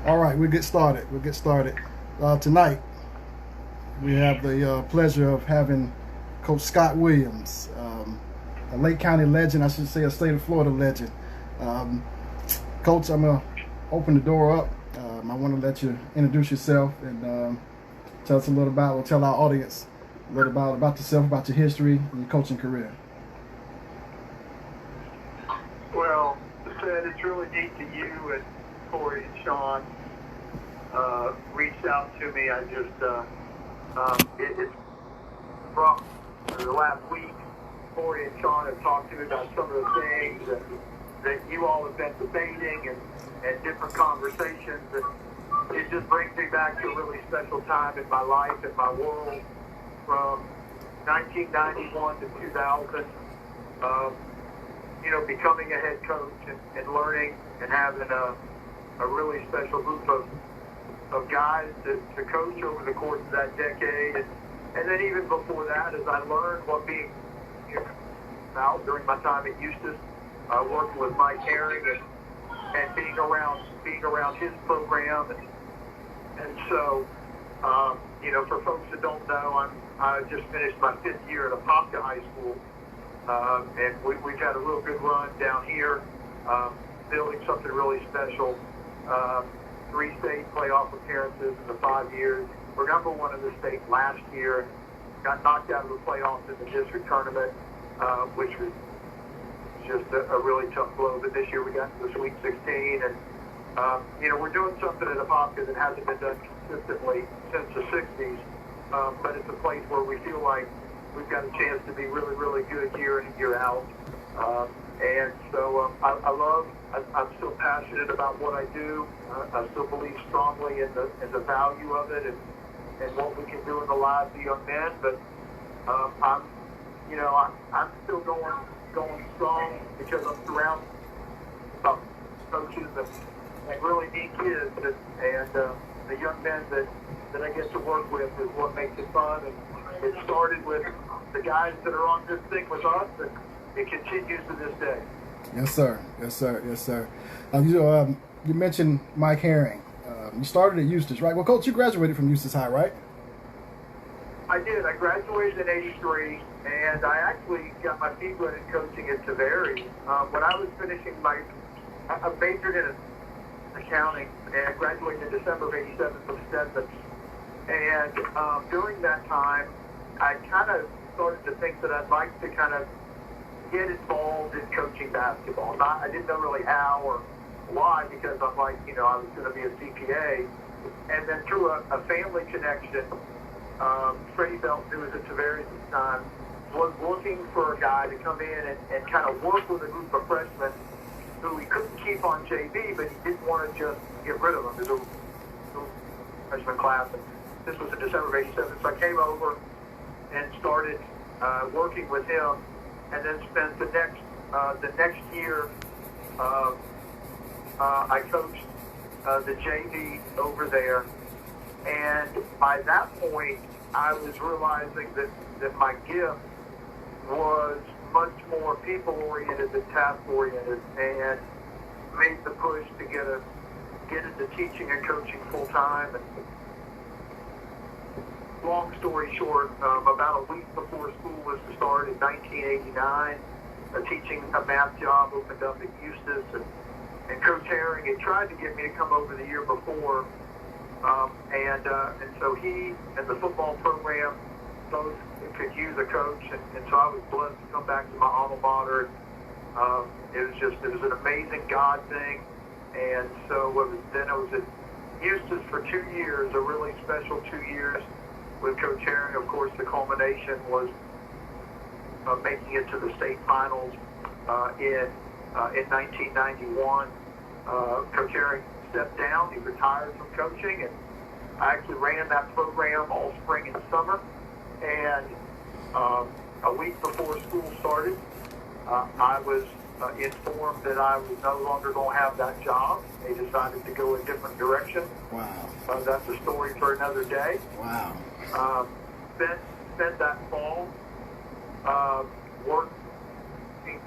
All right, we'll get started. We'll get started. Tonight, we have the pleasure of having Coach Scott Williams, a Lake County legend, I should say a state of Florida legend. Um, Coach, I'm going to open the door up. I want to let you introduce yourself and tell us a little about, or tell our audience a little about yourself, about your history and your coaching career. Well, Fred, it's really neat that you and Corey and Sean reached out to me. It's from the last week. Corey and Sean have talked to me about some of the things that you all have been debating and different conversations. And it just brings me back to a really special time in my life, in my world, from 1991 to 2000. Becoming a head coach and learning and having a really special group of guys to coach over the course of that decade. And then even before that, as I learned what being out during my time at Eustis, working with Mike Herring and being around his program. And so, for folks that don't know, I just finished my 5th year at Apopka High School. And we've had a real good run down here, building something really special. 3 state playoff appearances in the 5 years. We're number 1 in the state last year. Got knocked out of the playoffs in the district tournament, which was just a really tough blow. But this year we got to the Sweet 16, and we're doing something at Apopka that hasn't been done consistently since the 60s. But it's a place where we feel like we've got a chance to be really, really good year in and year out. And so I'm still passionate about what I do. I still believe strongly in the value of it and what we can do in the lives of young men. But I'm still going strong because I'm surrounded by coaches and really neat kids. And the young men that I get to work with is what makes it fun. And it started with the guys that are on this thing with us, and it continues to this day. Yes, sir. Yes, sir. Yes, sir. You mentioned Mike Herring. You started at Eustis, right? Well, Coach, you graduated from Eustis High, right? I did. I graduated in '83, and I actually got my feet wet in coaching at Taveri. When I was finishing I majored in accounting and graduated in December of '87 from Stetson. And during that time, I kind of started to think that I'd like to kind of get involved in coaching basketball. I didn't know really how or why, because I'm like, I was going to be a CPA. And then through a family connection, Freddie Belton, who was at Tavares at the time, was looking for a guy to come in and kind of work with a group of freshmen who he couldn't keep on JV, but he didn't want to just get rid of them. There's a freshman class. And this was in December of '87. So I came over and started working with him, and then spent the next year. I coached the JV over there, and by that point, I was realizing that my gift was much more people-oriented than task-oriented, and made the push to get into teaching and coaching full-time. And long story short, about a week before school was to start in 1989, teaching a math job opened up at Eustis, and Coach Herring had tried to get me to come over the year before, and so he and the football program both could use a coach, and so I was blessed to come back to my alma mater. It was an amazing God thing, and so I was at Eustis for 2 years, a really special 2 years with Coach Herring. Of course, the culmination was making it to the state finals in 1991. Coach Herring stepped down. He retired from coaching, and I actually ran that program all spring and summer. And a week before school started, I was informed that I was no longer going to have that job. They decided to go a different direction. Wow. That's a story for another day. Wow. Spent that fall working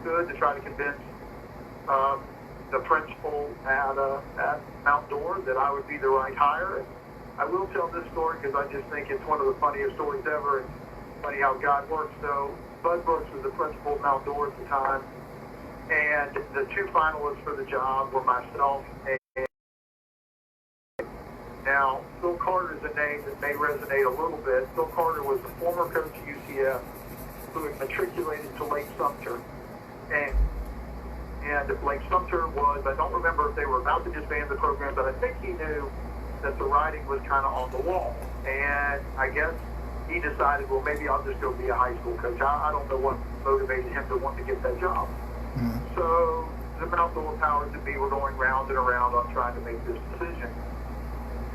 good to try to convince the principal at Mount Dora that I would be the right hire. And I will tell this story because I just think it's one of the funniest stories ever. It's funny how God works. So Bud Brooks was the principal of Mount Dora at the time, and the two finalists for the job were myself and now, Phil Carter is a name that may resonate a little bit. Phil Carter was the former coach at UCF who had matriculated to Lake Sumter. And Lake Sumter was, I don't remember if they were about to disband the program, but I think he knew that the writing was kind of on the wall. And I guess he decided, well, maybe I'll just go be a high school coach. I don't know what motivated him to want to get that job. Mm-hmm. So the Mount Dora powers that be were going round and around on trying to make this decision.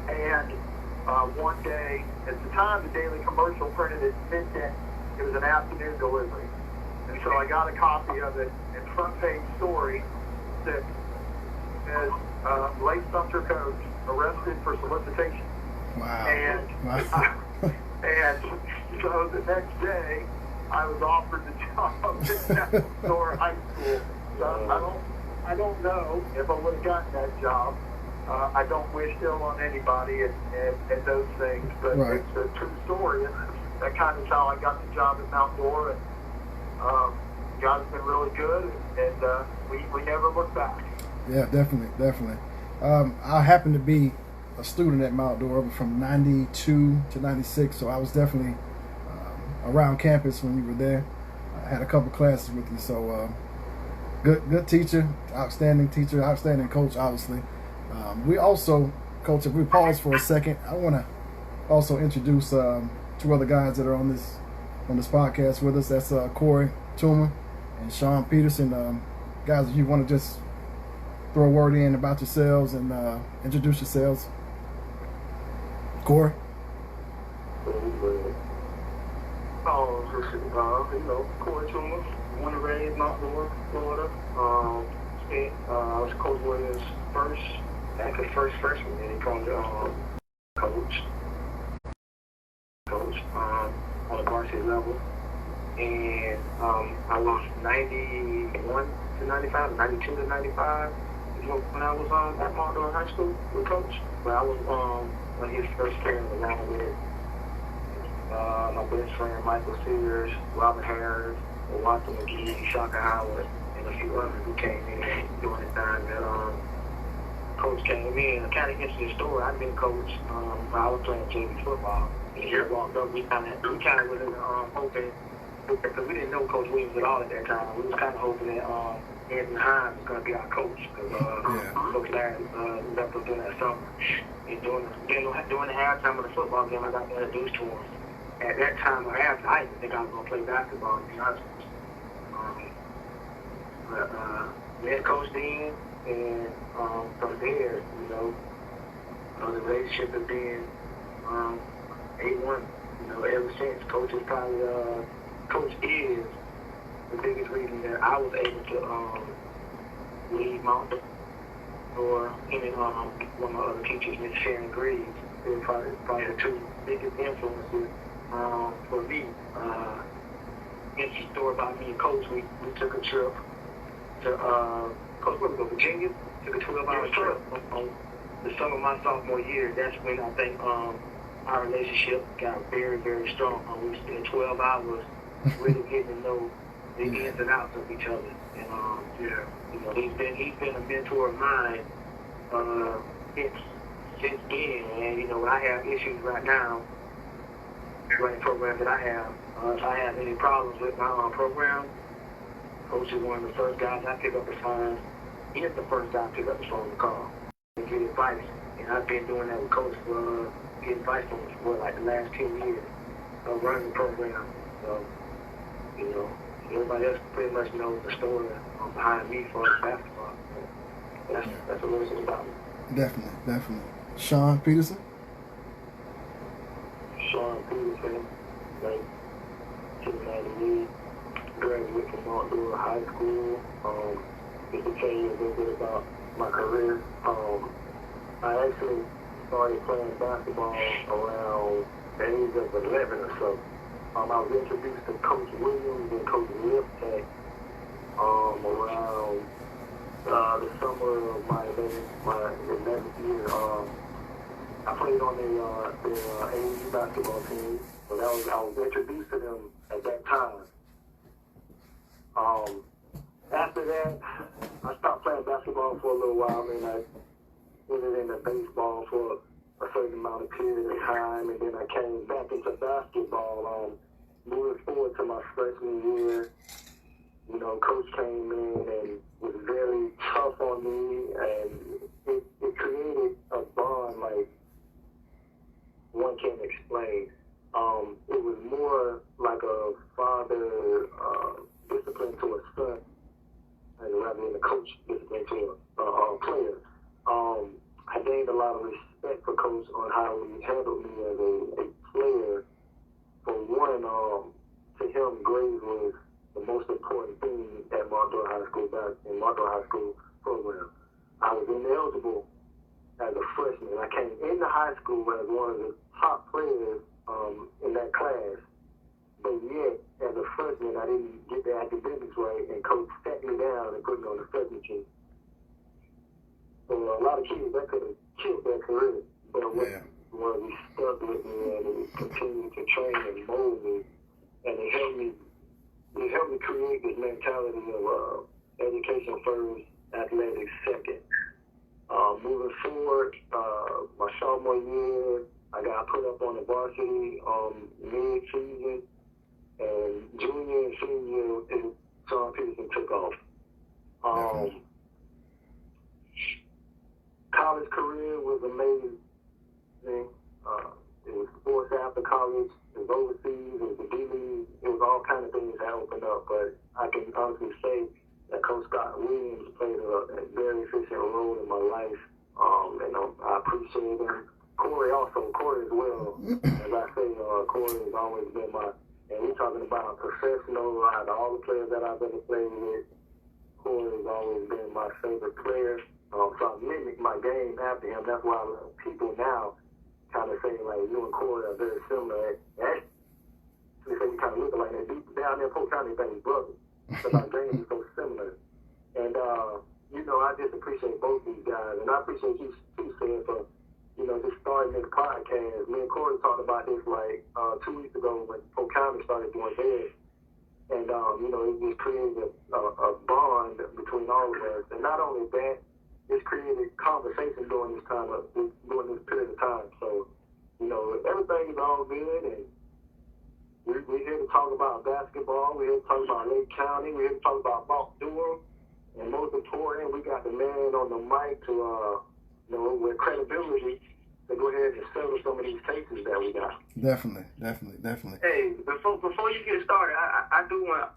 And one day, at the time, the Daily Commercial printed at midday. It was an afternoon delivery. And so I got a copy of it, and front page story that says, Lake Sumter coach arrested for solicitation. Wow. And so the next day, I was offered the job at Dora High School. So I don't know if I would have gotten that job. I don't wish ill on anybody and those things, but right. It's a true story. And that kind of how I got the job at Mount Dora. And God's been really good, and we never look back. Yeah, definitely. I happened to be a student at Mount Dora from 92 to 96, so I was definitely around campus when you were there. I had a couple classes with you, so good teacher, outstanding coach, obviously. We also, Coach, if we pause for a second, I want to also introduce two other guys that are on this podcast with us. That's Corey Toomer and Sean Peterson. Guys, if you want to just throw a word in about yourselves and introduce yourselves. Corey? Corey Toomer, born and raised Mount Dora, Florida. I was Coach Williams' first freshman, and he called coach on the varsity level. And I was 91 to 95, 92 to 95 when I was at Mount Dora High School with Coach. But I was one of his first friends along with my best friend Michael Sears, Robert Harris, Walter McGee, Shaka Howard, and a few others who came in during the time that Coach came in. A kind of interesting story. I've been coach. I was playing JV football. And he walked up. We kind of was in hoping, because we didn't know Coach Williams at all at that time. We was kind of hoping that Anthony Hines was going to be our coach, because Coach Larry left us during that summer. And during the halftime of the football game, I got introduced to him. At that time or after, I didn't think I was going to play basketball, to be honest with you. But met Coach Dean, and from there, the relationship has been A1. Ever since. Coach is the biggest reason that I was able to leave Mount Dora. Him and one of my other teachers, Miss Sharon Greaves, they were probably the two biggest influences for me. Interesting story about me and Coach. We took a trip to Coach, where we go, Virginia. Took a 12-hour trip on the summer of my sophomore year. That's when I think our relationship got very, very strong. We spent 12 hours really getting to know the ins and outs of each other. And he's been a mentor of mine since then. And when I have issues right now, running programs that I have, if I have any problems with my program, Coach is one of the first guys I pick up the phone. He is the first guy I pick up the phone to call and get advice. And I've been doing that with Coach for getting advice from him for like the last 10 years of running the program. So, everybody else pretty much knows the story behind me for basketball. That's a little bit about me. Definitely. Sean Peterson? Sean Peterson, like 298, graduate from Mount Dora High School. Just to tell you a little bit about my career, I actually started playing basketball around the age of 11 or so. I was introduced to Coach Williams and Coach Liptak around the summer my 11th year. I played on the AAU basketball team, so I was introduced to them at that time. After that, I stopped playing basketball for a little while, and I went into baseball for a certain amount of period of time, and then I came back into basketball. Moving forward to my freshman year, you know, Coach came in and was very tough on me, and it created a bond like one can't explain. It was more like a father discipline to a son, rather than a coach discipline to a player. I gained a lot of respect for Coach on how he handled me as a player. For one, to him, grades was the most important thing at Marlboro High School in Marlboro High School program. I was ineligible as a freshman. I came into high school as one of the top players in that class, but yet as a freshman, I didn't get the academics right, and Coach sat me down and put me on the freshman team. So a lot of kids that could have killed their career, but when he stuck with me and he continued to train and mold me, and it helped me create this mentality of education first, athletics second. Moving forward, my sophomore year, I got put up on the varsity mid-season, and junior and senior year, Sean Peterson took off. College career was amazing. It was sports after college, it was overseas, it was the D-League, it was all kind of things that opened up, but I can honestly say that Coach Scott Williams played a very efficient role in my life, and I appreciate him. Corey as well. As I say, Corey has always been and we're talking about professional, out of all the players that I've ever played with, Corey has always been my favorite player. So I mimic my game after him. That's why people now kind of say, like, you and Corey are very similar. Actually, they say we kind of look alike. They deep down there, Polk County, they brothers. Because our game is so similar. And, you know, I just appreciate both these guys. And I appreciate you, too, Sam, for, you know, just starting this podcast. Me and Corey talked about this, like, 2 weeks ago when Polk County started doing theirs. And, you know, it just created a bond between all of us. And not only that, it's created conversation during this period of time. So, you know, everything is all good, and we're here to talk about basketball. We're here to talk about Lake County. We're here to talk about Mount Durham. And most important, we got the man on the mic to, you know, with credibility to go ahead and settle some of these cases that we got. Definitely. Hey, before you get started, I do want to,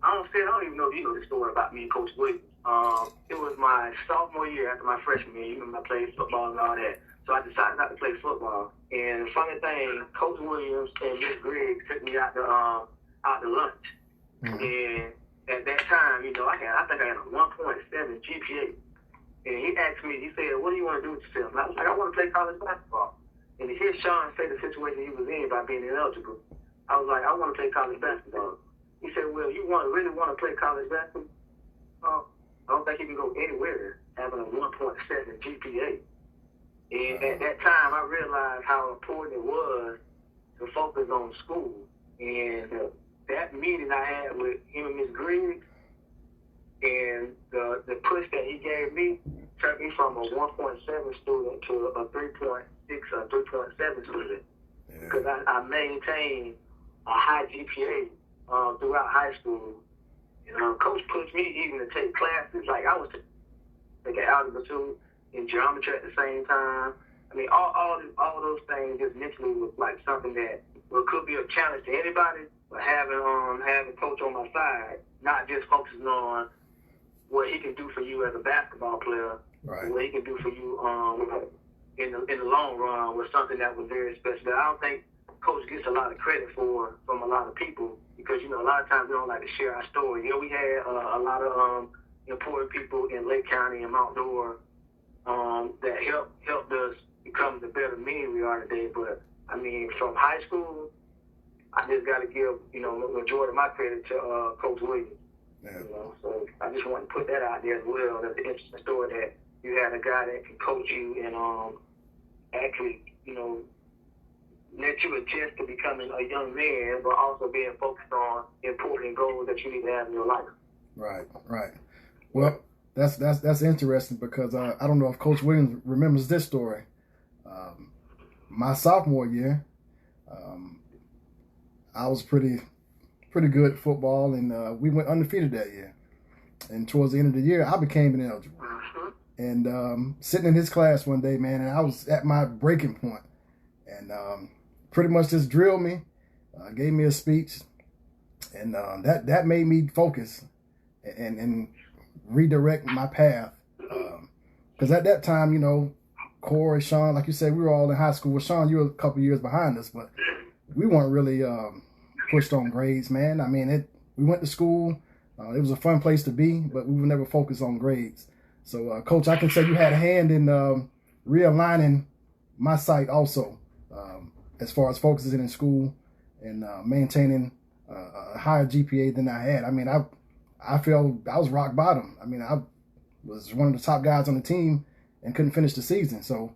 I don't even know if you know the story about me and Coach Williams. It was my sophomore year after my freshman year. You remember I played football and all that. So I decided not to play football. And the funny thing, Coach Williams and Miss Griggs took me out to lunch. Mm-hmm. And at that time, you know, I think I had a 1.7 GPA. And he asked me, he said, "What do you want to do with yourself?" And I was like, "I want to play college basketball." And to hear Sean say the situation he was in by being ineligible, I was like, "I want to play college basketball." He said, "Well, you really want to play college basketball? I don't think you can go anywhere having a 1.7 GPA." And at that time, I realized how important it was to focus on school. And that meeting I had with him and Ms. Griggs, and the push that he gave me turned me from a 1.7 student to a 3.6 or 3.7 student. Because I maintained a high GPA throughout high school. Coach pushed me even to take classes. Like, I was taking algebra 2 and geometry at the same time. I mean, all those things just mentally was like something that could be a challenge to anybody, but having Coach on my side, not just focusing on what he can do for you as a basketball player, right, what he can do for you in the long run, was something that was very special. I don't think Coach gets a lot of credit from a lot of people, because, you know, a lot of times we don't like to share our story. We had a lot of important people in Lake County and Mount Dora that helped us become the better men we are today. But, I mean, from high school, I just got to give, you know, the majority of my credit to Coach Williams. Yeah. You know, so I just want to put that out there as well. That's an interesting story that you had a guy that can coach you and actually, let you adjust to becoming a young man, but also being focused on important goals that you need to have in your life. Right, right. Well, that's interesting because I don't know if Coach Williams remembers this story. My sophomore year, I was pretty good at football, and we went undefeated that year. And towards the end of the year, I became ineligible. And sitting in his class one day, man, and I was at my breaking point, and pretty much just drilled me, gave me a speech, and that made me focus and redirect my path. Because at that time, Corey, Sean, like you said, we were all in high school. Well, Sean, you were a couple years behind us, but we weren't really pushed on grades, man. I mean, we went to school. It was a fun place to be, but we were never focused on grades. So, Coach, I can say you had a hand in realigning my sight also, as far as focusing in school and maintaining a higher GPA than I had. I mean, I felt I was rock bottom. I mean, I was one of the top guys on the team and couldn't finish the season. So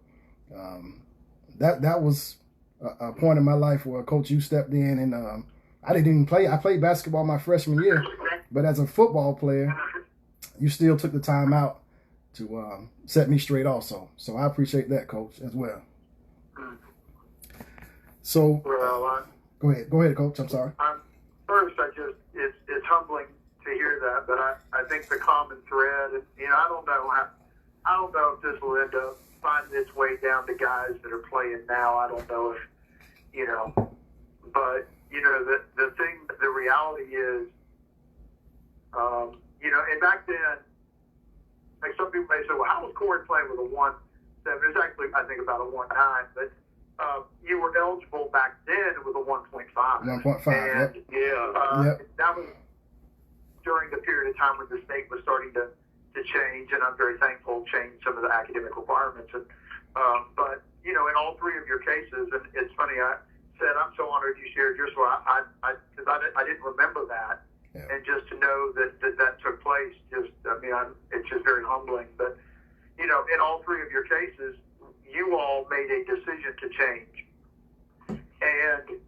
that was a point in my life where, Coach, you stepped in, and I didn't even play. I played basketball my freshman year, but as a football player, you still took the time out to set me straight also. So I appreciate that, Coach, as well. So go ahead, Coach. I'm sorry. First, it's humbling to hear that, but I think the common thread, and I don't know if this will end up finding its way down to guys that are playing now. I don't know if but the reality is, and back then, like some people may say, well, how was Corey playing with a 1.7? It's actually, I think, about a 1.9, but you were eligible back then with a 1.5. 1.5, and, yep. That was during the period of time when the state was starting to change, and I'm very thankful changed some of the academic requirements. And, but, in all three of your cases, and it's funny, I said, I'm so honored you shared your story, because I didn't remember that. Yeah. And just to know that took place, it's just very humbling. But, in all three of your cases, you all made a decision to change. And,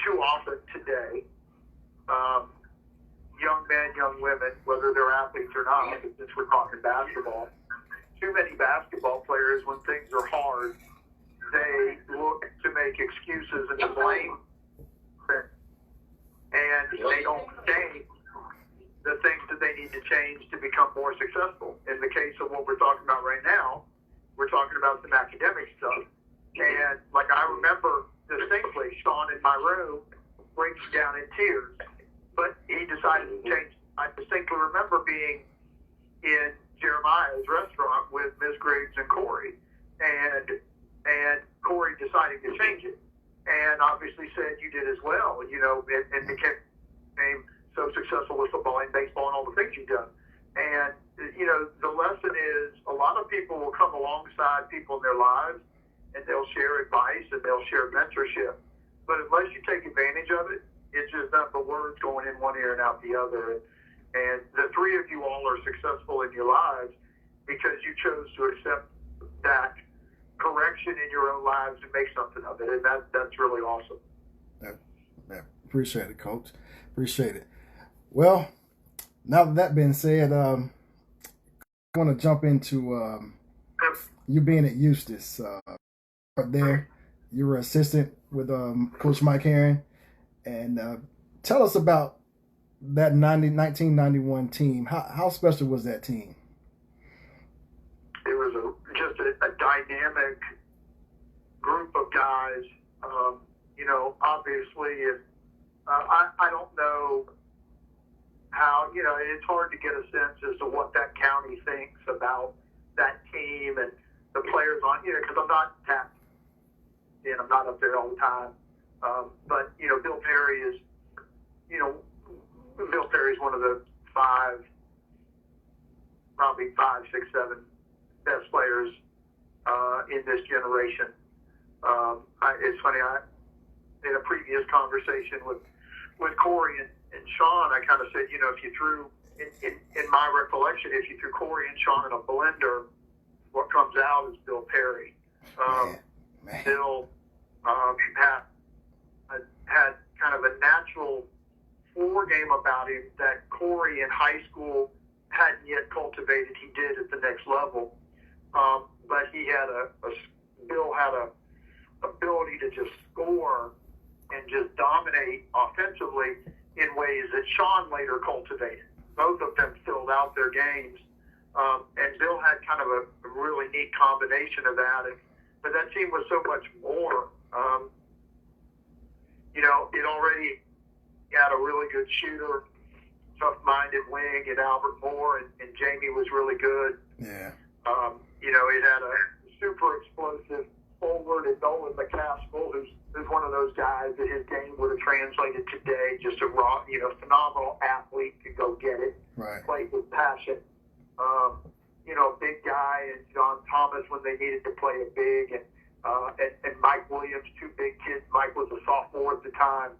too often today, young men, young women, whether they're athletes or not, since we're talking basketball, too many basketball players, when things are hard, they look to make excuses and to blame. And they don't change the things that they need to change to become more successful. In the case of what we're talking about right now, we're talking about some academic stuff. And like I remember distinctly, Sean in my room breaks down in tears, but he decided to change. I distinctly remember being in Jeremiah's restaurant with Ms. Griggs and Corey, and Corey decided to change it. And obviously said you did as well, and became so successful with football and baseball and all the things you've done. And, the lesson is a lot of people will come alongside people in their lives and they'll share advice and they'll share mentorship. But unless you take advantage of it, it's just not the words going in one ear and out the other. And the three of you all are successful in your lives because you chose to accept that correction in your own lives and make something of it. And that's really awesome. Yeah. Appreciate it, Coach. Appreciate it. Well, now that being said, I want to jump into you being at Eustis. There, you were assistant with Coach Mike Herring. And tell us about that 1991 team. How special was that team? It was just a dynamic group of guys. Obviously, I don't know how, it's hard to get a sense as to what that county thinks about that team and the players on, because I'm not tapped in, I'm not up there all the time. But, Bill Perry is one of the probably 5, 6, 7 best players in this generation. It's funny, in a previous conversation with Corey and Sean, I kind of said, if you threw in my recollection, if you threw Corey and Sean in a blender, what comes out is Bill Perry. Man. Bill had kind of a natural floor game about him that Corey in high school hadn't yet cultivated. He did at the next level, but he had Bill had a ability to just score and just dominate offensively in ways that Sean later cultivated. Both of them filled out their games, and Bill had kind of a really neat combination of that. But that team was so much more. It already had a really good shooter, tough-minded wing, and Albert Moore, and Jamie was really good. Yeah. It had a super explosive forward and Nolan McCaskill, who's one of those guys that his game would have translated today. Just a raw, phenomenal athlete, could go get it. Right. Played with passion. Big guy, and John Thomas when they needed to play a big, and Mike Williams, two big kids. Mike was a sophomore at the time.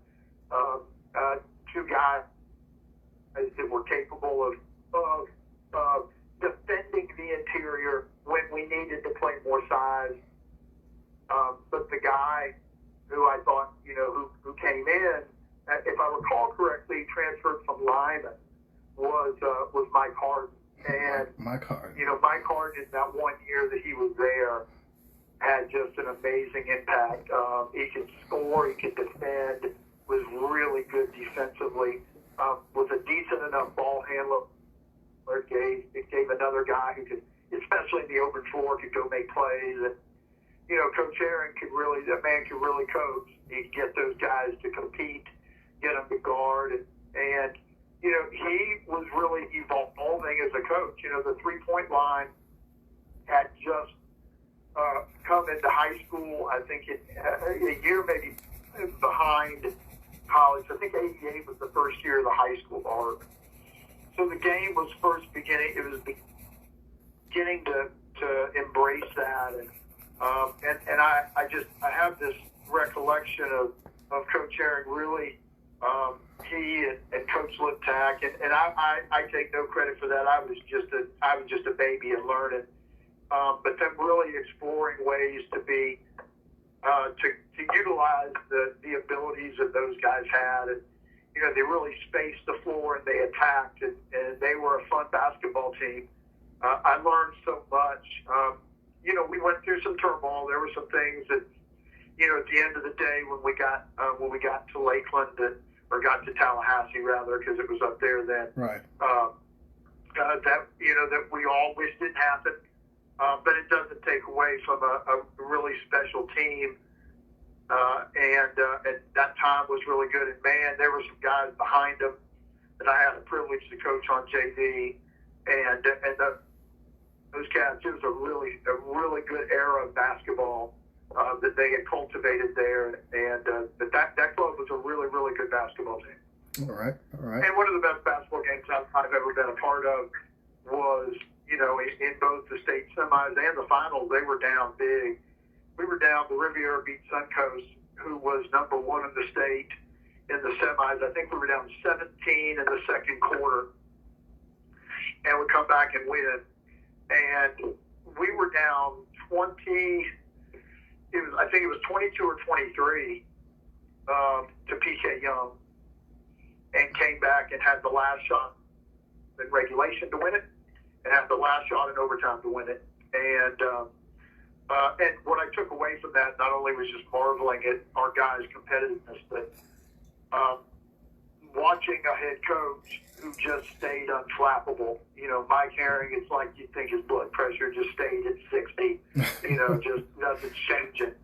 Two guys that were capable of defending the interior when we needed to play more size. But the guy who I thought, who came in, if I recall correctly, transferred from Lyman, was Mike Harden. And Mike Harden. Mike Harden, in that 1 year that he was there, had just an amazing impact. He could score, he could defend, was really good defensively, was a decent enough ball handler. It gave another guy who could, especially in the open floor, could go make plays. And Coach Aaron could really coach. He could get those guys to compete, get them to guard, and he was really evolving as a coach. The three-point line had just come into high school, I think a year maybe behind college. I think 88 was the first year of the high school arc. So the game was beginning to embrace that, and I have this recollection of Coach Aaron really. He and Coach Liptak, and I take no credit for that. I was just a baby and learning, but them really exploring ways to be to utilize the abilities that those guys had, and they really spaced the floor and they attacked, and they were a fun basketball team. I learned so much. We went through some turmoil. There were some things that at the end of the day when we got to Lakeland or got to Tallahassee rather, because it was up there then. Right. That we all wished didn't happen, but it doesn't take away from a really special team. And that time was really good. And man, there were some guys behind them that I had the privilege to coach on JV, and those cats. It was a really good era of basketball that they had cultivated there, and that club was a really good basketball team. All right. And one of the best basketball games I've ever been a part of was, in both the state semis and the finals, they were down big. We were down. The Riviera beat Suncoast, who was number one in the state in the semis. I think we were down 17 in the second quarter, and we come back and win. And we were down 20. I think it was 22 or 23 to PK Young, and came back and had the last shot in regulation to win it, and had the last shot in overtime to win it. And what I took away from that not only was just marveling at our guys' competitiveness, but watching a head coach who just stayed unflappable. Mike Herring, it's like you'd think his blood pressure just stayed at 60. Just nothing's changing.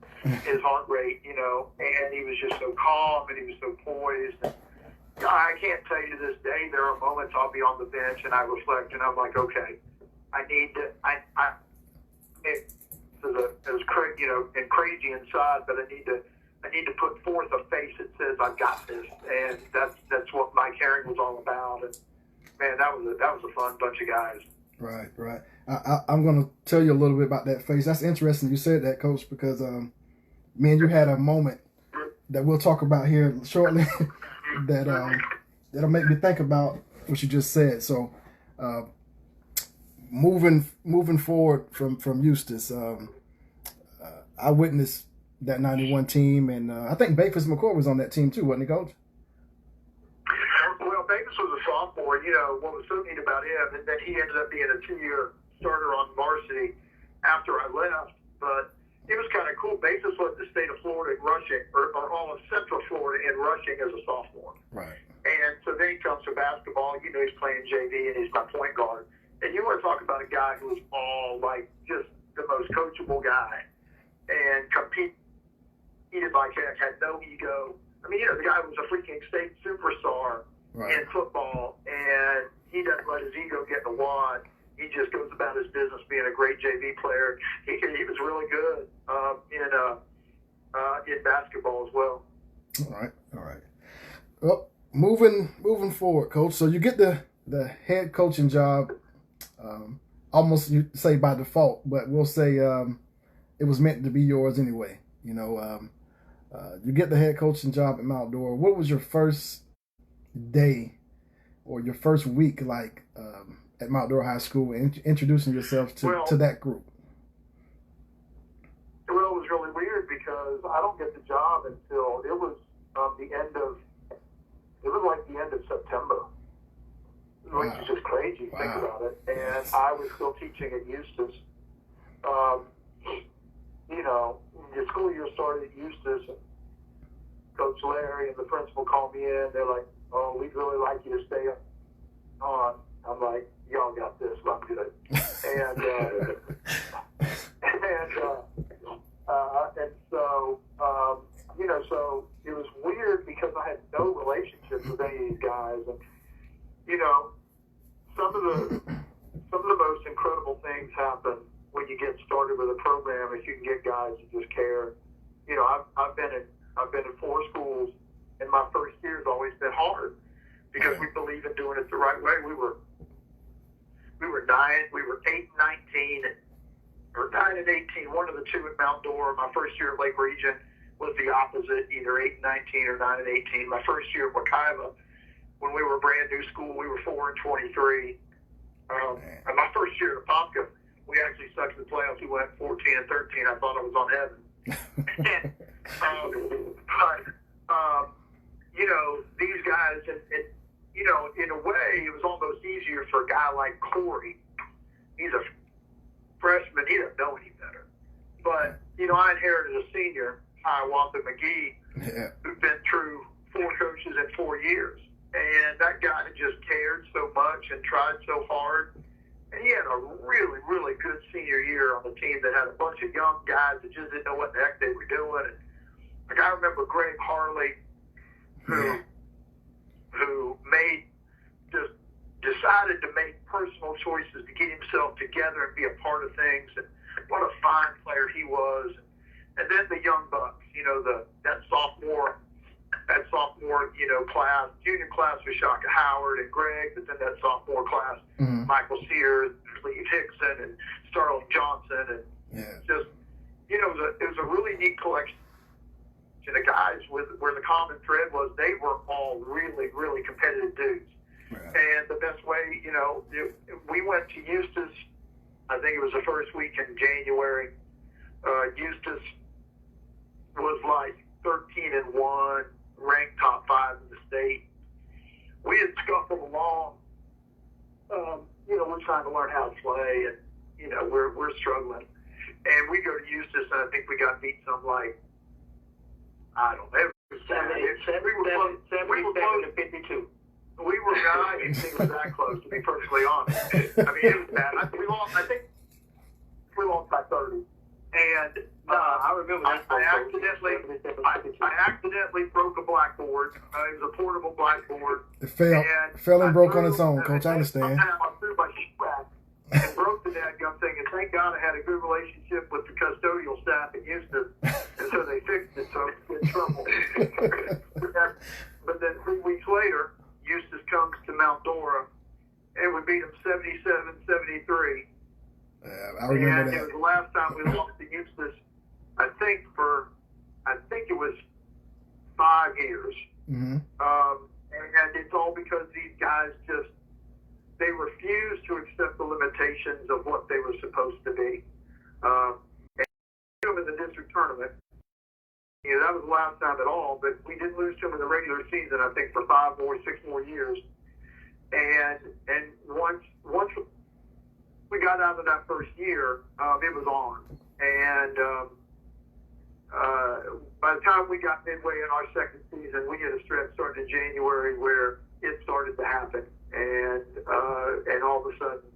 His heart rate, and he was just so calm and he was so poised. And I can't tell you to this day, there are moments I'll be on the bench and I reflect and I'm like, okay, I need to, it was crazy inside, but I need to put forth a face that says I've got this, and that's what Mike Herring was all about. And man, that was a fun bunch of guys. Right. I'm going to tell you a little bit about that face. That's interesting you said that, Coach, because me and you had a moment that we'll talk about here shortly that'll make me think about what you just said. So, moving forward from Eustis, I witnessed that '91 team, and I think Bavis McCoy was on that team too, wasn't he, Coach? Well, Bavis was a sophomore. You know, what was so neat about him is that he ended up being a 2-year starter on varsity after I left. But it was kind of cool. Bavis led the state of Florida in rushing, or all of Central Florida in rushing as a sophomore. Right. And so then he comes to basketball. You know, he's playing JV, and he's my point guard. And you want to talk about a guy who was all, like, just the most coachable guy and competed like heck, had no ego. I mean, you know, the guy was a freaking state superstar in football, and he doesn't let his ego get in the wad. He just goes about his business being a great JV player. He was really good in basketball as well. All right. Well, moving forward, Coach. So you get the head coaching job, almost you say by default, but we'll say it was meant to be yours anyway. You know, you get the head coaching job at Mount Dora. What was your first day or your first week like at Mount Dora High School, and introducing yourself to that group? Well, it was really weird because I don't get the job until it was like the end of September, which is just crazy. Think about it. And I was still teaching at Eustis. You know, the school year started at Eustis, and Coach Larry and the principal called me in. They're like, "Oh, we'd really like you to stay on." I'm like, "Y'all got this. I'm good." And so you know, so it was weird because I had no relationship with any of these guys, and you know, some of the most incredible things happen when you get started with a program. If you can get guys who just care. You know, I've been in 4 schools, and my first year has always been hard because we believe in doing it the right way. We were 8 and 19, or 9 and 18, one of the two at Mount Dora. My first year at Lake Region was the opposite, either 8 and 19 or 9 and 18. My first year at Wekiva, when we were a brand new school, we were 4 and 23. And my first year at Apopka, we actually stuck to the playoffs. We went 14 and 13. I thought I was on heaven. You know, these guys, and you know, in a way, it was almost easier for a guy like Corey. He's a freshman. He doesn't know any better. But, you know, I inherited a senior, Hiawatha McGee, who'd been through 4 coaches in 4 years. And that guy just cared so much and tried so hard. And he had a really, really good senior year on the team that had a bunch of young guys that just didn't know what the heck they were doing. And like, I remember Greg Harley, who decided to make personal choices to get himself together and be a part of things. And what a fine player he was. And then the young bucks, you know, that sophomore, you know, class, junior class with Shaka Howard and Greg, but then that sophomore class, Michael Sears, Steve Hickson, and Starling Johnson, and just, you know, it was a really neat collection of the guys where the common thread was they were all really, really competitive dudes. And the best way, you know, we went to Eustis, I think it was the first week in January. Eustis was like 13-1, ranked top 5 in the state. We had scuffled along. You know, we're trying to learn how to play, and you know, we're struggling. And we go to Eustis, and I think we got beat something like, I don't know, 77 to 52. We were not. I didn't think it was that close, to be perfectly honest. I mean, it was bad. I think we lost by 30. And I remember that. I accidentally broke a blackboard. It was a portable blackboard. It fell and broke on its own, Coach. I understand. I threw my shoe back and broke the dadgum thing. And thank God I had a good relationship with the custodial staff at Eustis, and so they fixed it. So I was in trouble. But then 3 weeks later, Eustis comes to Mount Dora, and we beat them 77-73. I remember that. It was the last time we lost to Eustis, I think it was 5 years. And it's all because these guys just they refused to accept the limitations of what they were supposed to be. And them in the district tournament. That was the last time at all, but we didn't lose to them in the regular season, I think, for 6 more years. And once we got out of that first year, it was on. And by the time we got midway in our second season, we hit a stretch starting in January where it started to happen. And all of a sudden,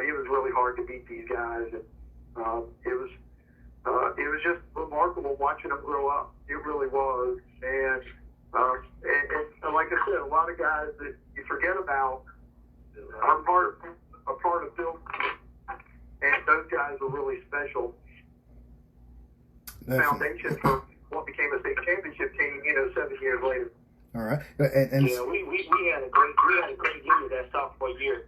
it was really hard to beat these guys. And it was just remarkable watching them grow up. It really was. And like I said, a lot of guys that you forget about are part of Bill, and those guys were really special. Foundation for what became a state championship team, 7 years later. All right, and yeah, we had a great year that sophomore year.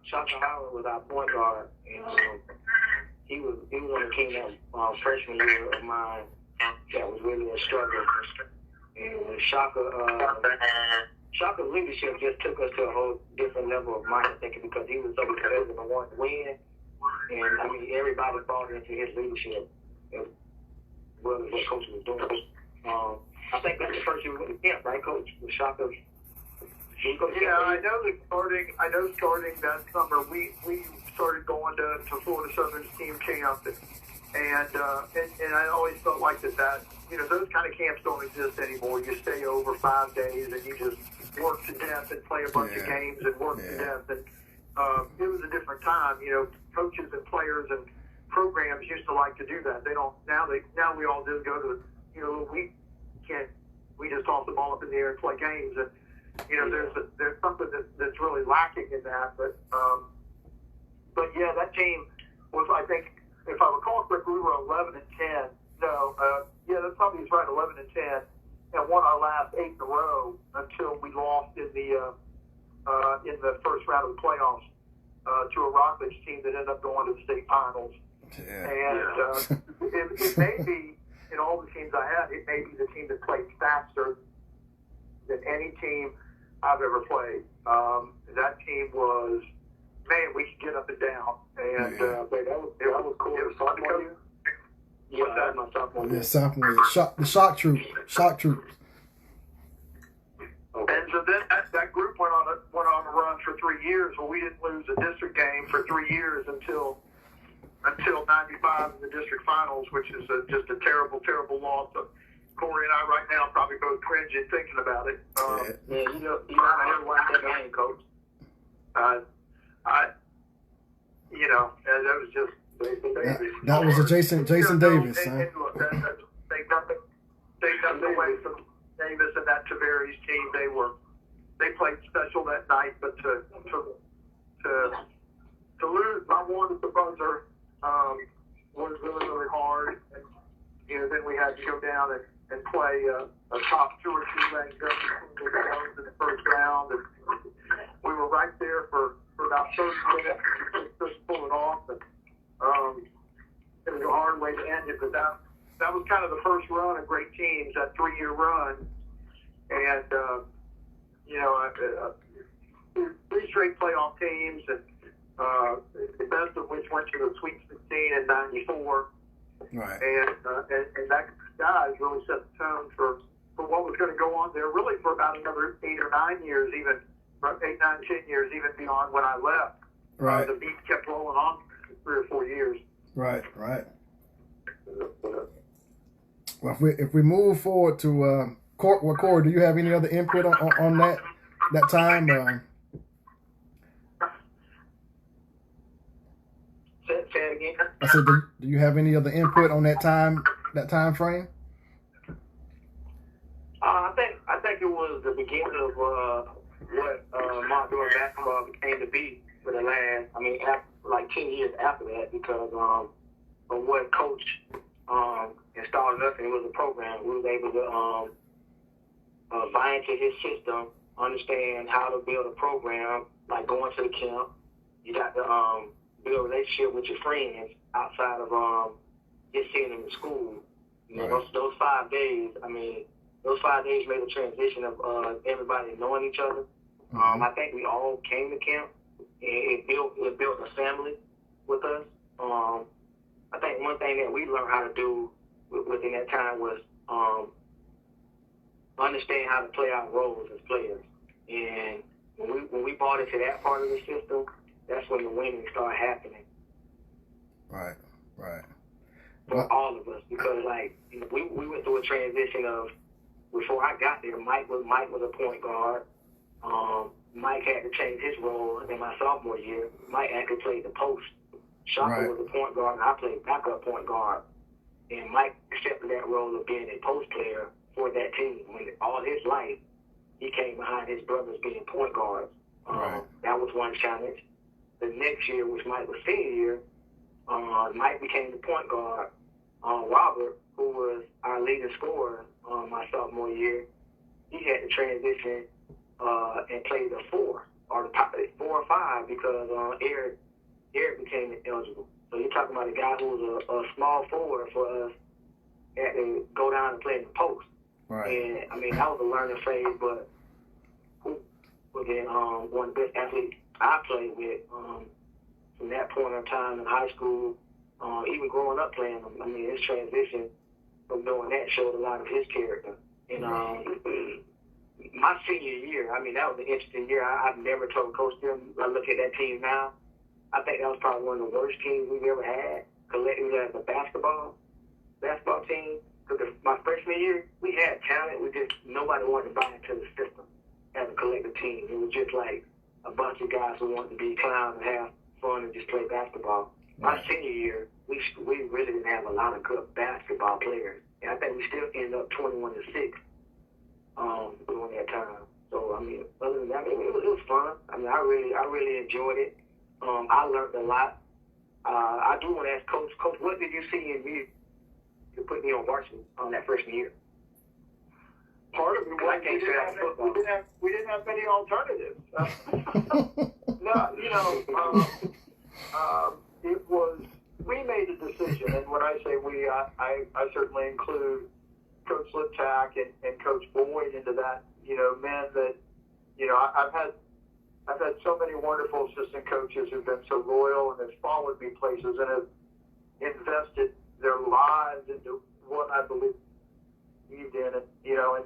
Shaka Howard was our point guard, and he was on the team that freshman year of mine. That was really a struggle, and Shaka's leadership just took us to a whole different level of mind thinking because he was so competitive and wanted to win, and I mean everybody bought into his leadership as well as what Coach was doing. I think that's the first year we went to camp, right, Coach? With Shaka. Yeah, I know starting that summer, we started going to Florida Southern's team camp, and I always felt like that those kind of camps don't exist anymore. You stay over 5 days and you just work to death and play a bunch of games and work to death. And it was a different time. Coaches and players and programs used to like to do that. They don't now. Now we all just go to we just toss the ball up in the air and play games. And there's something that's really lacking in that. But yeah, that team was, I think, if I recall correctly, we were 11-10. No, that probably is right, 11-10, and won our last 8 in a row until we lost in the first round of the playoffs to a Rockledge team that ended up going to the state finals. Yeah. And it may be, in all the teams I had, it may be the team that played faster than any team I've ever played. That team was, man, we could get up and down. And that was cool. It was fun to go. Yeah, that was my sophomore year. Yeah, sophomore year. The shock troops. And so then that group went on a run for 3 years where we didn't lose a district game for 3 years until 95 in the district finals, which is just a terrible, terrible loss. Corey and I right now probably both cringing thinking about it. I never watched that game, Coach. That was just that was a Jason Davis. And look, take nothing away from Davis and that Tavares team. They played special that night, but to lose by one at the buzzer was really, really hard. And then we had to go down and play a top 2 or 3 ranked in the first round, and we were right there for about 30 minutes to just pull it off. And it was a hard way to end it, but that was kind of the first run of great teams, that 3-year run. And 3 straight playoff teams, and the best of which went to the Sweet 16 in '94. Right. And that guys really set the tone for what was going to go on there, really for about another 8 or 9 years, even 8, 9, 10 years, even beyond when I left. Right. The beat kept rolling on for 3 or 4 years. Right. Well, if we move forward to Corey, do you have any other input on that time? Say it again. I said, do you have any other input on that time frame? I think it was the beginning of what Montville basketball became to be for the last, 10 years after that, because of what Coach installed us, and it was a program. We was able to buy into his system, understand how to build a program, like going to the camp. You got to build a relationship with your friends outside of just seeing them in school. Those 5 days, those 5 days made a transition of everybody knowing each other. I think we all came to camp, and it built a family with us. I think one thing that we learned how to do within that time was understand how to play our roles as players. And when we bought into that part of the system, that's when the winning started happening. Right. For all of us, because we went through a transition of, before I got there, Mike was a point guard. Mike had to change his role in my sophomore year. Mike actually played the post. Shaka was a point guard, and I played backup point guard. And Mike accepted that role of being a post player for that team. When all his life, he came behind his brothers being point guards. That was one challenge. The next year, which Mike was senior year, Mike became the point guard. Robert, who was our leading scorer my sophomore year, he had to transition and play the 4 or the 4 or 5 because Eric became eligible. So you're talking about a guy who was a small forward for us, had to go down and play in the post. Right. And I mean, that was a learning phase, but who was one of the best athletes I played with from that point in time in high school, even growing up playing him. I mean, his transition from doing that showed a lot of his character. And my senior year, I mean, that was an interesting year. I've never told Coach Tim, I look at that team now, I think that was probably one of the worst teams we've ever had, collectively as a basketball team. Because my freshman year, we had talent. Nobody wanted to buy into the system as a collective team. It was just like a bunch of guys who wanted to be clowns and have fun and just play basketball. My senior year, we really didn't have a lot of good basketball players. And I think we still ended up 21-6 during that time. So, I mean, other than that, it was fun. I mean, I really enjoyed it. I learned a lot. I do want to ask Coach, what did you see in me to put me on varsity on that freshman year? Part of it was we didn't have many alternatives. It was, we made a decision, and when I say we, I certainly include Coach Liptak and Coach Boyd into that. Men that, I've had so many wonderful assistant coaches who've been so loyal and have followed me places and have invested their lives into what I believed in, and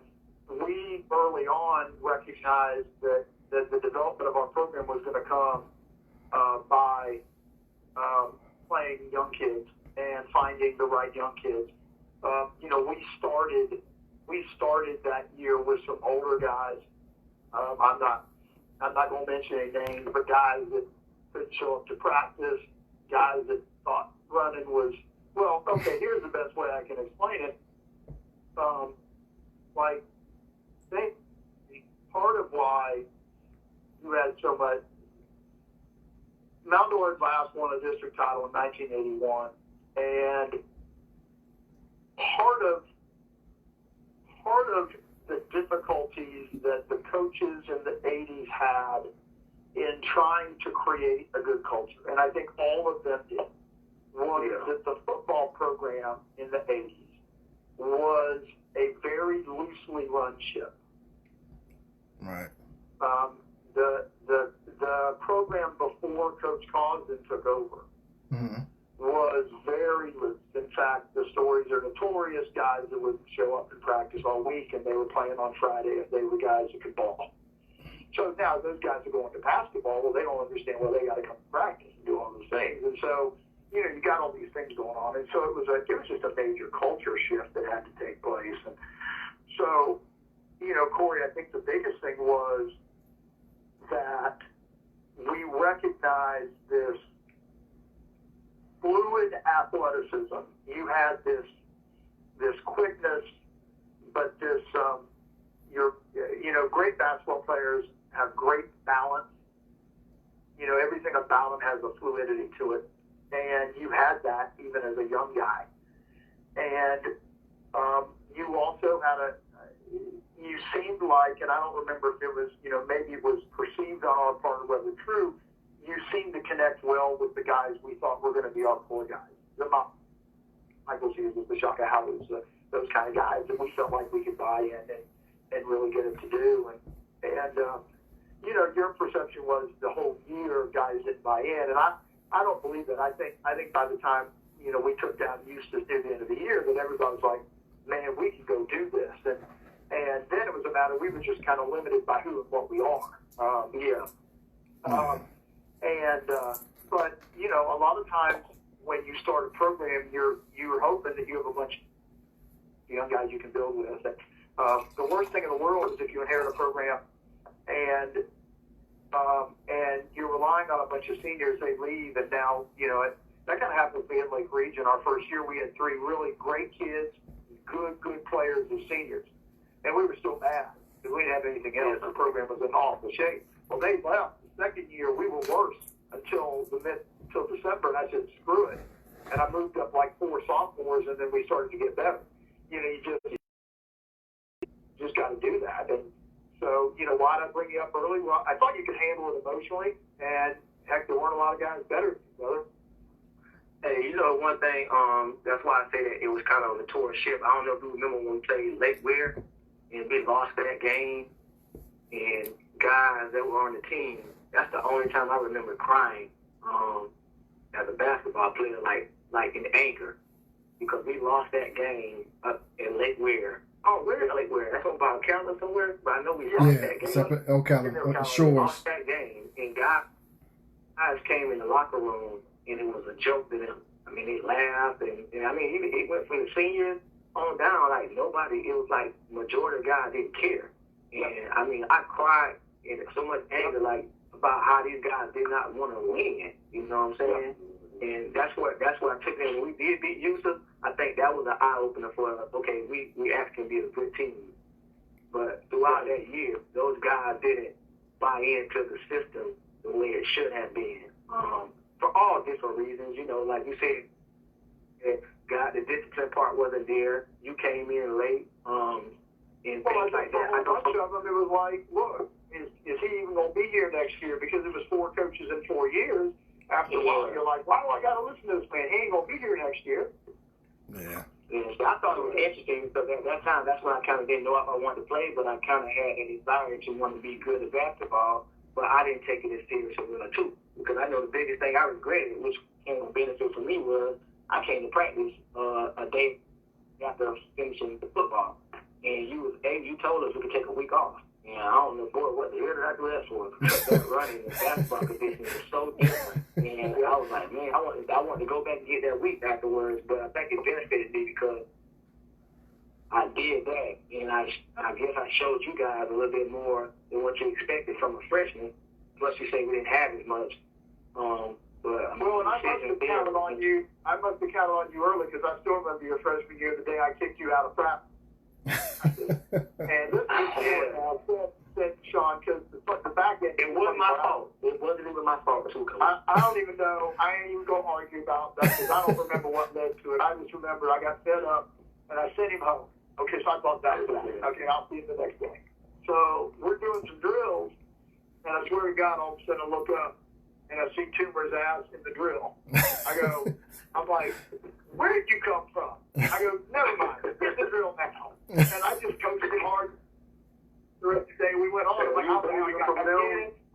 we early on recognized that the development of our program was going to come by playing young kids and finding the right young kids. We started that year with some older guys. I'm not going to mention any names, but guys that couldn't show up to practice, guys that thought running was, well, okay, here's the best way I can explain it. I think part of why you had so much, Mount Dora Glass won a district title in 1981, and part of the difficulties that the coaches in the 80s had in trying to create a good culture, and I think all of them did, was that the football program in the 80s was a very loosely run ship. Right. The program before Coach Cosden took over was very loose. In fact, the stories are notorious. Guys that would show up in practice all week and they were playing on Friday if they were guys that could ball. So now those guys are going to basketball. Well, they don't understand, well, they got to come to practice and do all those things. And so, you got all these things going on. And so it was just a major culture shift that had to take place. And so, Corey, I think the biggest thing was that we recognized this fluid athleticism. You had this quickness, but this, great basketball players have great balance. Everything about them has a fluidity to it. And you had that even as a young guy. And you also had you seemed like, and I don't remember if it was, maybe it was perceived on our part or whether true, you seemed to connect well with the guys we thought were going to be our core guys. The Michael Hughes, the Shaka Howards, those kind of guys that we felt like we could buy in and really get them to do. And your perception was the whole year guys didn't buy in, and I don't believe that. I think by the time we took down Eustis near the end of the year, that everybody was like, man, we can go do this, and then it was a matter we were just kind of limited by who and what we are. But a lot of times when you start a program, you're hoping that you have a bunch of young guys you can build with. And, the worst thing in the world is if you inherit a program and you're relying on a bunch of seniors, they leave, and now that kind of happened with me in Lake Region. Our first year, we had 3 really great kids, good players as seniors, and we were still mad because we didn't have anything else. The program was in awful shape. Well, they left. The second year, we were worse until December, and I said, screw it. And I moved up like 4 sophomores, and then we started to get better. You just got to do that. And so, why did I bring you up early? Well, I thought you could handle it emotionally, and heck, there weren't a lot of guys better than you, brother. Hey, one thing, that's why I say that it was kind of a tour ship. I don't know if you remember when we played Lake Weir and we lost that game, and guys that were on the team, that's the only time I remember crying as a basketball player, like in anger, because we lost that game up in Lake Weir. Oh, where is Lake Weir? That's on about Ocala somewhere, but I know we lost that game. Yeah, it's up at Ocala, Shores. We lost that game, and guys came in the locker room, and it was a joke to them. I mean, they laughed, and I mean, it went from the seniors on down, like nobody, it was like majority of guys didn't care. And I mean, I cried in so much anger, like, about how these guys did not want to win, you know what I'm saying? And that's what I took in. When we did beat Eustis, I think that was an eye-opener for us. Okay, we actually can be a good team. But throughout that year, those guys didn't buy into the system the way it should have been. For all different reasons, like you said, the discipline part wasn't there. You came in late, and things like that. A bunch of them, it was like, look, is he even going to be here next year? Because it was 4 coaches in 4 years. After a while, you're like, why do I got to listen to this man? He ain't going to be here next year. Yeah. So I thought it was interesting because at that time, that's when I kind of didn't know if I wanted to play, but I kind of had a desire to want to be good at basketball. But I didn't take it as serious as I too, because I know the biggest thing I regretted, which came a benefit for me, was I came to practice a day after finishing the football, and you told us we could take a week off. And I don't know, boy, what the hell did I do that for? That running and basketball conditions was so different. And I was like, man, I wanted to go back and get that week afterwards, but I think it benefited me because I did that, and I guess I showed you guys a little bit more than what you expected from a freshman. Plus, you say we didn't have as much. And I must have counted on you. I must have counted on you early because I still remember your freshman year, the day I kicked you out of practice. And this is said Sean, because the back end. It wasn't my fault. It wasn't even my fault too. I don't even know. I ain't even going to argue about that because I don't remember what led to it. I just remember I got fed up and I sent him home. Okay, so I thought that was it. Okay, I'll see you the next day. So we're doing some drills, and I swear to God, all of a sudden I look up and I see Toomer's ass in the drill. I'm like, where did you come from? I go, never mind, get the drill now. And I just coached him hard. The rest of the day we went on.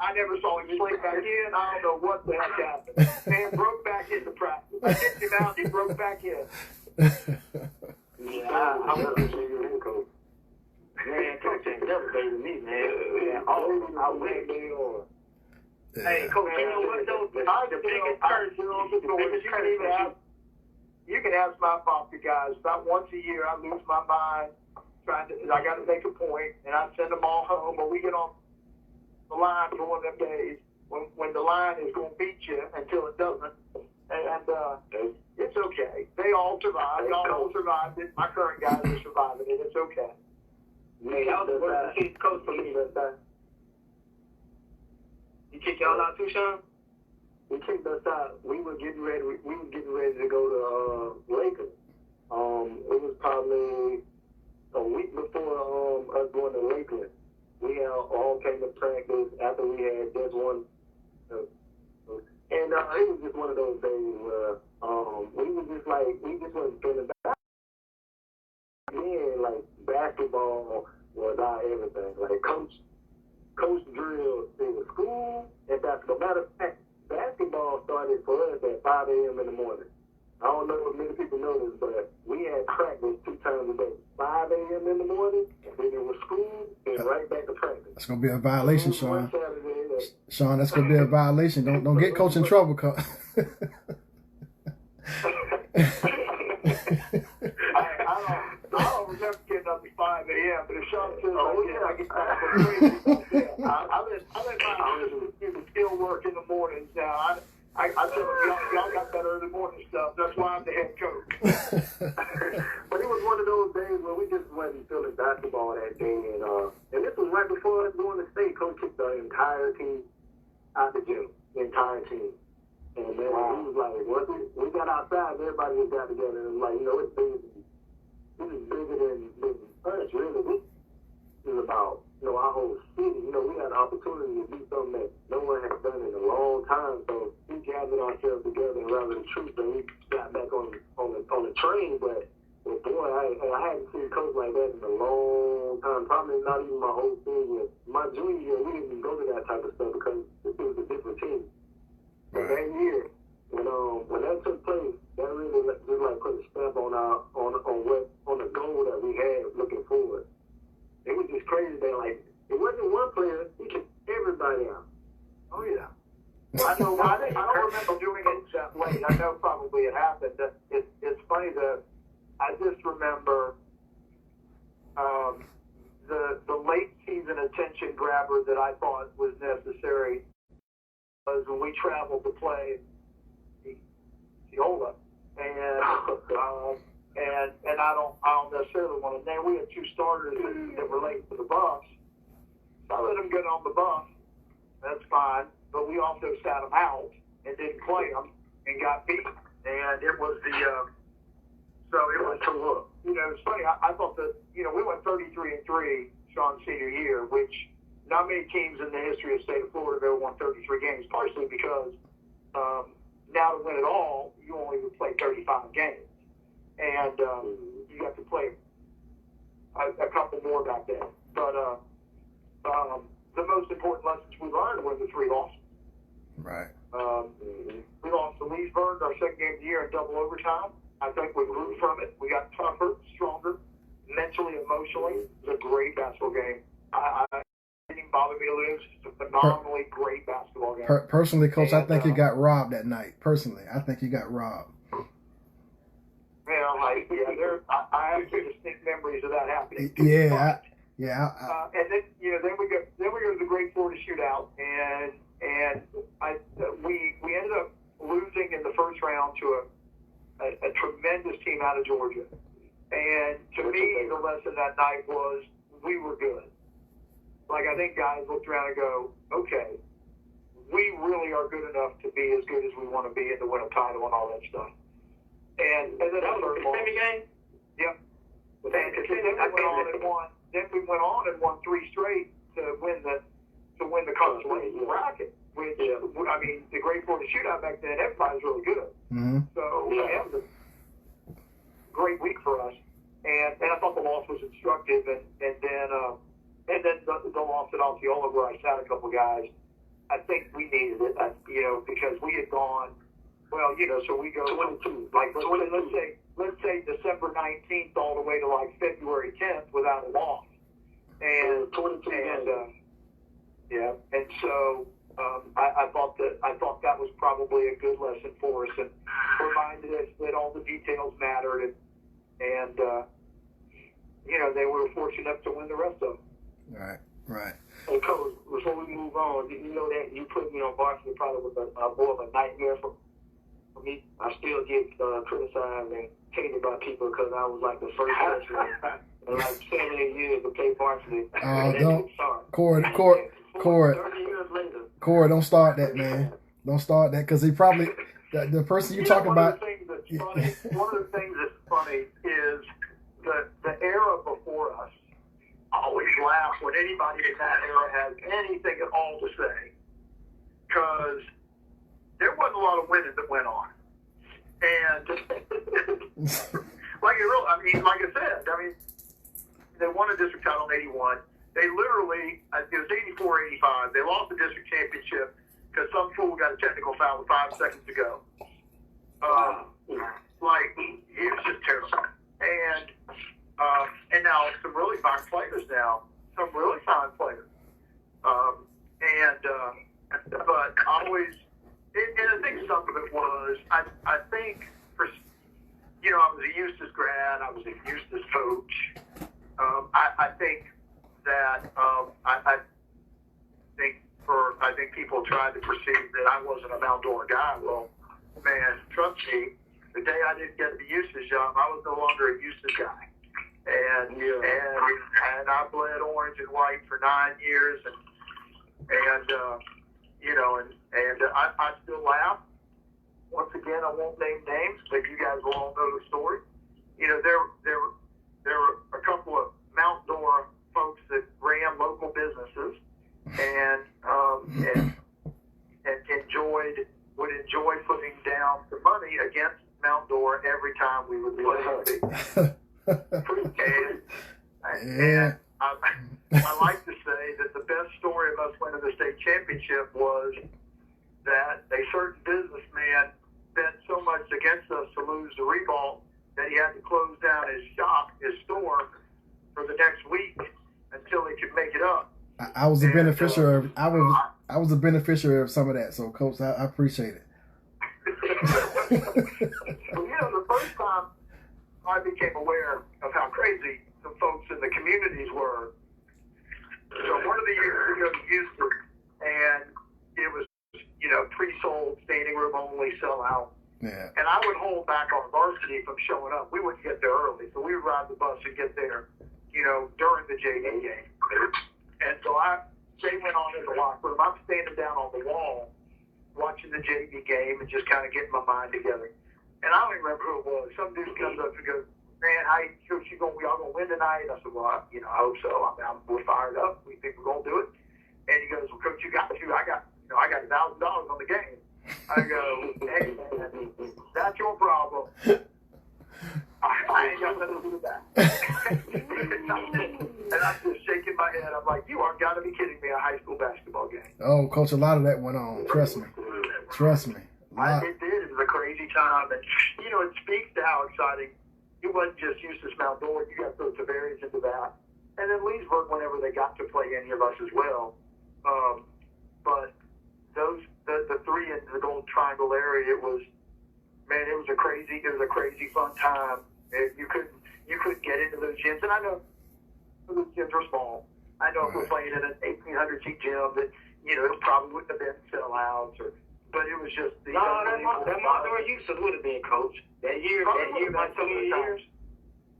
I never saw him slink back in. I don't know what the heck happened. Man broke back into practice. I kicked him out and he broke back in. Yeah, I was a senior coach. Man, coach ain't never dated me, man. I went there on. Hey, coach, you know what though? The biggest curse, you can ask my Bobka guys. About once a year, I lose my mind. I got to make a point, and I send them all home. But we get on the line for one of them days when the line is going to beat you until it doesn't. And it's okay. They all survived. Y'all all survived it. My current guys are surviving it. It's okay. Hey, y'all was the chief coach for me that time. You kick y'all out too, Sean? We kicked us out. We were getting ready to go to Lakers. It was probably a week before us going to Lakeland. We all came to practice after we had just one. And it was just one of those days where we just wasn't feeling bad. Then, like, basketball was our everything. Like, coach drilled, it was basketball. Matter of fact, basketball started for us at 5 a.m. in the morning. I don't know if many people know this, but we had practice 2 times a day. 5 a.m. in the morning, then it was school, and right back to practice. That's gonna be a violation, Sean. Sean, that's gonna be a violation. Don't get coach in trouble, I don't remember getting up at 5 a.m., but if Sean says I get back I let my students still work in the mornings now. I tell them, y'all got that early morning stuff. That's why I'm the head coach. But it was one of those days where we just wasn't feeling basketball that day. And this was right before us going to state. Coach kicked the entire team out the gym. The entire team. And then he was like, once we got outside, everybody just got together. And was like, it's bigger. This is bigger than us, really. This is about, our whole city. We had an opportunity to do something that no one had done in a long time. So we gathered ourselves together and rallied the troops, and we got back on the train. But boy, I hadn't seen Coach like that in a long time. Probably not even my whole senior year. My junior year, we didn't even go to that type of stuff because it was a different team. But that year, when that took place, that really just put a stamp on the goal that we had looking forward. It was just crazy that it wasn't one player; he took everybody out. Oh yeah. I don't remember doing it that late. I know probably it happened. It's funny that I just remember the late season attention grabber that I thought was necessary was when we traveled to play Eola, and I don't necessarily want to name. We had 2 starters that were late for the bus. So I let them get on the bus. That's fine. But we also sat them out and didn't play them and got beat. And it was it's funny. I thought that, we went 33-3 Sean's senior year, which not many teams in the history of the state of Florida have ever won 33 games, partially because now to win it all, you only would play 35 games. And you have to play a couple more back then. But the most important lessons we learned were the 3 losses. Right. We lost to Leesburg our second game of the year in double overtime. I think we grew from it. We got tougher, stronger, mentally, emotionally. It was a great basketball game. It didn't even bother me to lose. It's a phenomenally great basketball game. Personally, Coach, I think you got robbed that night. Personally, I think you got robbed. I have distinct memories of that happening. And then then we go to the Great Florida Shootout, and we ended up losing in the first round to a tremendous team out of Georgia. And to me, the lesson that night was we were good. I think guys looked around and go, okay, we really are good enough to be as good as we want to be and to win a title and all that stuff. And then that was the semi-game? Yep. Then we went on and won 3 straight to win the consolation bracket. Which the Great Florida Shootout back then, everybody was really good. Mm-hmm. So that was a great week for us. And I thought the loss was instructive. And then the loss at Osceola, where I sat a couple guys, I think we needed it. Because we had gone. Well, so we go 22. Let's say December 19th all the way to February 10th without a loss. And 22. And so I thought that was probably a good lesson for us and reminded us that all the details mattered and they were fortunate enough to win the rest of them. Right. Hey, Coach, before we move on, did you know that you put me on varsity probably was more of a nightmare for me? I still get criticized and hated by people because I was the first person in 7-8 years to play varsity. Corey, 30 years later. Corey, don't start that, man. Don't start that because he probably the person you talk about. One of the things that's funny is the era before us. I always laugh when anybody in that era has anything at all to say, because there wasn't a lot of winning that went on, and like I said, they won a district title in '81. They literally, it was 84-85. They lost the district championship because some fool got a technical foul with 5 seconds to go. Like, it was just terrible. And now some really fine players now. Some really fine players. But always, and I think some of it was, I think, for, you know, I was a Eustis grad, I was a Eustis coach. I think that, I think people tried to perceive that I wasn't a Mount Dora guy. Well, man, trust me, the day I didn't get the Eustis job, I was no longer a Eustis guy. And I bled orange and white for 9 years, and you know, and I still laugh. Once again, I won't name names, but you guys will all know the story. You know, there were a couple of Mount Dora folks that ran local businesses and would enjoy putting down the money against Mount Dora every time we would play. And I like to say that the best story of us winning the state championship was that a certain businessman bet so much against us to lose the revault that he had to close down his shop, his store, for the next week until he could make it up. I was a beneficiary of I was a beneficiary of some of that. So, Coach, I appreciate it. Well, you know, the first time I became aware of how crazy some folks in the communities were. So one of the years we go to Houston, and it was, you know, pre-sold, standing room only, sell out. Yeah. And I would hold back our varsity from showing up. We wouldn't get there early, so we would ride the bus and get there, you know, during the JV game. And so they went on in the locker room. I'm standing down on the wall watching the JV game and just kind of getting my mind together. And I don't even remember who it was. Some dude comes up and goes, "Man, y'all gonna win tonight?" I said, "Well, I hope so. We're fired up. We think we're gonna do it." And he goes, "Well, Coach, I got $1,000 on the game." I go, "Hey, man, that's your problem. I ain't got nothing to do with that." And I'm just shaking my head. I'm like, "You are got to be kidding me! A high school basketball game." Oh, Coach, a lot of that went on. Trust me. It did. It was a crazy time, and you know, it speaks to how exciting. It wasn't just Eustis Mount Dora. You got those Tavares into that, and then Leesburg whenever they got to play any of us as well. But the three in the Golden Triangle area, it was a crazy fun time. You couldn't get into those gyms, and I know those gyms are small. I know if we're playing in an 1,800 seat gym, that you know it probably wouldn't have been sellouts or. But it was just the that Mount Dora Eustis would have been, Coach. That year, my junior year.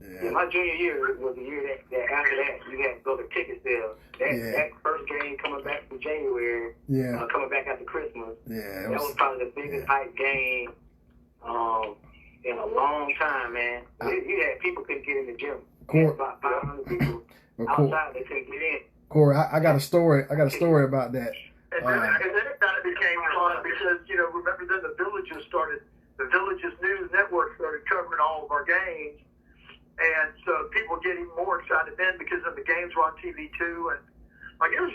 Yeah, my junior year was the year that after that you had to go to ticket sales. That first game coming back from January, coming back after Christmas. Yeah, that was probably the biggest hype game in a long time, man. You had people couldn't get in the gym. About 500 people outside they couldn't get in. Corey, I got a story. About that. And then it kind of became fun because, you know, remember then the Villages News Network started covering all of our games. And so people get even more excited then because then the games were on TV too. And like, it was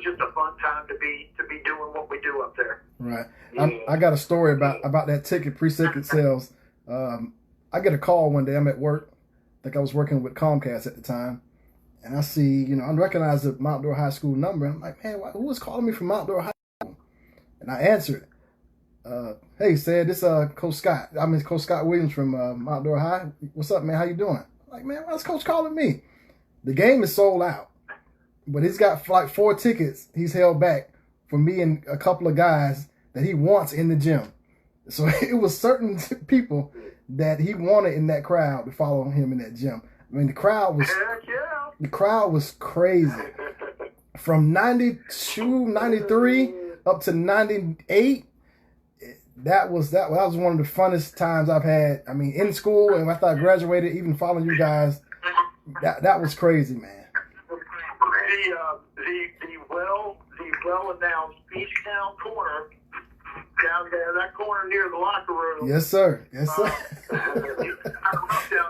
just a fun time to be doing what we do up there. Right. Yeah. I got a story about that pre-ticket sales. I get a call one day. I'm at work. I think I was working with Comcast at the time. And I see, you know, I recognize the Mount Dora High School number. I'm like, man, who was calling me from Mount Dora High School? And I answered, "Hey, said this Coach Scott. Coach Scott Williams from Mount Dora High. What's up, man? How you doing?" I'm like, man, why's Coach calling me? The game is sold out, but he's got like 4 tickets he's held back for me and a couple of guys that he wants in the gym. So it was certain people that he wanted in that crowd to follow him in that gym. I mean, the crowd was crazy. From 92, 93 up to 98, that was one of the funnest times I've had. I mean, in school and after I graduated, even following you guys, that was crazy, man. The well-announced Beachtown corner down there, that corner near the locker room. Yes, sir. Down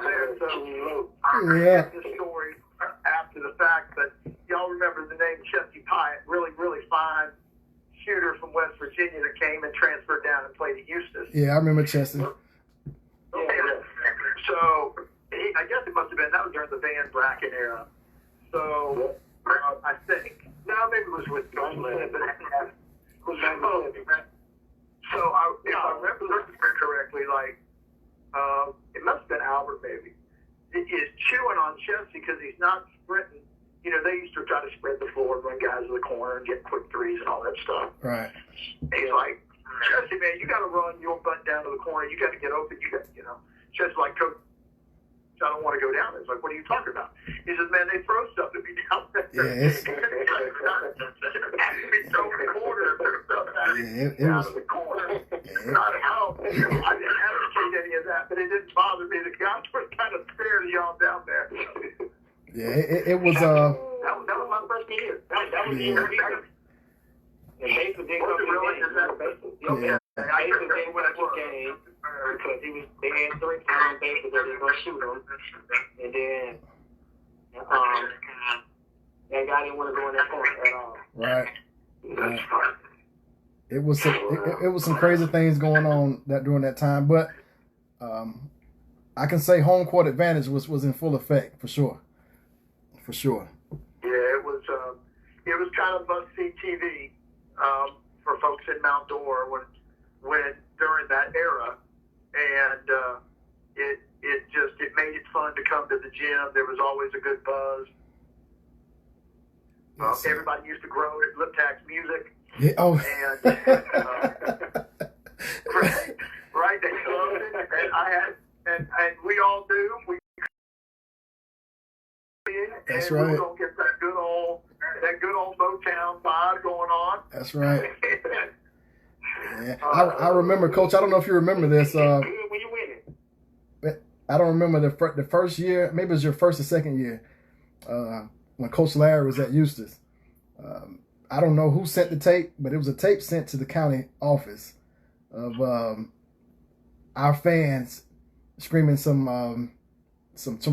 there, so yeah. This story after the fact, but y'all remember the name Chesty Pyatt, really, really fine shooter from West Virginia that came and transferred down and played at Eustis. Yeah, I remember Chester. Yeah. So I guess it must have been, that was during the Van Bracken era. So I think, no, maybe it was with So if I remember correctly, like, it must have been Albert maybe, is chewing on Chesty because he's not sprinting. You know, they used to try to spread the floor and run guys to the corner and get quick threes and all that stuff. Right. And he's like, Chesty, man, you got to run your butt down to the corner. You got to get open. You got, you know. Chesty's like, Coach, I don't want to go down there. It's like, what are you talking about? He says, man, they throw stuff to me down there. Yeah, it's... Be throwing the corner. Yeah, it Out was... of the corner. Yeah, Not how. I didn't advocate any of that, but it didn't bother me. The guys were kind of scared of y'all down there. yeah, it was... That was my freshman year. That was the year. And Basin didn't come to the game. Yeah. Basin didn't win a game because they had 3 on Basin that they were going to shoot him. And then that guy didn't want to go in that corner at all. Right. It was some crazy things going on during that time, but I can say home court advantage was in full effect for sure. For sure. Yeah, it was kind of must-see TV for folks in Mount Dora when during that era, and it made it fun to come to the gym. There was always a good buzz. Yes, everybody used to grow at Lip Tax Music. Yeah, oh. And right, they loved it, and I had, and we all do. That's and right. We don't get that good old Motown vibe going on. That's right. Yeah, I remember, Coach. I don't know if you remember this. When you winning. I don't remember the first year. Maybe it was your first or second year when Coach Larry was at Eustis. I don't know who sent the tape, but it was a tape sent to the county office of our fans screaming some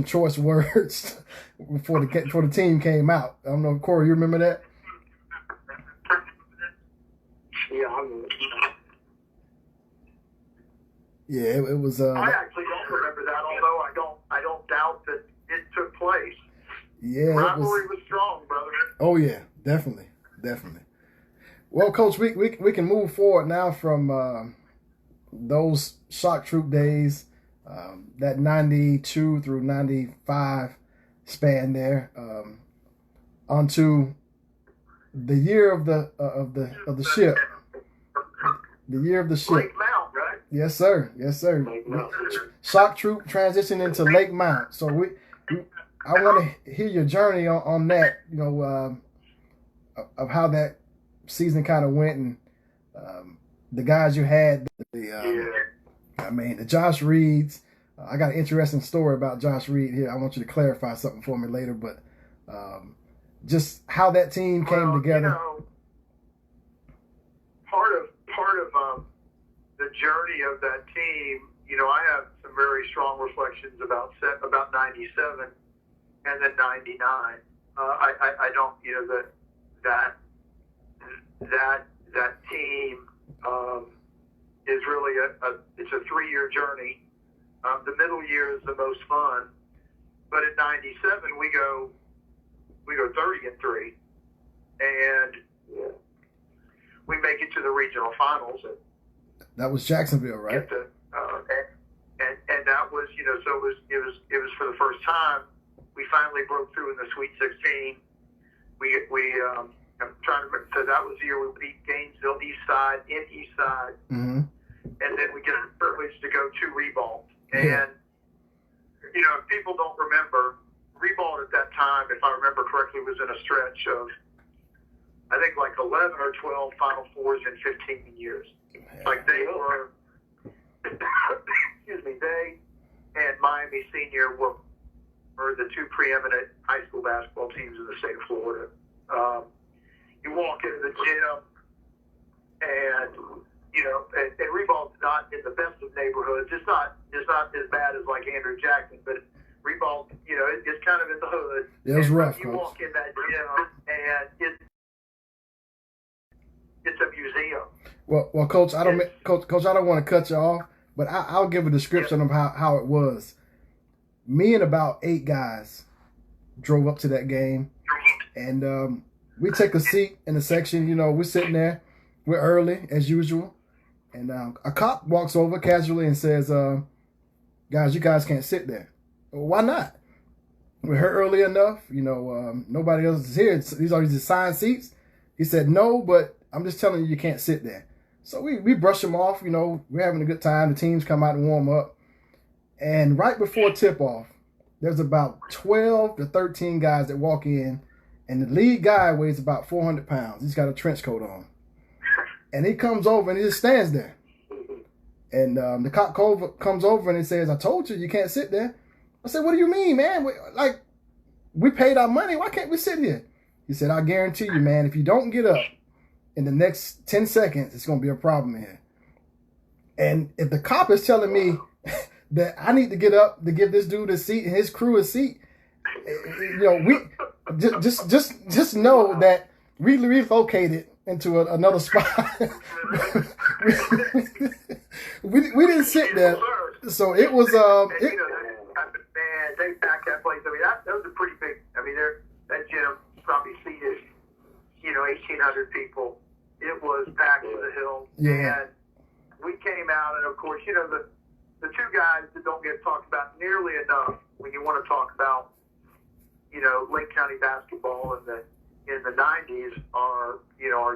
choice words before the team came out. I don't know, Corey, you remember that? Yeah, I remember. Yeah, it was. I actually don't remember that, although I don't doubt that it took place. Yeah, rivalry was strong, brother. Oh yeah, definitely. Well, Coach, we can move forward now from those shock troop days, that 92 through 95 span there, onto the year of the ship. The year of the ship. Lake Mount, right? Yes, sir. Shock troop transitioned into Lake Mount. So I want to hear your journey on that. You know, of how that season kind of went and the guys you had. The Josh Reeds. I got an interesting story about Josh Reed here. I want you to clarify something for me later, but just how that team came together. You know, part of the journey of that team. You know, I have some very strong reflections about 97 and then 99. I don't, you know, that team is really it's a 3-year journey. The middle year is the most fun, but at 97 we go 30-3, and we make it to the regional finals. That was Jacksonville, right? And that was, you know, so it was for the first time we finally broke through in the Sweet 16. I'm trying to remember. So that was the year we beat Gainesville Eastside in Eastside, and then we get the privilege to go to Ribault. And you know, if people don't remember, Ribault at that time, if I remember correctly, was in a stretch of I think like 11 or 12 Final Fours in 15 years. Like they were, excuse me, they and Miami Senior were the 2 preeminent high school basketball teams in the state of Florida. You walk into the gym, and you know, and Ribault's not in the best of neighborhoods. It's not as bad as like Andrew Jackson, but Ribault, you know, it's kind of in the hood. It was rough. You walk in that gym, and it's a museum. Well, Coach, Coach, I don't want to cut you off, but I'll give a description of how it was. Me and about 8 guys drove up to that game, and we take a seat in the section. You know, we're sitting there. We're early, as usual. And a cop walks over casually and says, guys, you guys can't sit there. Well, why not? We're here early enough. You know, nobody else is here. These are these assigned seats. He said, no, but I'm just telling you can't sit there. So we brush them off. You know, we're having a good time. The teams come out and warm up. And right before tip-off, there's about 12 to 13 guys that walk in. And the lead guy weighs about 400 pounds. He's got a trench coat on. And he comes over and he just stands there. And the cop comes over and he says, I told you can't sit there. I said, what do you mean, man? We paid our money. Why can't we sit here? He said, I guarantee you, man, if you don't get up in the next 10 seconds, it's going to be a problem here. And if the cop is telling me that I need to get up to give this dude a seat and his crew a seat, you know, we just know that we relocated into another spot. we didn't sit there, so it was man, they packed that place. I mean, that was a pretty big. I mean, that gym probably seated 1,800 people. It was packed to the hill. Yeah. And we came out, and of course, the two guys that don't get talked about nearly enough when you want to talk about Lake County basketball in the 90s are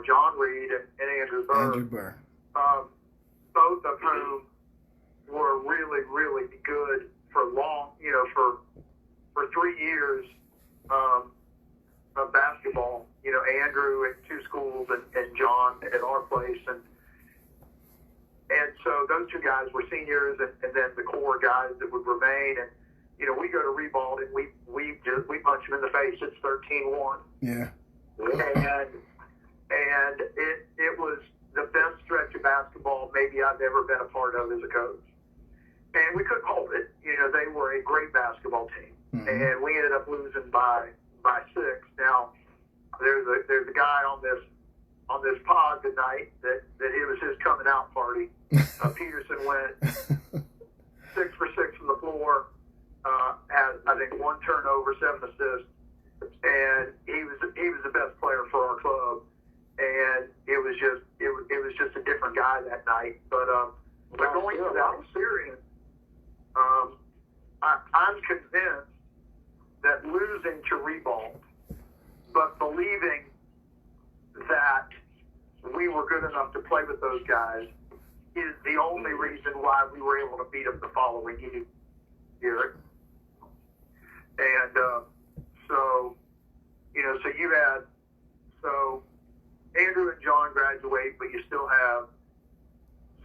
John Reed and Andrew Burr. Andrew Burr. Both of whom were really, really good for for 3 years of basketball. Andrew at 2 schools and John at our place, and so those 2 guys were seniors, and then the core guys that would remain. And we go to Ribault and we punch them in the face. It's 13-1. Yeah. And it was the best stretch of basketball maybe I've ever been a part of as a coach. And we couldn't hold it. They were a great basketball team. Mm-hmm. And we ended up losing by 6. Now, there's a guy on this pod tonight that it was his coming out party. Peterson went 6 for 6 from the floor, had I think 1 turnover, 7 assists, and he was the best player for our club. And it was just a different guy that night. But going to that series, I'm convinced that losing to Ribault, but believing that we were good enough to play with those guys, is the only reason why we were able to beat them the following year. And so Andrew and John graduate, but you still have,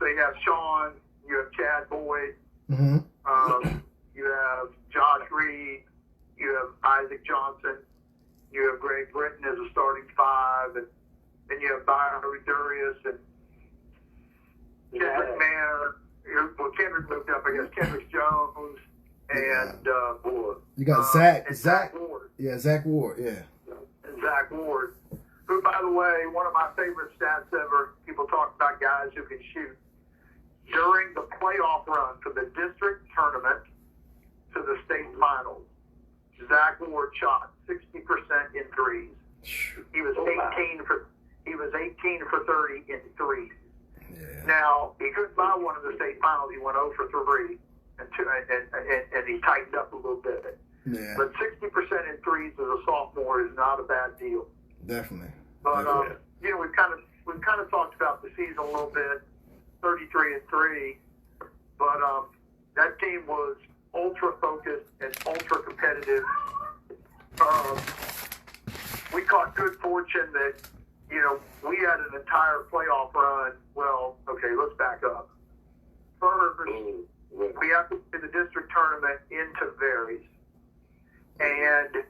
you have Sean, you have Chad Boyd, mm-hmm. You have Josh Reed, you have Isaac Johnson, you have Greg Britton as a starting 5, and then you have Byron Durius and Kendrick Manor. Well, Kendrick moved up, I guess. Kendrick Jones and Ward. You got Zach Ward. Yeah, Zach Ward. Yeah. And Zach Ward, who, by the way, one of my favorite stats ever. People talk about guys who can shoot. During the playoff run from the district tournament to the state finals, Zach Ward shot 60% in threes. He was 18 for 30 in threes. Yeah. Now, he couldn't buy one in the state finals. He went 0 for 3 and he tightened up a little bit. Yeah. But 60% in threes as a sophomore is not a bad deal. Definitely. But we've kind of talked about the season a little bit, 33-3. But that team was ultra focused and ultra competitive. We caught good fortune that we had an entire playoff run. Well, okay, let's back up. First, we have to play the district tournament in Tavares, and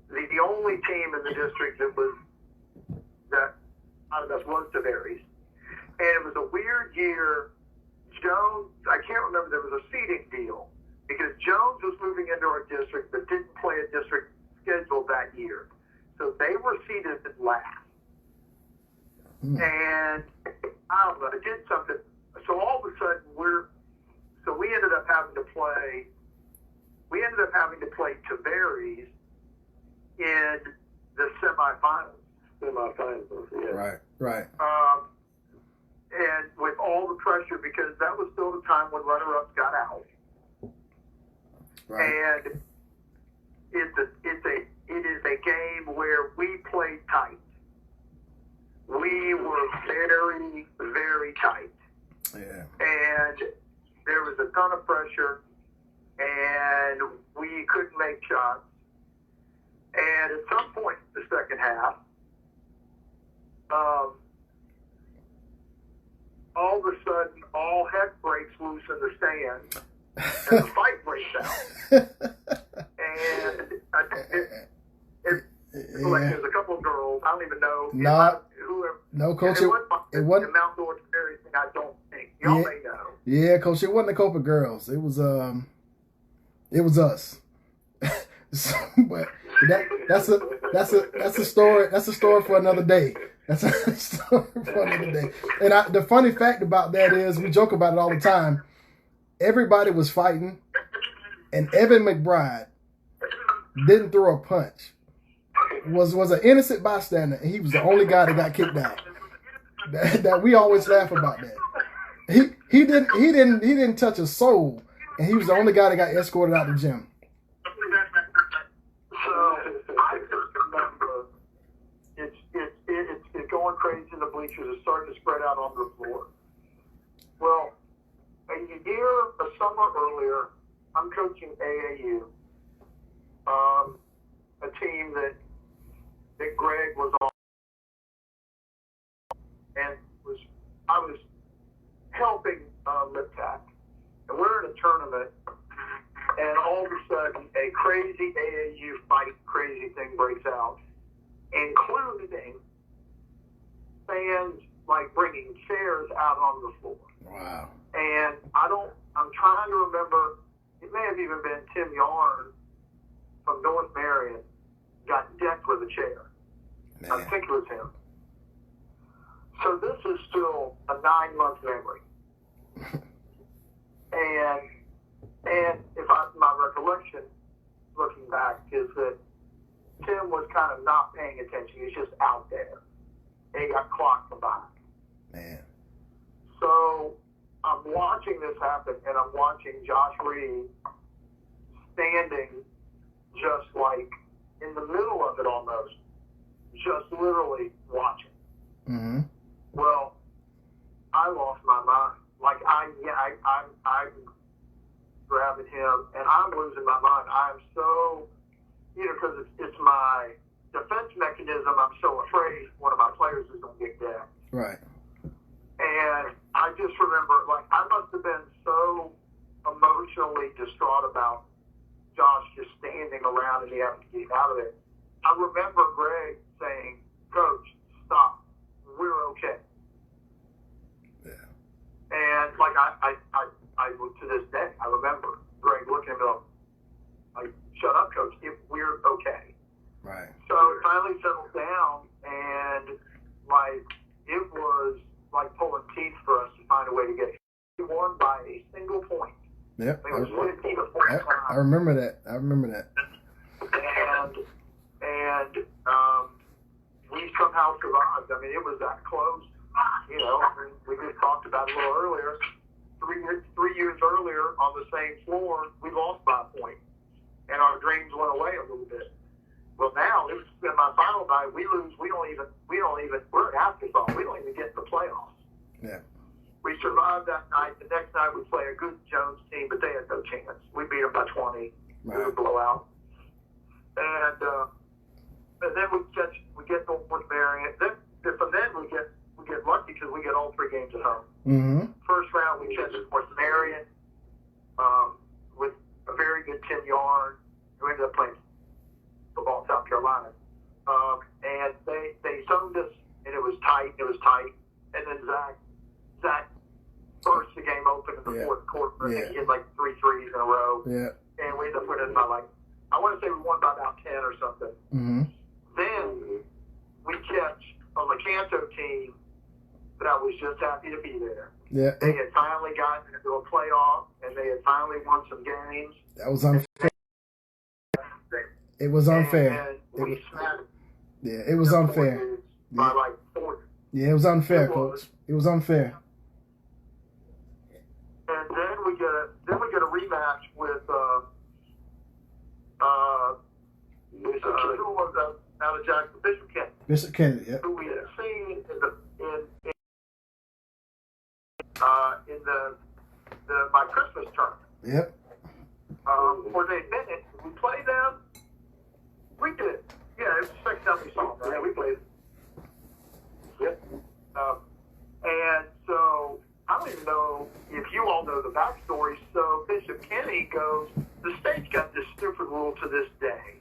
the only team in the district that out of us was Tavares, and it was a weird year. Jones, I can't remember, there was a seeding deal because Jones was moving into our district but didn't play a district schedule that year. So they were seeded last. And I don't know, it did something. So all of a sudden we ended up having to play Tavares in the semifinals. Right, right. And with all the pressure, because that was still the time when runner-ups got out. Right. And it is a game where we played tight. We were very, very tight. Yeah. And there was a ton of pressure, and we couldn't make shots. And at some point in the second half, all of a sudden, all heck breaks loose in the stands, and the fight breaks out. And like there's a couple of girls, I don't even know. No, Coach. It wasn't Mount Dora Ferry thing, I don't think. Y'all may know. Yeah, Coach. It wasn't a couple of girls. It was us. So, but that's a story. That's a story for another day. That's a story for another day. And the funny fact about that is, we joke about it all the time. Everybody was fighting, and Evan McBride didn't throw a punch. Was an innocent bystander, and he was the only guy that got kicked out. That we always laugh about that. He didn't touch a soul, and he was the only guy that got escorted out the gym. So I just remember it's going crazy in the bleachers. It's starting to spread out on the floor. Well, a summer earlier, I'm coaching AAU, a team that Greg was on, and I was helping Lip Tack, and we're in a tournament, and all of a sudden a crazy AAU fight, crazy thing breaks out, including fans like bringing chairs out on the floor. Wow. And I'm trying to remember, it may have even been Tim Yarn from North Marion got decked with a chair. Man. I think it was him. So this is still a 9-month memory. and my recollection, looking back, is that Tim was kind of not paying attention. He was just out there. And he got clocked from behind. Man. So I'm watching this happen, and I'm watching Josh Reed standing just like in the middle of it almost, just literally watching. Mm-hmm. Well, I lost my mind. Like I'm grabbing him, and I'm losing my mind. I'm so, because it's my defense mechanism. I'm so afraid one of my players is going to get decked. Right. And I just remember, like, I must have been so emotionally distraught about Josh just standing around and he having to get out of it. I remember Greg saying, "Coach, stop. We're okay." Yeah. And, like, I to this day, I remember Greg looking at me like, "Shut up, Coach. We're okay." Right. So it finally settled down, and, like, it was like pulling teeth for us to find a way to get it. We won by a single point. Yep. It was 15 to 4. I remember that. And we somehow survived. I mean, it was that close. We just talked about it a little earlier. 3 years earlier, on the same floor, we lost by a point, and our dreams went away a little bit. Well, now it's in my final night. We lose. We don't even. We're an afterthought. We don't even get in the playoffs. Yeah. We survived that night. The next night we play a good Jones team, but they had no chance. We beat them by 20. Right. It was a blowout. And then we get to North Marion. Then we get lucky because we get all 3 games at home. Mm-hmm. First round we catch North Marion with a very good Tim Yarn, who ended up playing football in South Carolina. And they zoned us, and it was tight. And then Zach burst the game open in the fourth quarter. Yeah. He hit like 3 threes in a row. Yeah. And we ended up winning by I want to say we won by about 10 or something. Mm-hmm. Then we catch a Lecanto team but I was just happy to be there. Yeah. They had finally gotten into a playoff, and they had finally won some games. That was unfair. It was unfair. And we smashed Yeah, it was unfair. by like 40. Yeah, it was unfair, It was. Coach. It was unfair. And then we get a rematch with who was out of Jackson, Bishop Kennedy, Bishop Kennedy, yeah. who we had seen in my Christmas tournament. Yep. Where they been it. We played them. We did. Yeah, it was the second time we saw them. Right? Yeah, we played. Yep. And so I don't even know if you all know the backstory. So Bishop Kennedy goes, the state's got this stupid rule to this day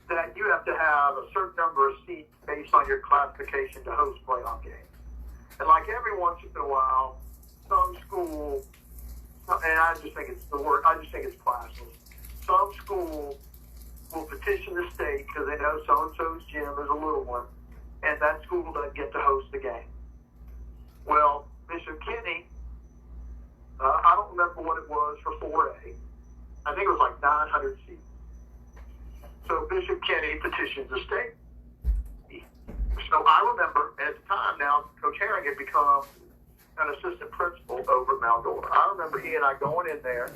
that you have to have a certain number of seats based on your classification to host playoff games. And like every once in a while, some school, and I just think it's classless. Some school will petition the state because they know so-and-so's gym is a little one, and that school doesn't get to host the game. Well, Bishop Kennedy, I don't remember what it was for 4A. I think it was like 900 seats. So Bishop Kennedy petitions the state. So I remember at the time, now Coach Herring had become an assistant principal over at Maldora. I remember he and I going in there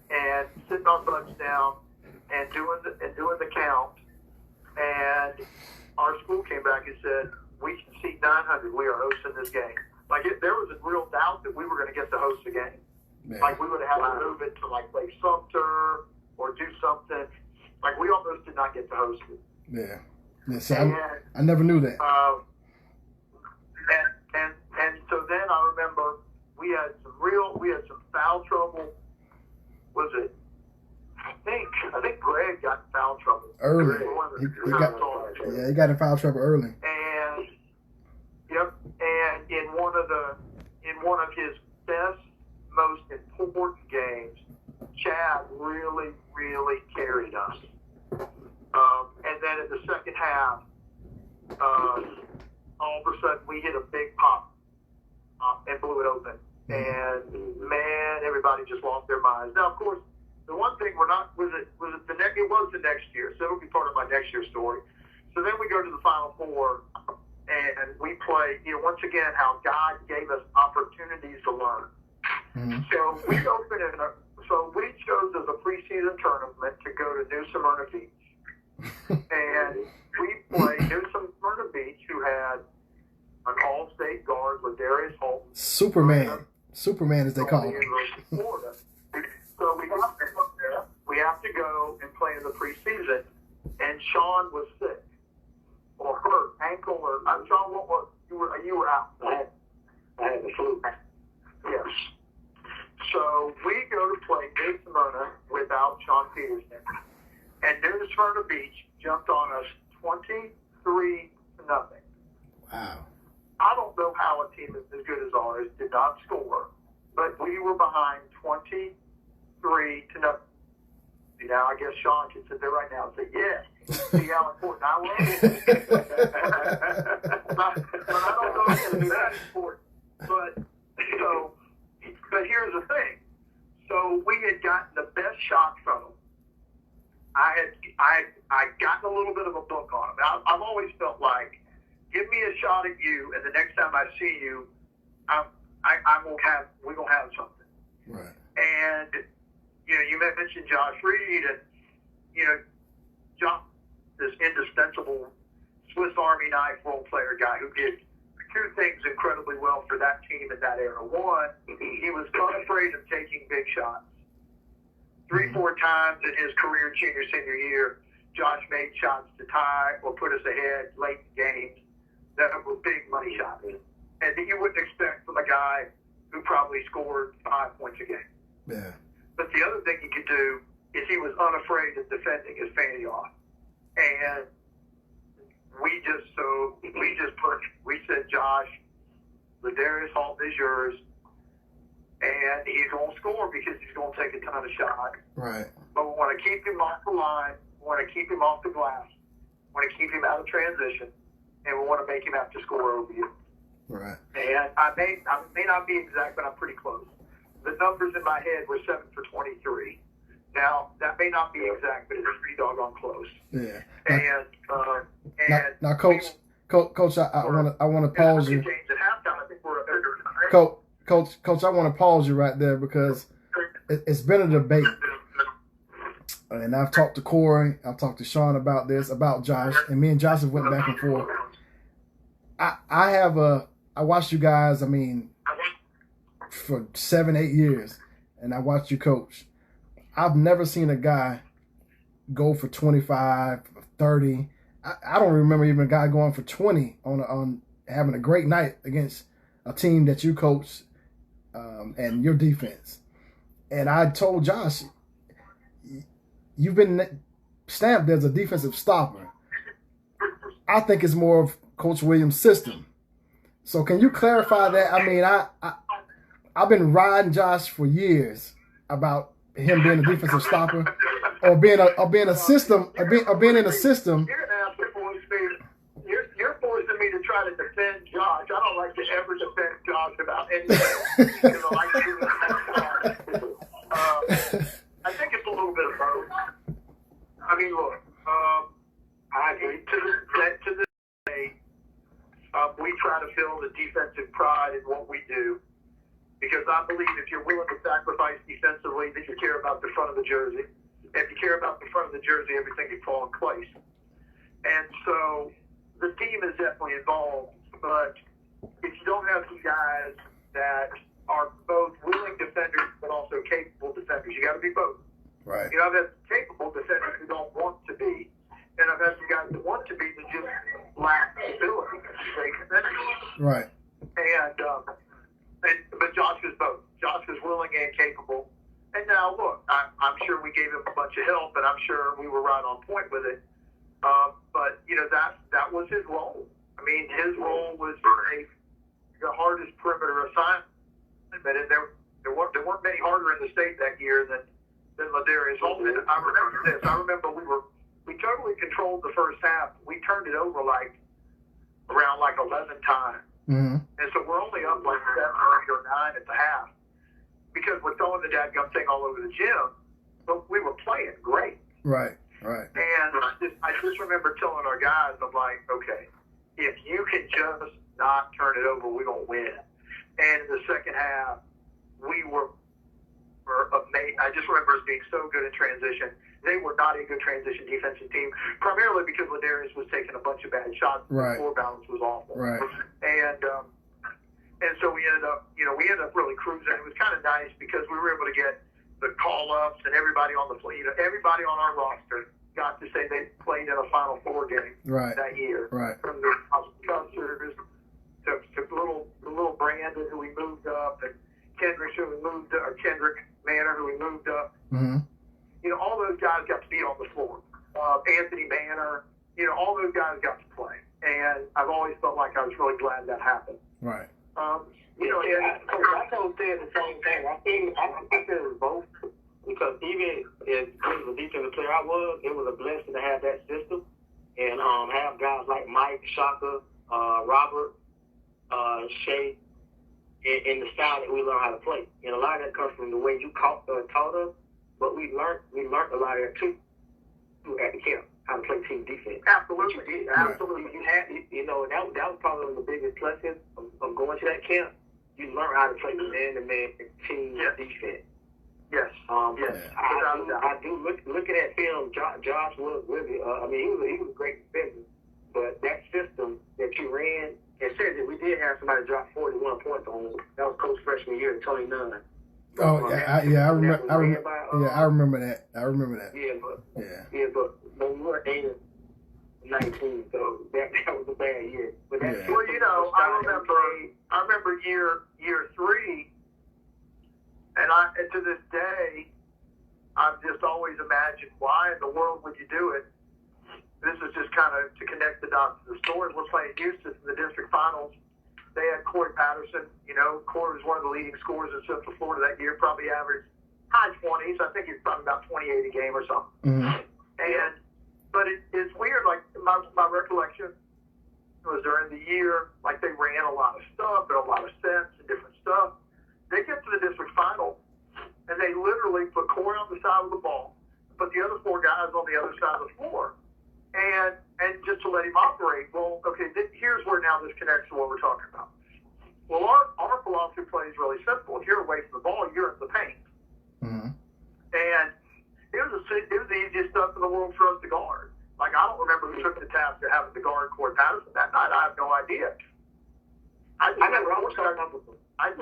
and sitting our butts down and doing the count. And our school came back and said, we can seat 900. We are hosting this game. There was a real doubt that we were going to get to host the game. Man. Like we would have had to move it to like play Sumter or do something. Like we almost did not get to host it. Yeah. Yeah, see, I never knew that. And so then I remember we had some foul trouble. Was it? I think Greg got in foul trouble Early. He got in foul trouble early. And yep. And in one of his best, most important games, Chad really, really carried us. And then in the second half, all of a sudden we hit a big pop and blew it open. And man, everybody just lost their minds. Now, of course, the one thing it was the next year, so it'll be part of my next year's story. So then we go to the Final Four, and we play, once again, how God gave us opportunities to learn. Mm-hmm. So we chose as a preseason tournament to go to New Smyrna Beach. And we played New Smyrna Beach, who had an all-state guard with Darius Holton. Superman as they call him. Florida. So we have to go there. We have to go and play in the preseason. And Sean was sick or hurt, ankle or Sean, what was you were out? I had the flu. Yes. So we go to play New Smyrna without Sean Peterson. And New Smyrna Beach jumped on us 23-0. Wow. I don't know how a team as good as ours did not score, but we were behind 23-0. Now, I guess Sean can sit there right now and say, yeah, see how important I was? but I don't know if it's that important. But here's the thing. So we had gotten the best shot from them. I gotten a little bit of a book on them. I've always felt like, give me a shot at you, and the next time I see you, we're gonna have something. Right. And you mentioned Josh Reed, and Josh, this indispensable Swiss Army knife role player guy who did two things incredibly well for that team in that era. One, he was unafraid of taking big shots. 3-4 times in his career, senior year, Josh made shots to tie or put us ahead late in games that were big money shots. And that you wouldn't expect from a guy who probably scored 5 points a game. Yeah. But the other thing he could do is he was unafraid of defending his fanny off. And we said, Josh, Ladarius Holton is yours. And he's going to score because he's going to take a ton of shots. Right. But we want to keep him off the line. We want to keep him off the glass. We want to keep him out of transition. And we want to make him have to score over you. Right. And I may not be exact, but I'm pretty close. The numbers in my head were 7 for 23. Now that may not be exact, but it's pretty doggone close. Yeah. Now, Coach, I want to pause you. At halftime, I think we're up Coach, I want to pause you right there because it's been a debate, and I've talked to Corey, I've talked to Sean about this, about Josh, and me and Josh have went back and forth. I watched you guys, I mean, for 7-8 years, and I watched you coach. I've never seen a guy go for 25, 30. I don't remember even a guy going for 20 on having a great night against a team that you coach and your defense. And I told Josh, you've been stamped as a defensive stopper. I think it's more of Coach Williams' system. So can you clarify that? I mean, I've been riding Josh for years about him being a defensive stopper or being a system or being in a system. You're forcing me to try to defend Josh. I don't like to ever defend Josh about anything because I like to do I think it's a little bit of both. I mean, look, I agree. To this day, we try to feel the defensive pride in what we do. Because I believe if you're willing to sacrifice defensively, then you care about the front of the jersey. If you care about the front of the jersey, everything can fall in place. And so the team is definitely involved. But if you don't have some guys that are both willing defenders but also capable defenders, you got to be both. Right. You know, I've had capable defenders who don't want to be, and I've had some guys that want to be that just lack the ability to be great defenders. Right. But Josh was both. Josh was willing and capable. And now, look, I'm sure we gave him a bunch of help, and I'm sure we were right on point with it. But, you know, that was his role. I mean, his role was the hardest perimeter assignment. And there weren't many harder in the state that year than Ladarius Holman. I remember this. I remember we totally controlled the first half. We turned it over around 11 times. Mm-hmm. And so we're only up 7 or 8 or 9 at the half because we're throwing the dadgum thing all over the gym, but we were playing great. Right. And I just remember telling our guys, I'm like, okay, if you can just not turn it over, we're going to win. And in the second half, we were amazing. I just remember us being so good in transition. They were not a good transition defensive team, primarily because Ladarius was taking a bunch of bad shots. Right. The floor balance was awful. Right. And so we ended up really cruising. It was kind of nice because we were able to get the call-ups and everybody on the floor. You know, everybody on our roster got to say they played in a Final Four game that year. Right. From the Custers to little Brandon who we moved up, and Kendrick Manor who we moved up. Mm-hmm. You know, all those guys got to be on the floor. Anthony Manor, you know, all those guys got to play. And I've always felt like I was really glad that happened. Right. You know, I told Ted the same thing. I think it was both. Because even as great of a defensive player I was, it was a blessing to have that system and have guys like Mike, Shaka, Robert, Shea, in the style that we learn how to play. And a lot of that comes from the way you taught us. But we learned a lot of that too at the camp, how to play team defense. Absolutely. You had, you know, that was probably one of the biggest blessings of going to that camp. You learn how to play man-to-man team defense. Yes. Yes. I do looking at film. Josh was really. I mean, he was a great defender. But that system that you ran, and said that we did have somebody drop 41 points on him. That was Coach freshman year, Tony Nunn. Oh I remember that. Yeah, but we were 8-19, so that was a bad year. But well, you know, I remember year 3, and to this day, I've just always imagined why in the world would you do it. This is just kind of to connect the dots to the story. We're playing Houston in the district finals. They had Corey Patterson. You know, Corey was one of the leading scorers in Central Florida that year, probably averaged high 20s. I think he's probably about 28 a game or something. Mm-hmm. But it's weird. Like my recollection was during the year, like they ran a lot of stuff. on the other side of the floor. And just to let him operate, well, okay, here's where now this connects to what we're talking about. Well, our philosophy of play is really simple. If you're away from the ball, you're in the paint. Mm-hmm. And it was the easiest stuff in the world for us to guard. Like, I don't remember who took the task of having to guard Corey Patterson that night. I have no idea. I just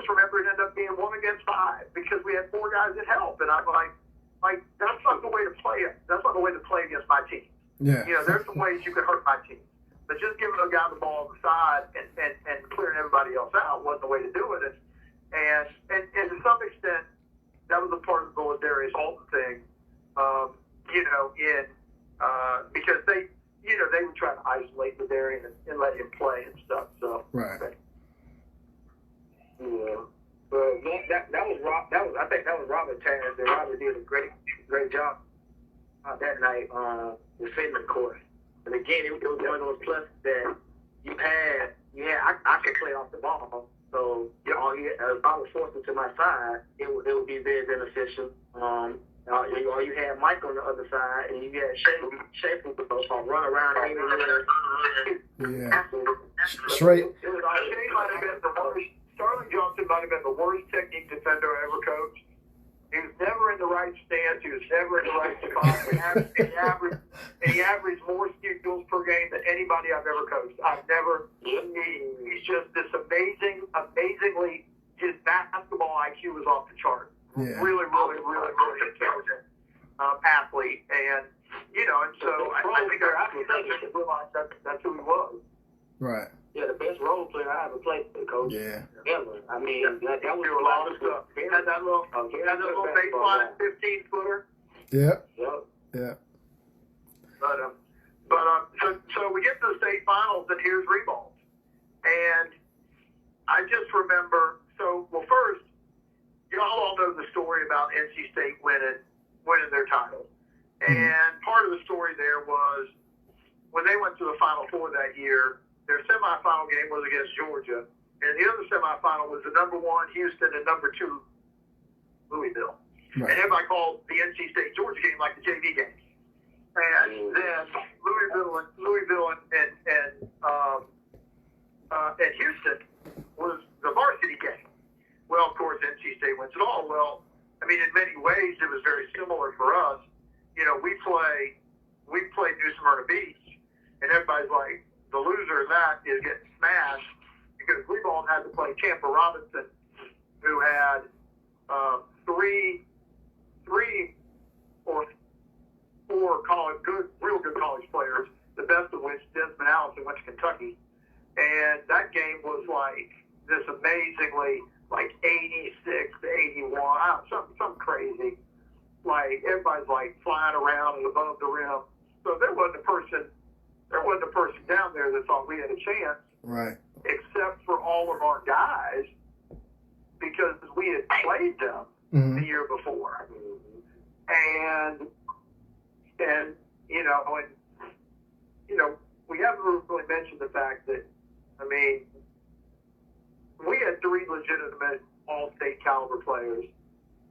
remember it ended up being 1 against 5 because we had 4 guys that help. And I'm like, that's not the way to play it. That's not the way to play against my team. Yeah. You know, there's some ways you could hurt my team. But just giving a guy the ball on the side and clearing everybody else out wasn't the way to do it. And to some extent, that was a part of the Darius Holton thing, you know, because they would try to isolate the Darian and let him play and stuff. So right. Yeah. But that was Rob. I think that was Robert Taz. And Robert did a great job that night defending the court. And again, it was one of those pluses that you had. I could play off the ball. So if I was forced into my side, it would be very beneficial. Or you had Mike on the other side, and you had Shea who would run around anywhere. Yeah. Straight. Starling Johnson might have been the worst technique defender I ever coached. He was never in the right stance. He was never in the right spot. He averaged more steals per game than anybody I've ever coached. He's just this amazingly, his basketball IQ was off the chart. Yeah. Really intelligent athlete. And, you know, and so I think I realized that's who he was. Right. Yeah, the best role player I ever played for, Coach. Yeah. Ever. I mean, that was a lot of stuff. He had that little baseline 15-footer. Yeah. Yep. Yeah. So we get to the state finals, and here's Reballs. And I just remember, first, y'all all know the story about NC State winning their title. And part of the story there was when they went to the Final Four that year, their semifinal game was against Georgia, and the other semifinal was the number 1 Houston and number 2 Louisville. Right. And everybody called the NC State Georgia game like the JV game. And then Louisville and Houston was the varsity game. Well, of course, NC State wins it all. Well, I mean, in many ways, it was very similar for us. You know, we played New Smyrna Beach, and everybody's like, the loser of that is getting smashed because Reebald had to play Tampa Robinson, who had three or four real good college players, the best of which Desmond Allison went to Kentucky. And that game was like this amazingly, like 86 to 81, something crazy. Like everybody's like flying around and above the rim. So there wasn't a person down there that thought we had a chance. Right. Except for all of our guys, because we had played them the year before. And we haven't really mentioned the fact that, I mean, we had 3 legitimate all-state caliber players.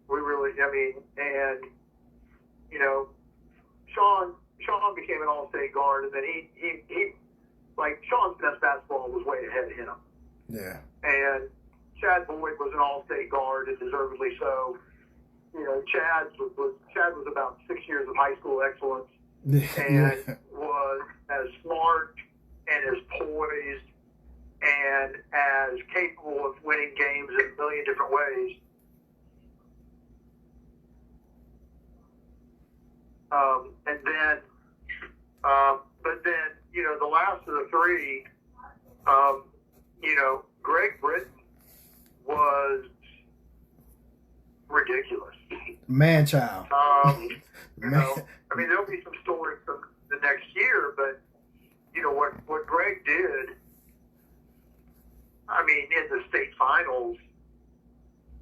We really, and, you know, Sean became an all-state guard, and then he Sean's best basketball was way ahead of him. Yeah. And Chad Boyd was an all-state guard, and deservedly so. You know, Chad was about 6 years of high school excellence, and was as smart and as poised and as capable of winning games in a million different ways. But then, you know, the last of the 3, you know, Greg Britton was ridiculous. Man-child. You know, I mean, there'll be some stories from the next year, but, you know, what Greg did, I mean, in the state finals,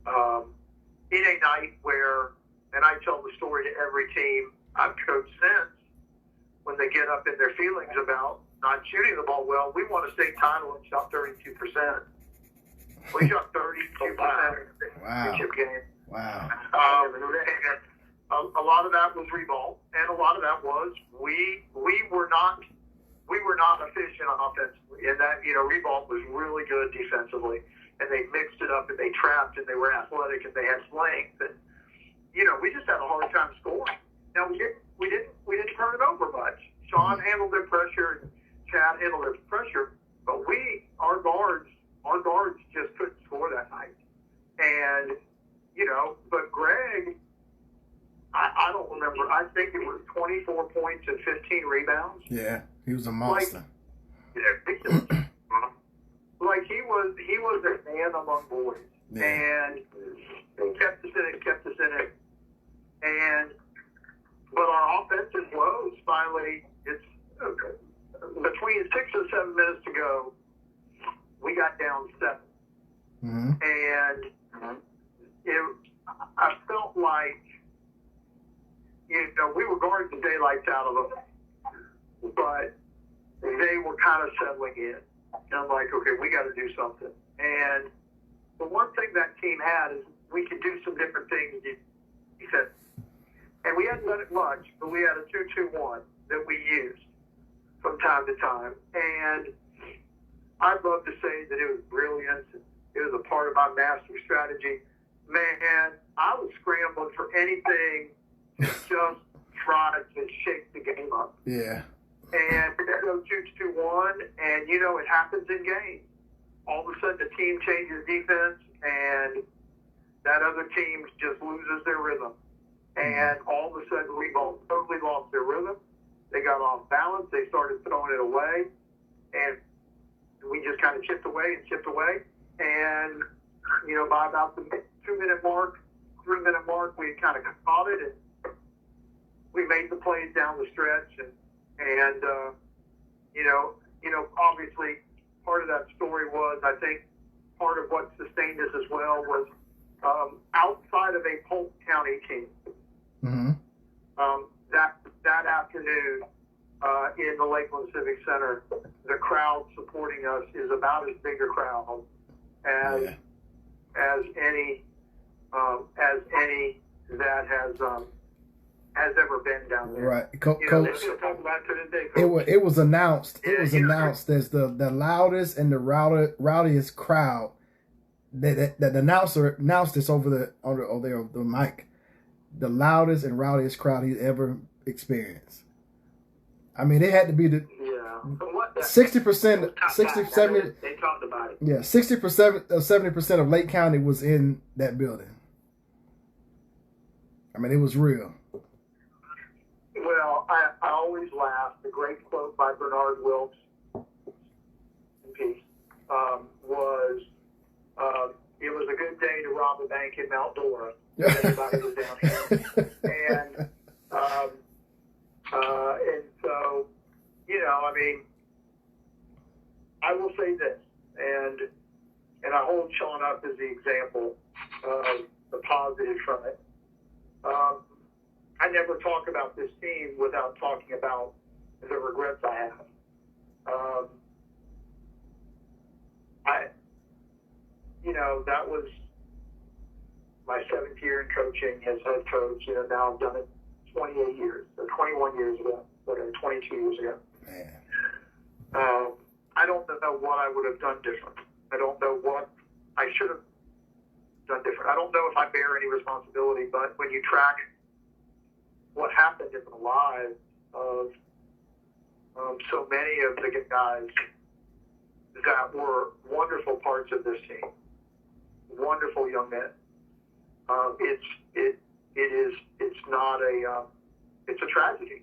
in a night where, and I tell the story to every team I've coached since, when they get up in their feelings about not shooting the ball well, we won a state title and shot 32%. We shot 32% in the championship game. Wow. a lot of that was Revolt, and a lot of that was we were not efficient offensively, and that Revolt was really good defensively, and they mixed it up and they trapped and they were athletic and they had length, and we just had a hard time scoring. Now we didn't turn it over much. Sean handled their pressure and Chad handled their pressure, but our guards just couldn't score that night, and but Greg. I don't remember. I think it was 24 points and 15 rebounds. Yeah, he was a monster. Ridiculous. Like he was a man among boys, and he kept us in it. But our offensive woes finally. It's between 6 and 7 minutes to go. We got down 7, and I felt like. We were guarding the daylights out of them, but they were kind of settling in. And I'm like, okay, we got to do something. And the one thing that team had is we could do some different things. He said, and we hadn't done it much, but we had a 2-2-1 that we used from time to time. And I'd love to say that it was brilliant. It was a part of my master strategy. Man, I was scrambling for anything to just try to shake the game up. Yeah. And we go 2-2-1, and it happens in games. All of a sudden, the team changes defense, and that other team just loses their rhythm. And all of a sudden, we both totally lost their rhythm. They got off balance. They started throwing it away, and we just kind of chipped away. And by about the 2-minute mark, 3-minute mark, we kind of caught it, and we made the plays down the stretch, and obviously part of that story was, I think, part of what sustained us as well was outside of a Polk County team. That afternoon in the Lakeland Civic Center, the crowd supporting us is about as big a crowd as any that has ever been down there. Right, Coach. It was announced. It was announced as the loudest and the rowdiest crowd. That the announcer announced this over the mic. The loudest and rowdiest crowd he's ever experienced. I mean, it had to be the 60%, 60, 70. They talked about it. Yeah, 60%, 70% of Lake County was in that building. I mean, it was real. Well, I always laugh. The great quote by Bernard Wilkes, in peace, was, it was a good day to rob a bank in Mount Dora. Everybody was down here. And so, I mean, I will say this, and I hold Sean up as the example of the positive from it. I never talk about this team without talking about the regrets I have. That was my 7th year in coaching as head coach. Now I've done it 28 years, or 21 years ago, whatever, 22 years ago. Man. I don't know what I would have done different. I don't know what I should have done different. I don't know if I bear any responsibility, but when you track what happened in the lives of so many of the guys that were wonderful parts of this team, wonderful young men, it's a tragedy.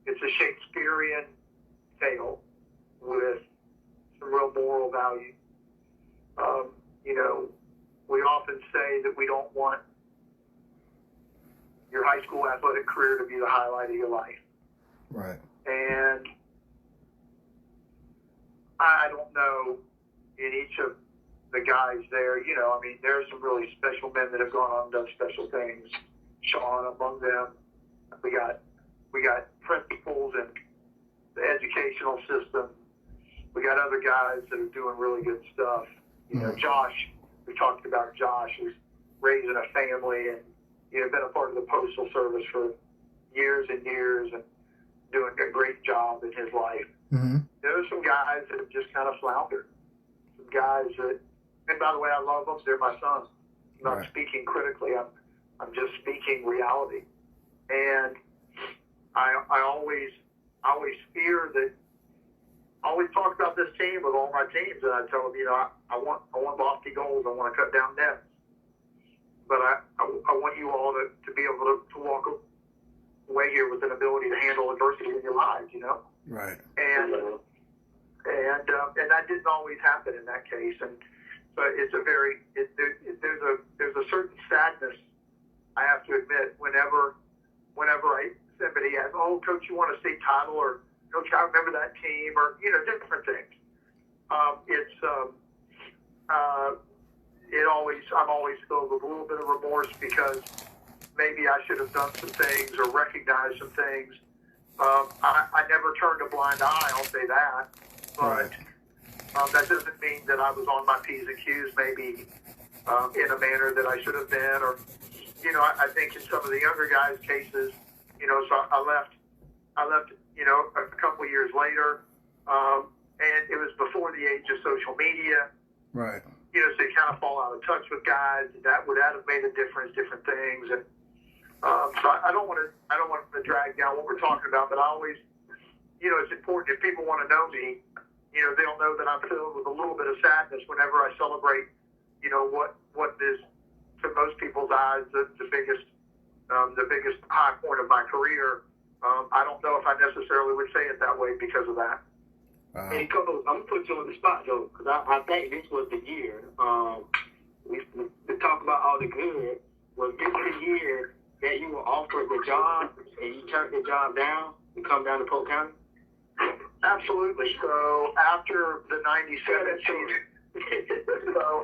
It's a Shakespearean tale with some real moral value. We often say that we don't want your high school athletic career to be the highlight of your life. Right. And I don't know in each of the guys there, there's some really special men that have gone on and done special things. Sean among them. We got principals in the educational system. We got other guys that are doing really good stuff. Josh, we talked about Josh, who's raising a family and, been a part of the Postal Service for years and years and doing a great job in his life. Mm-hmm. There are some guys that have just kind of floundered. Some guys that, and by the way, I love them. They're my sons. I'm not Right. speaking critically. I'm just speaking reality. And I always fear that. I always talk about this team with all my teams, and I tell them, I want lofty goals. I want to cut down nets, but I want you all to be able to walk away here with an ability to handle adversity in your lives. Right. And that didn't always happen in that case, and so it's there's a certain sadness I have to admit whenever somebody asks, oh, Coach, you want a state title, or Coach, I remember that team, or different things. I'm always filled with a little bit of remorse because maybe I should have done some things or recognized some things. I never turned a blind eye, I'll say that, but that doesn't mean that I was on my P's and Q's maybe in a manner that I should have been, or I think in some of the younger guys' cases, so I left, a couple of years later, and it was before the age of social media. Right. So you kind of fall out of touch with guys. That would have made a difference, different things, and so I don't want to drag down what we're talking about, but I always, it's important if people want to know me, they'll know that I'm filled with a little bit of sadness whenever I celebrate, what is to most people's eyes the biggest high point of my career. I don't know if I necessarily would say it that way because of that. Hey, Coach, I'm going to put you on the spot, though, because I think this was the year. We talk about all the good. Was this the year that you were offered the job and you turned the job down to come down to Polk County? Absolutely. So after the 97 season,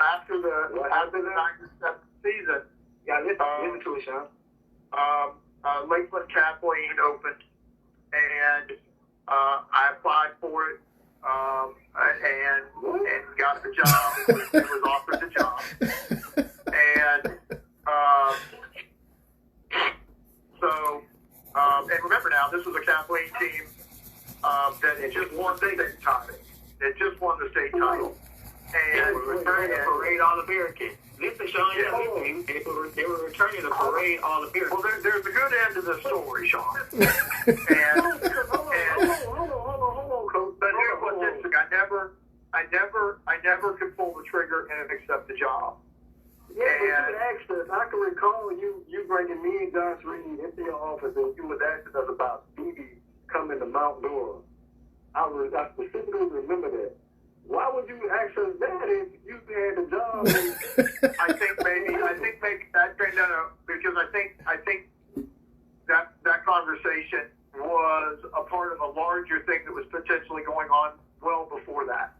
after the 97 season, listen to it, Sean. Lakeland Kathleen opened, and I applied for it, and got the job. And was offered the job, and and remember now, this was a Kathleen team that had just won the state title. It just won the state title, and they were returning the parade All-American. Listen, Sean, they were returning the parade All-American. Well, there's a good end to the story, Sean. Hold on, Coach. But here's what's interesting. I never could pull the trigger and accept the job. Yeah, but you asked us. I can recall you bringing me and Josh Reed into your office, and you was asking us about Stevie coming to Mount Dora. I specifically remember that. Why would you ask us that if you had the job? I think maybe that because I think that conversation was a part of a larger thing that was potentially going on well before that.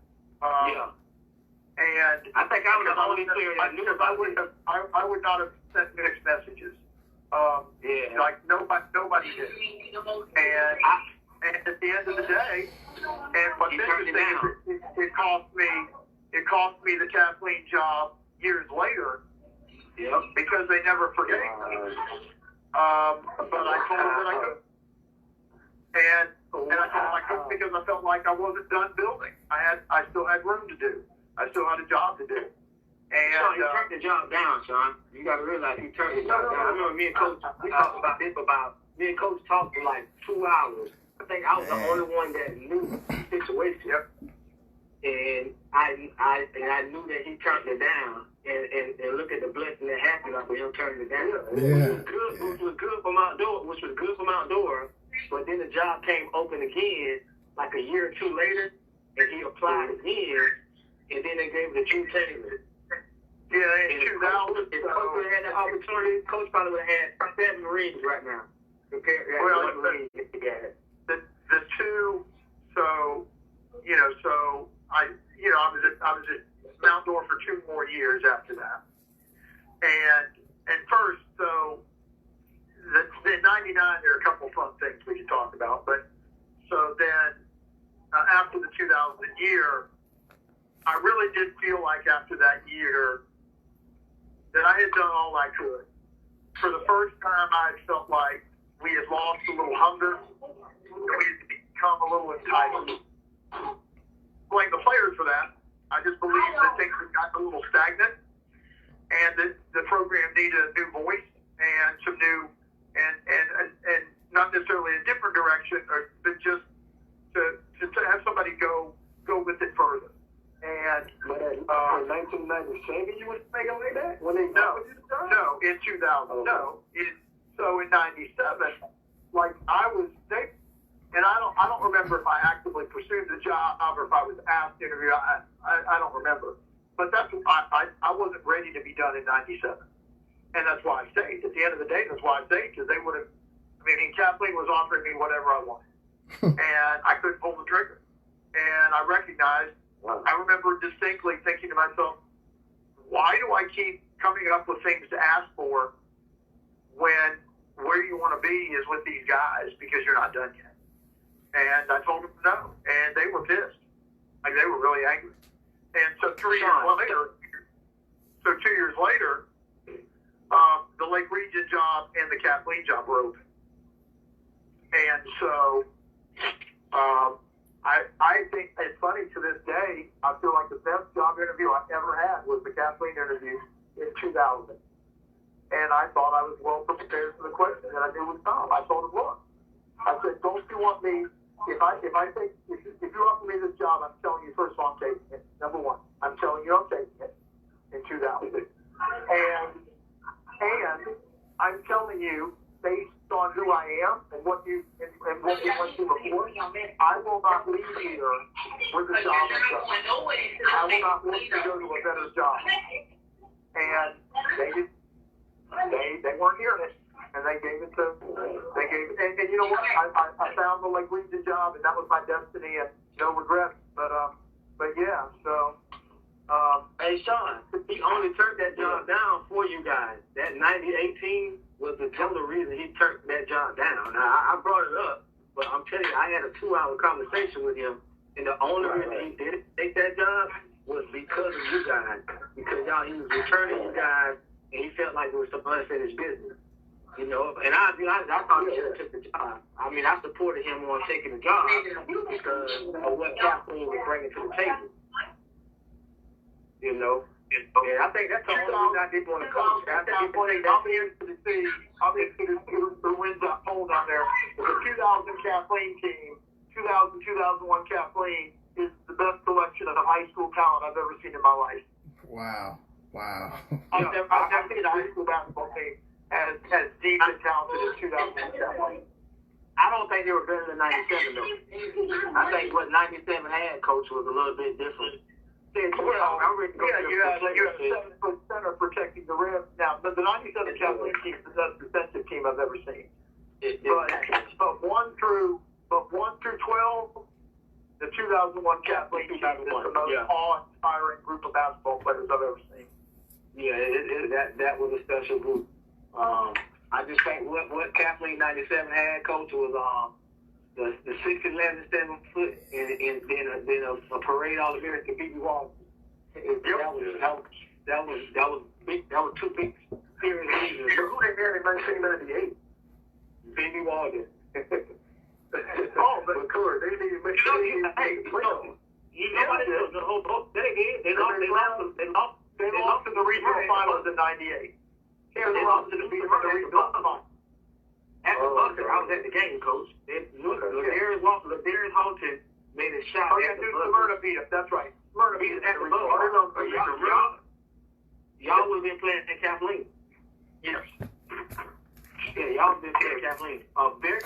And I think I was the only player that knew about it. I would not have sent mixed messages. Like nobody did. And at the end of the day, and what's interesting is it cost me the Kathleen job years later. Yep. Because they never forgave me. But I told them that I could. And I told them I couldn't because I felt like I wasn't done building. I still had room to do. I still had a job to do. And Sean, he turned the job down, Sean. You got to realize he turned the job down. I remember me and Coach talked about this. Me and Coach talked for like 2 hours. I think I was the only one that knew the situation. Yep. And I knew that he turned it down. And look at the blessing that happened after him turning it down. Yeah. Which was good for Mount Dora. But then the job came open again, like a year or two later, and he applied again. And then they gave it to Drew Taylor. Yeah, in 2000. If Coach would have had that opportunity, Coach probably would have had 7 Marines right now. Compared to Well, 1 Marine together. The two, so I was at Mount Dora for 2 more years after that, and first, so the 99, there are a couple of fun things we could talk about, but so then after the 2000 year, I really did feel like after that year that I had done all I could. For the first time, I felt like we had lost a little hunger, and we had become a little entitled. Blame the players for that. I just believe that things had gotten a little stagnant, and that the program needed a new voice and some new, and not necessarily a different direction, but just to have somebody go with it further. And in 1997, you was thinking like that when they no, in 2000, no. So in '97, like and I don't remember if I actively pursued the job or if I was asked to interview. I don't remember, but that's I wasn't ready to be done in '97, and that's why I stayed. At the end of the day, that's why I stayed, because they would have. I mean, Kathleen was offering me whatever I wanted, and I couldn't pull the trigger. And I recognized. I remember distinctly thinking to myself, why do I keep coming up with things to ask for when where you want to be is with these guys because you're not done yet? And I told them no, and they were pissed. Like, they were really angry. And so 2 years later, the Lake Region job and the Kathleen job were open. And so I think it's funny, to this day, I feel like the best job interview I ever had was the Kathleen interview in 2000. And I thought I was well prepared for the question that I knew would come. I told him, look, I said, don't you want me, if you offer me this job, I'm telling you, first of all, I'm taking it. Number one, I'm telling you I'm taking it in 2000. And I'm telling you, based on who I am and what you went through before, I will not leave here with a job. I will not want to go to a better job. And they weren't hearing it, and they gave it. And you know what? I found the Lake Region job, and that was my destiny, and no regrets. But yeah, so. Hey, Sean, he only turned that job down for you guys. That 90-18 was the total reason he turned that job down. Now, I brought it up, but I'm telling you, I had a 2-hour conversation with him, and the only reason he didn't take that job was because of you guys. Because he was returning you guys, and he felt like it was some unfinished business. You know, and I'll be honest, I thought he should have took the job. I mean, I supported him on taking the job because of what Kathleen was bringing to the table. You know, and I think that's the only reason I didn't want to coach. I'll be interested to see who wins that poll down there. The 2000 Kathleen team, 2000-2001 Kathleen is the best collection of high school talent I've ever seen in my life. Wow. I've never seen a high school basketball team as deep and talented as 2000 Kathleen. I don't think they were better than 97 though. I think what 97 had, coach, was a little bit different. You have a 7-foot center protecting the rim. Now, the 97 Kathleen team is the best defensive team I've ever seen. But 1 through 12, the 2001 Kathleen team is the most awe-inspiring group of basketball players I've ever seen. Yeah, that was a special group. I just think what Kathleen 97 had, coach, was the 6'11", 7 foot, and then a parade All-American BB Walden. That was big. That was 2 big series leaders. Who they married in 1998? BB Walden. But Corey, they needed to make sure the whole boat. They lost in the regional finals in '98. They lost in the regional finals. At the buzzer, I was at the game, coach. Ladarius Holton made a shot at the buzzer. Smyrna beat him. That's right. Smyrna beat him at the buzzer. Y'all would have been playing at Kathleen. Yes. Yeah, y'all been playing at Kathleen. They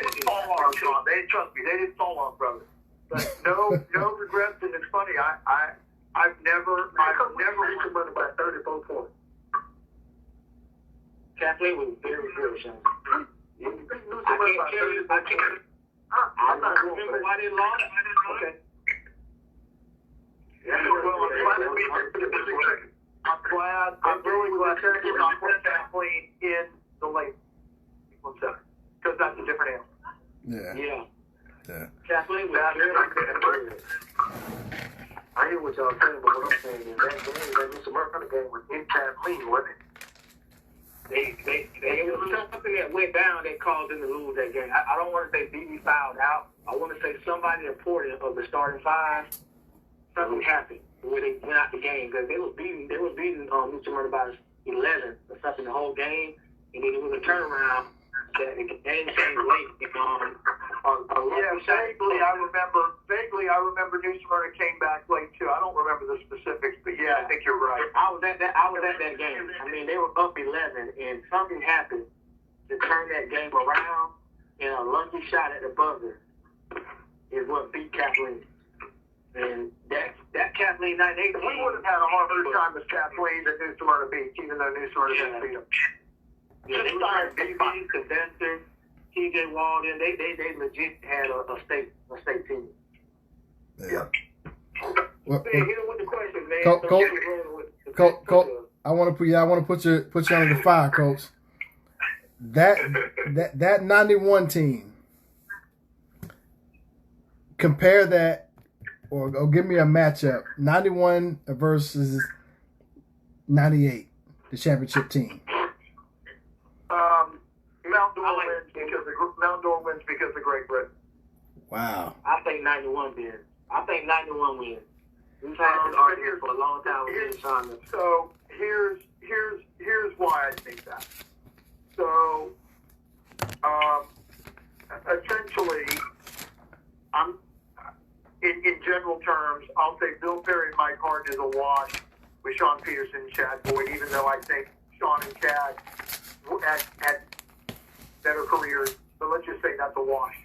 didn't fall off, Sean. Trust me, they didn't fall off, brother. But no regrets. And it's funny. I've never Smyrna by 34 points. Kathleen was very good, Sean. I don't remember why they lost. Okay. I'm really glad they're not playing Kathleen in the late 1 second, because that's a different answer. Yeah. Yeah. Kathleen was very good. I hear what what y'all saying, but what I'm saying is that game, that New Smyrna game was in Kathleen, wasn't it? It was something that went down that caused them to lose that game. I don't want to say BB fouled out. I want to say somebody important of the starting five. Something happened where they went out the game because they was beating New Smyrna by 11 or something the whole game, and then it was a turnaround that the game came late. Vaguely I remember New Smyrna came back late too. I don't remember the specifics, but yeah, I think you're right. I was at that game. I mean, they were up 11, and something happened to turn that game around, and a lucky shot at the buzzer is what beat Kathleen. And that Kathleen 98 we would have had a harder time with Kathleen than New Smyrna beat, even though New Smyrna didn't beat them. Yeah, they were BB, Condenser, TJ Walden. They legit had a state team. Yeah. Hit him with the question, man. Coach, I want to put you under the fire, Coach. That 91 team. Compare that, or give me a matchup. 91 versus 98, the championship team. Mount Dora wins because of Great Britain. Wow. I think 91 wins. I think 91 wins. We've had this argument for a long time with Sean. So here's why I think that. So essentially, I'm in general terms, I'll say Bill Perry and Mike Harden is a wash with Sean Peterson and Chad Boyd, even though I think Sean and Chad had better careers. So let's just say that's a wash.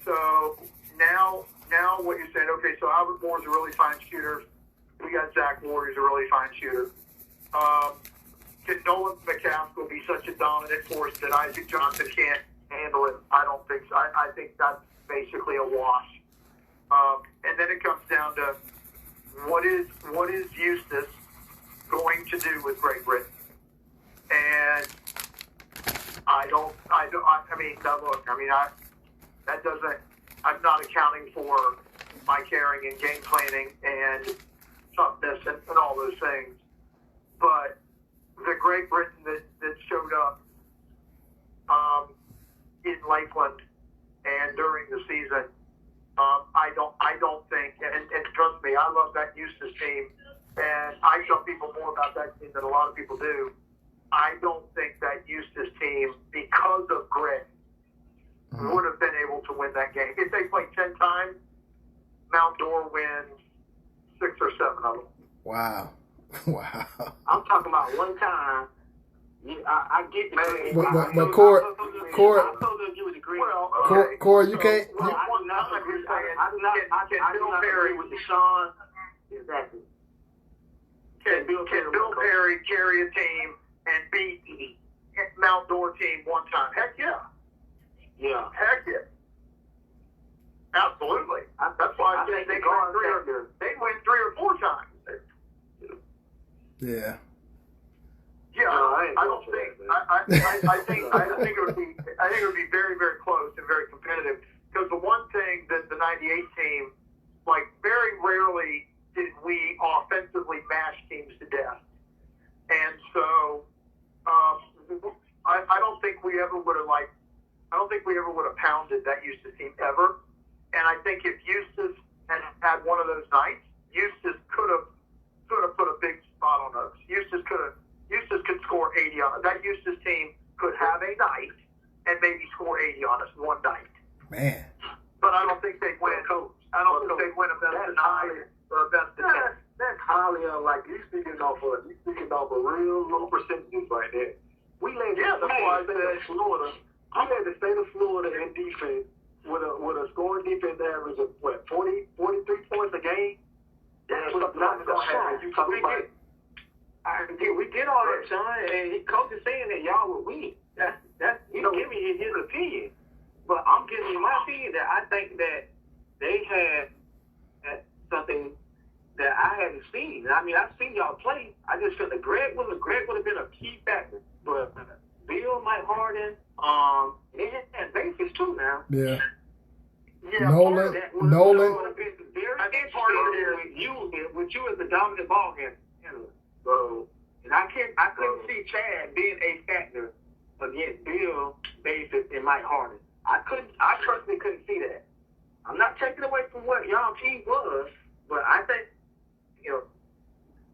So now what you're saying, okay, so Albert Moore's a really fine shooter. We got Zach Moore, who's a really fine shooter. Can Nolan McCaskill be such a dominant force that Isaac Johnson can't handle it? I don't think so. I think that's basically a wash. And then it comes down to what is Eustace going to do with Great Britain? And I'm not accounting for my caring and game planning and toughness and all those things. But the Great Britain that showed up in Lakeland and during the season, I don't think, and trust me, I love that Eustace team, and I tell people more about that team than a lot of people do. I don't think that Eustace team, because of grit, would have been able to win that game. If they played 10 times, Mount Dora wins 6 or 7 of them. Wow. I'm talking about one time. I get the but Corey, I totally agree with the green. Well, okay. Corey, you can't. I do not agree with Deshaun. Exactly. Can Bill Perry carry a team and beat Mount Dora team one time? Heck yeah. Yeah. Heck yeah. Absolutely. That's why I think they win 3 or 4 times. Yeah. Yeah, I think it would be very, very close and very competitive. Because the one thing that the '98 team, like, very rarely did we offensively mash teams to death, and so I don't think we ever would have pounded that Eustace team ever. And I think if Eustace had one of those nights, Eustace could have put a big spot on us. Eustace could score 80 on us. That Eustace team could have a night and maybe score 80 on us one night. Man. But I don't think they'd win. I don't think they'd win a best of 9 or a best of 10. That's highly unlikely. You're speaking off a real low percentages right there. That's why I said Florida. We led the state of Florida in defense with a scoring defense average of 43 points a game. That's not going to happen. You talking about? We get all that, Sean, and coach is saying that y'all will win. That's he's giving his opinion, but I'm giving you my opinion that I think that they had something that I hadn't seen. I mean, I've seen y'all play. I just feel that Greg would have been a key factor, but Bill, Mike Harden, they had basis too now. Yeah. Yeah, Nolan. I think with you as the dominant ball handler. So, and I couldn't see Chad being a factor against Bill Basis and Mike Harden. I personally couldn't see that. I'm not taking away from what y'all team was, but I think,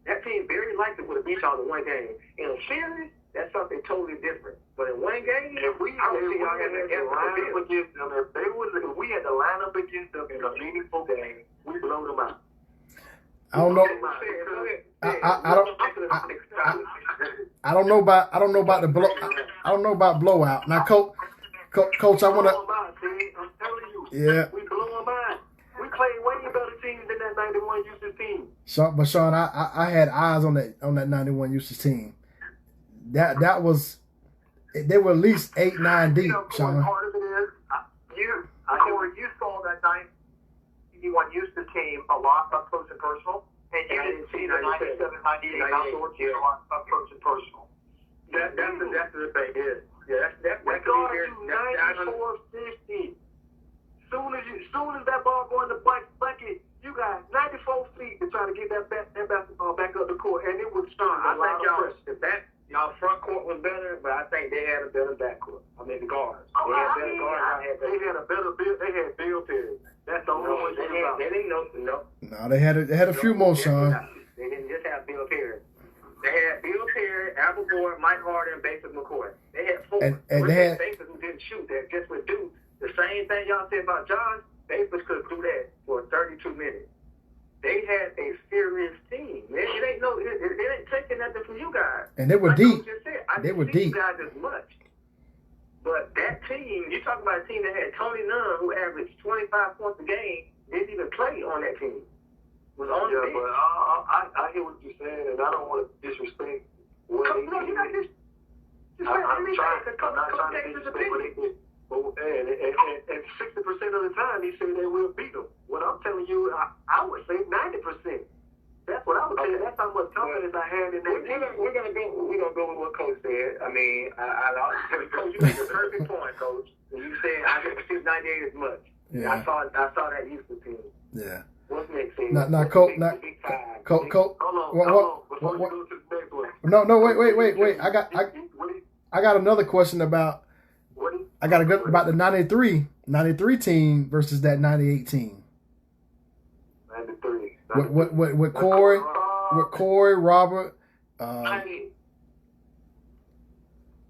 that team very likely would have beat y'all in one game. In a series, that's something totally different. But in one game, if we had to line up against them, if we had to line up against them in a meaningful game, we blow them out. I don't know. I don't know about the blow. I don't know about blowout. Now, Coach, I want to. I'm telling you. Yeah. We blew them out. We played way better teams than that 91 Houston team. Sean, I had eyes on that 91 Houston team. That was, they were at least 8, 9 deep, Sean. Part of it is Corey, you saw that 91 Houston team a lot up close and personal, and you didn't see the 97, 98 outdoor team a lot up close and personal. That's the thing is. Yeah, that we could guard you 94-50. Soon as that ball go in the bucket, you got 94 feet to try to get that basketball back up the court, and it was starting. I think y'all front court was better, but I think they had a better back court. I mean, the guards. They had a better build. They had Bill Perry. That's the only one they had. They didn't know. No, they had a few more, Sean. They didn't just have Bill Perry. They had Bill Perry, Albert Boyd, Mike Harden, and Basis McCoy. They had 4. And they had Basis who didn't shoot. That just would do the same thing y'all said about John. Basis could do that for 32 minutes. They had a serious team. Man, it ain't taking nothing from you guys. And they were deep. They were deep. You guys as much. But that team, you talk about a team that had Tony Nunn, who averaged 25 points a game, didn't even play on that team. Was on the bench. But I hear what you're saying, and I don't want to disrespect what they did. You're not disrespecting anything. I'm not trying to disrespect what they did. And 60% of the time, he said they will beat them. What I'm telling you, I would say 90%. That's what I would say. That's how much confidence I had in that team. We're gonna go with what Coach said. I mean, Coach, you make a perfect point, Coach. You said I didn't see 98 as much. Yeah. I saw that Houston team. Yeah. What's next? Now, Coach. Hold on. Before you go to the next one. No, wait. I got another question about. I got about the 93 team versus that 98 team. 93. With Corey, Robert.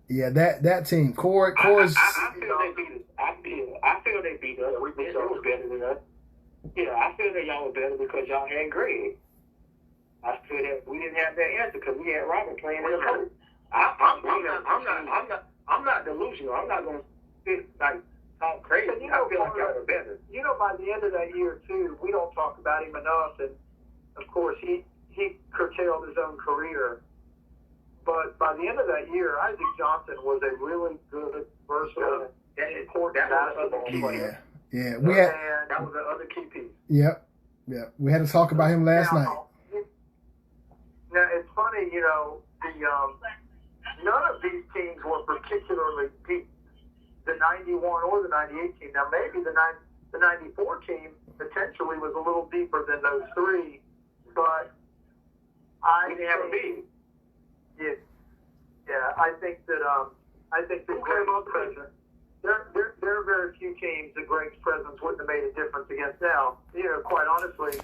Yeah, that team. Corey's. I feel they beat us. I feel they beat us. It was better than us. Yeah, I feel that y'all were better because y'all had Greg. I feel that we didn't have that answer because we had Robert playing in the coach. I'm not delusional. I'm not gonna talk crazy. I feel like y'all were better. By the end of that year too, we don't talk about him enough, and of course he curtailed his own career. But by the end of that year, Isaac Johnson was a really good, versatile, important basketball player. Yeah, that was the other key piece. Yep. We had to talk about him last night. Now it's funny, none of these teams were particularly deep. The 91 or the 98 team. Now maybe the 94 team potentially was a little deeper than those three, but we didn't have a beat. Yeah. I think that Greg's presence. There are very few teams that Greg's presence wouldn't have made a difference against. Now, quite honestly,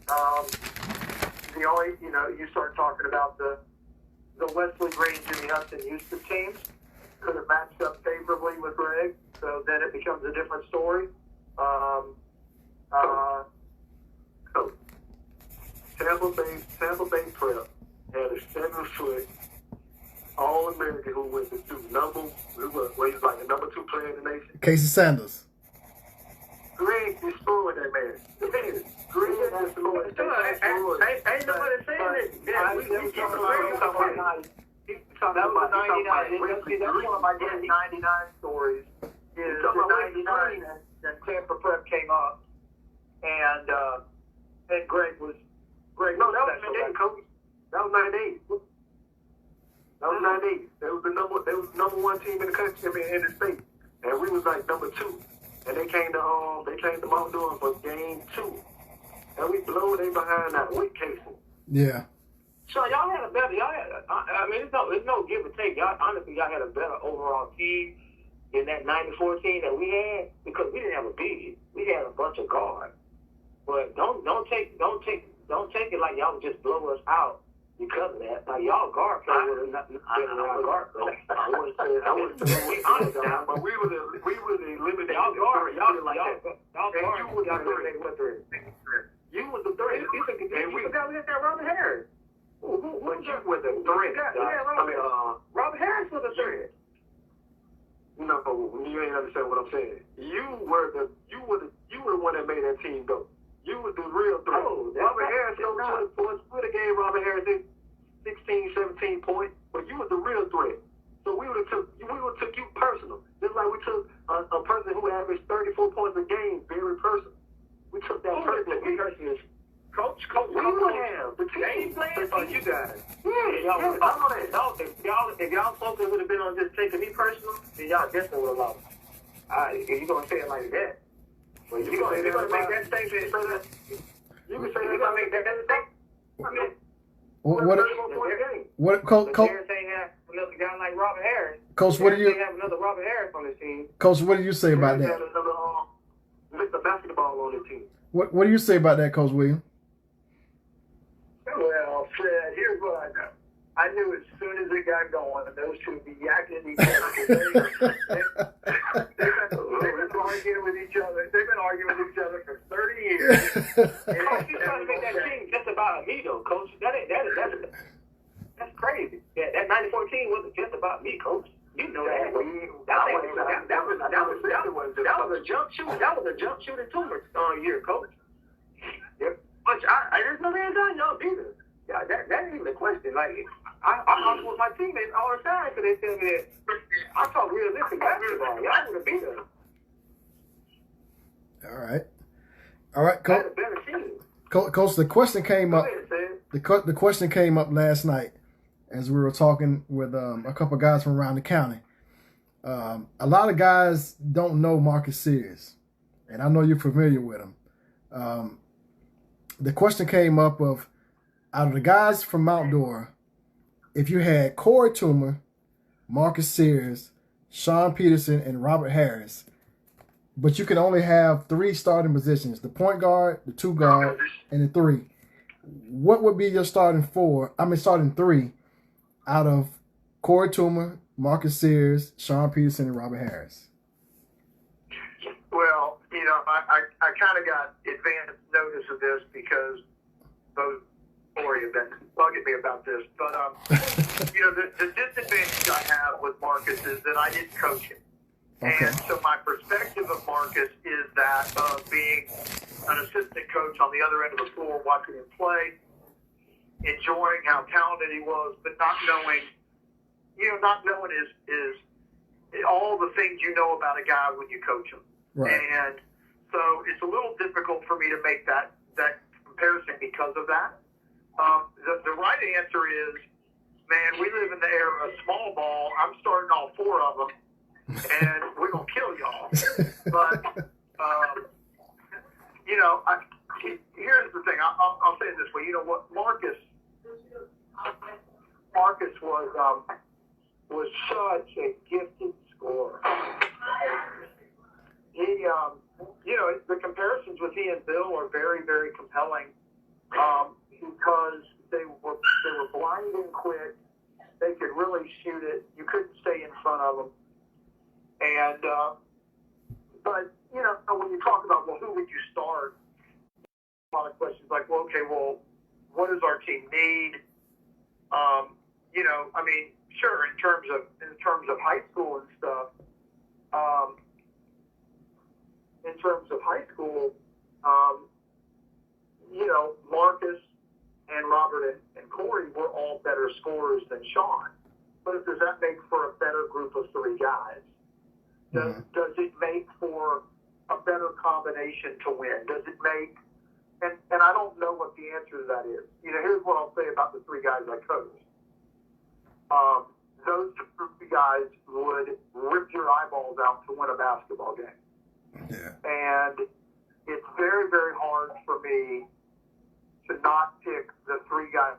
the only you start talking about the Wesley Green, Jimmy Hudson Houston teams could have matched up favorably with Greg, so then it becomes a different story. Tampa Bay Prep had a 7-foot All-American who went to he's like the number 2 player in the nation. Casey Sanders. Greg destroyed that man. Greg destroyed that man. Ain't nobody saying that. That was 99. That's one of my 99 stories. Is the 99 and Tampa Prep came up, and Greg was. No, that was 98, Coach. That was 98. That was 98. They was the number 1 team in the country, in the state, and we was like number 2. And they came to Mount Dora for game 2. and we blow they behind that with Casey. Yeah. So y'all had a better. I mean, it's no give or take. Y'all honestly, y'all had a better overall team in that '94 team that we had because we didn't have a big. We had a bunch of guards. But don't take it like y'all would just blow us out because of that. Like y'all guard play would have not been our guard play. I wouldn't say we honest now, but we would eliminate y'all guard. Y'all like that. guard. You was the three. You was the three. And we got Robert Harris. But you were the three. Robert Harris was the threat. No, you ain't understand what I'm saying. You were the one that made that team go. You was the real threat. Oh, Robert Harris goes 20 points. We would have gave Robert Harris 16, 17 points, but you was the real threat. So we would have took you personal. Just like we took a person who averaged 34 points a game very personal. We took that personal. Coach, we would have. The team players on you guys. If y'all folks would have been on just taking me personal, then y'all definitely would have lost. If you're going to say it like that. Well, you're going to make that statement. You can say you're going to make that statement. What Coach? Harris ain't have another guy like Robert Harris. Coach, what do you have another Robert Harris on his team? Coach, what do you say about that? Mr. Basketball on the team. What do you say about that, Coach William? Well, Fred, here's what I know. I knew as soon as it got going, those two would be yakking at each other. They've been arguing with each other. They've been arguing with each other for 30 years. Coach, you trying to make that team just about me, though, Coach. That's crazy. Yeah, that '94 team wasn't just about me, Coach. You know that. That was a jump shooting. That was a jump shooting tumor year, Coach. Yep. But there's no man done y'all either. Yeah, that ain't even a question. Like I talk with my teammates all the time because they tell me that I talk realistic basketball. Y'all would have beat us. All right, Coach. That's a better team. Coach, the question came up. Ahead, the question came up last night as we were talking with a couple of guys from around the county. A lot of guys don't know Marcus Sears, and I know you're familiar with him. The question came up of, out of the guys from Mount Dora, if you had Corey Toomer, Marcus Sears, Sean Peterson, and Robert Harris, but you could only have 3 starting positions, the point guard, the 2 guard, and the 3. What would be your starting 3 out of Corey Toomer, Marcus Sears, Sean Peterson, and Robert Harris? Well, I kind of got advance notice of this because both Corey have been bugging me about this. But, the disadvantage I have with Marcus is that I didn't coach him. Okay. And so my perspective of Marcus is that of being an assistant coach on the other end of the floor, watching him play, enjoying how talented he was, but not knowing is all the things you know about a guy when you coach him. Right. And so it's a little difficult for me to make that comparison because of that. The right answer is, man, we live in the era of small ball. I'm starting all 4 of them, and we're going to kill y'all. But, here's the thing. I'll say it this way. You know what? Marcus was such a gifted scorer. He, the comparisons with he and Bill are very, very compelling because they were blind and quick. They could really shoot it. You couldn't stay in front of them. And but when you talk about who would you start, a lot of questions like, what does our team need? Sure, in terms of high school and stuff. In terms of high school, Marcus and Robert and Corey were all better scorers than Sean. But does that make for a better group of 3 guys? Does it make for a better combination to win? Does it make, and I don't know what the answer to that is. Here's what I'll say about the 3 guys I coached. Those 3 guys would rip your eyeballs out to win a basketball game. Yeah. And it's very, very hard for me to not pick the three guys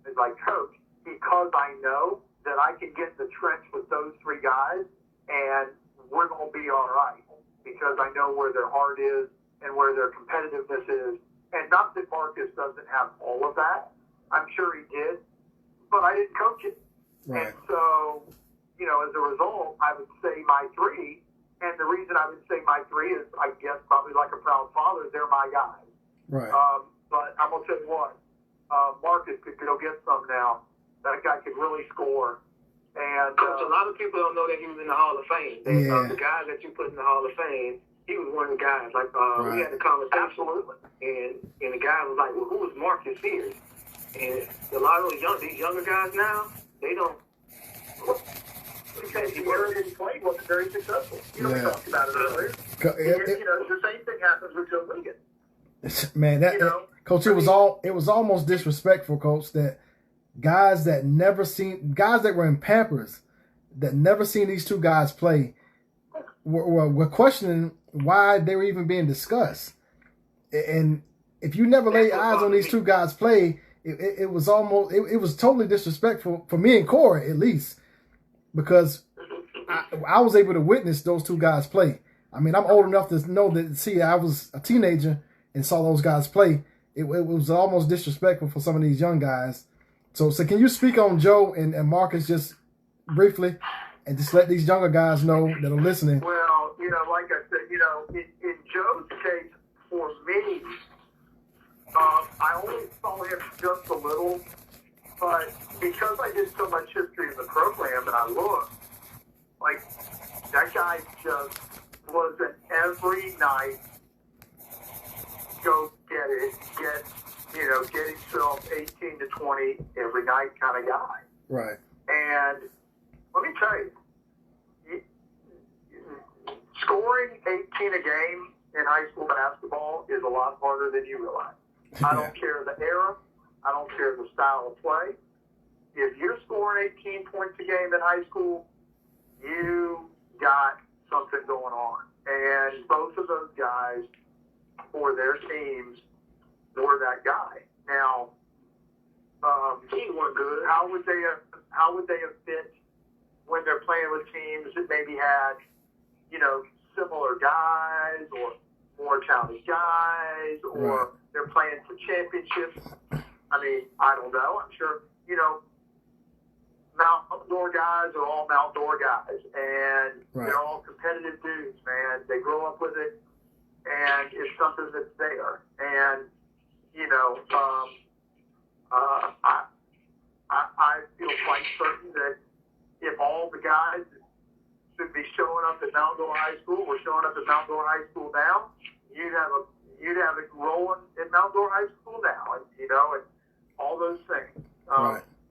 as I coach because I know that I can get in the trench with those three guys and we're going to be all right because I know where their heart is and where their competitiveness is. And not that Marcus doesn't have all of that. I'm sure he did, but I didn't coach it. Right. And so, you know, as a result, I would say my three. And the reason I would say my three is, I guess, probably like a proud father, they're my guys. Right. But I'm going to tell you what, Marcus could go get some now. That guy could really score. And Coach, a lot of people don't know that he was in the Hall of Fame. The guy that you put in the Hall of Fame, he was one of the guys. Like, we had a conversation. Absolutely. And the guy was like, well, who is Marcus here? And a lot of these younger guys now, they don't. Because the area he played wasn't very successful. You know, we talked about it earlier. You know, the same thing happens with Joe Ligon. Man, Coach, it was almost disrespectful, Coach, that guys that were in Pampers, that never seen these two guys play, were questioning why they were even being discussed. And if you never laid eyes on these two guys play, it was totally disrespectful for me and Corey, at least, because I was able to witness those two guys play. I mean, I'm old enough to know that. See, I was a teenager and saw those guys play. It was almost disrespectful for some of these young guys. So can you speak on Joe and Marcus just briefly, and just let these younger guys know that are listening? Well, you know, like I said, you know, in Joe's case, for me, I only saw him just a little, but because I did so much history in the program and I looked, like, that guy just was an every night go get himself 18 to 20 every night kind of guy. Right. And let me tell you, scoring 18 a game in high school basketball is a lot harder than you realize. I don't care the era. I don't care the style of play. If you're scoring 18 points a game in high school, you got something going on. And both of those guys, for their teams, were that guy. Now, teams weren't good. How would they have fit when they're playing with teams that maybe had, you know, similar guys or more talented guys, or they're playing for championships? I mean, I don't know. I'm sure, you know, outdoor guys are all outdoor guys, and they're all competitive dudes, man. They grow up with it, and it's something that's there. And, you know, I feel quite certain that if all the guys should be showing up at Mount Dora High School were showing up at Mount Dora High School now, you'd have it rolling at Mount Dora High School now, and, you know, and all those things.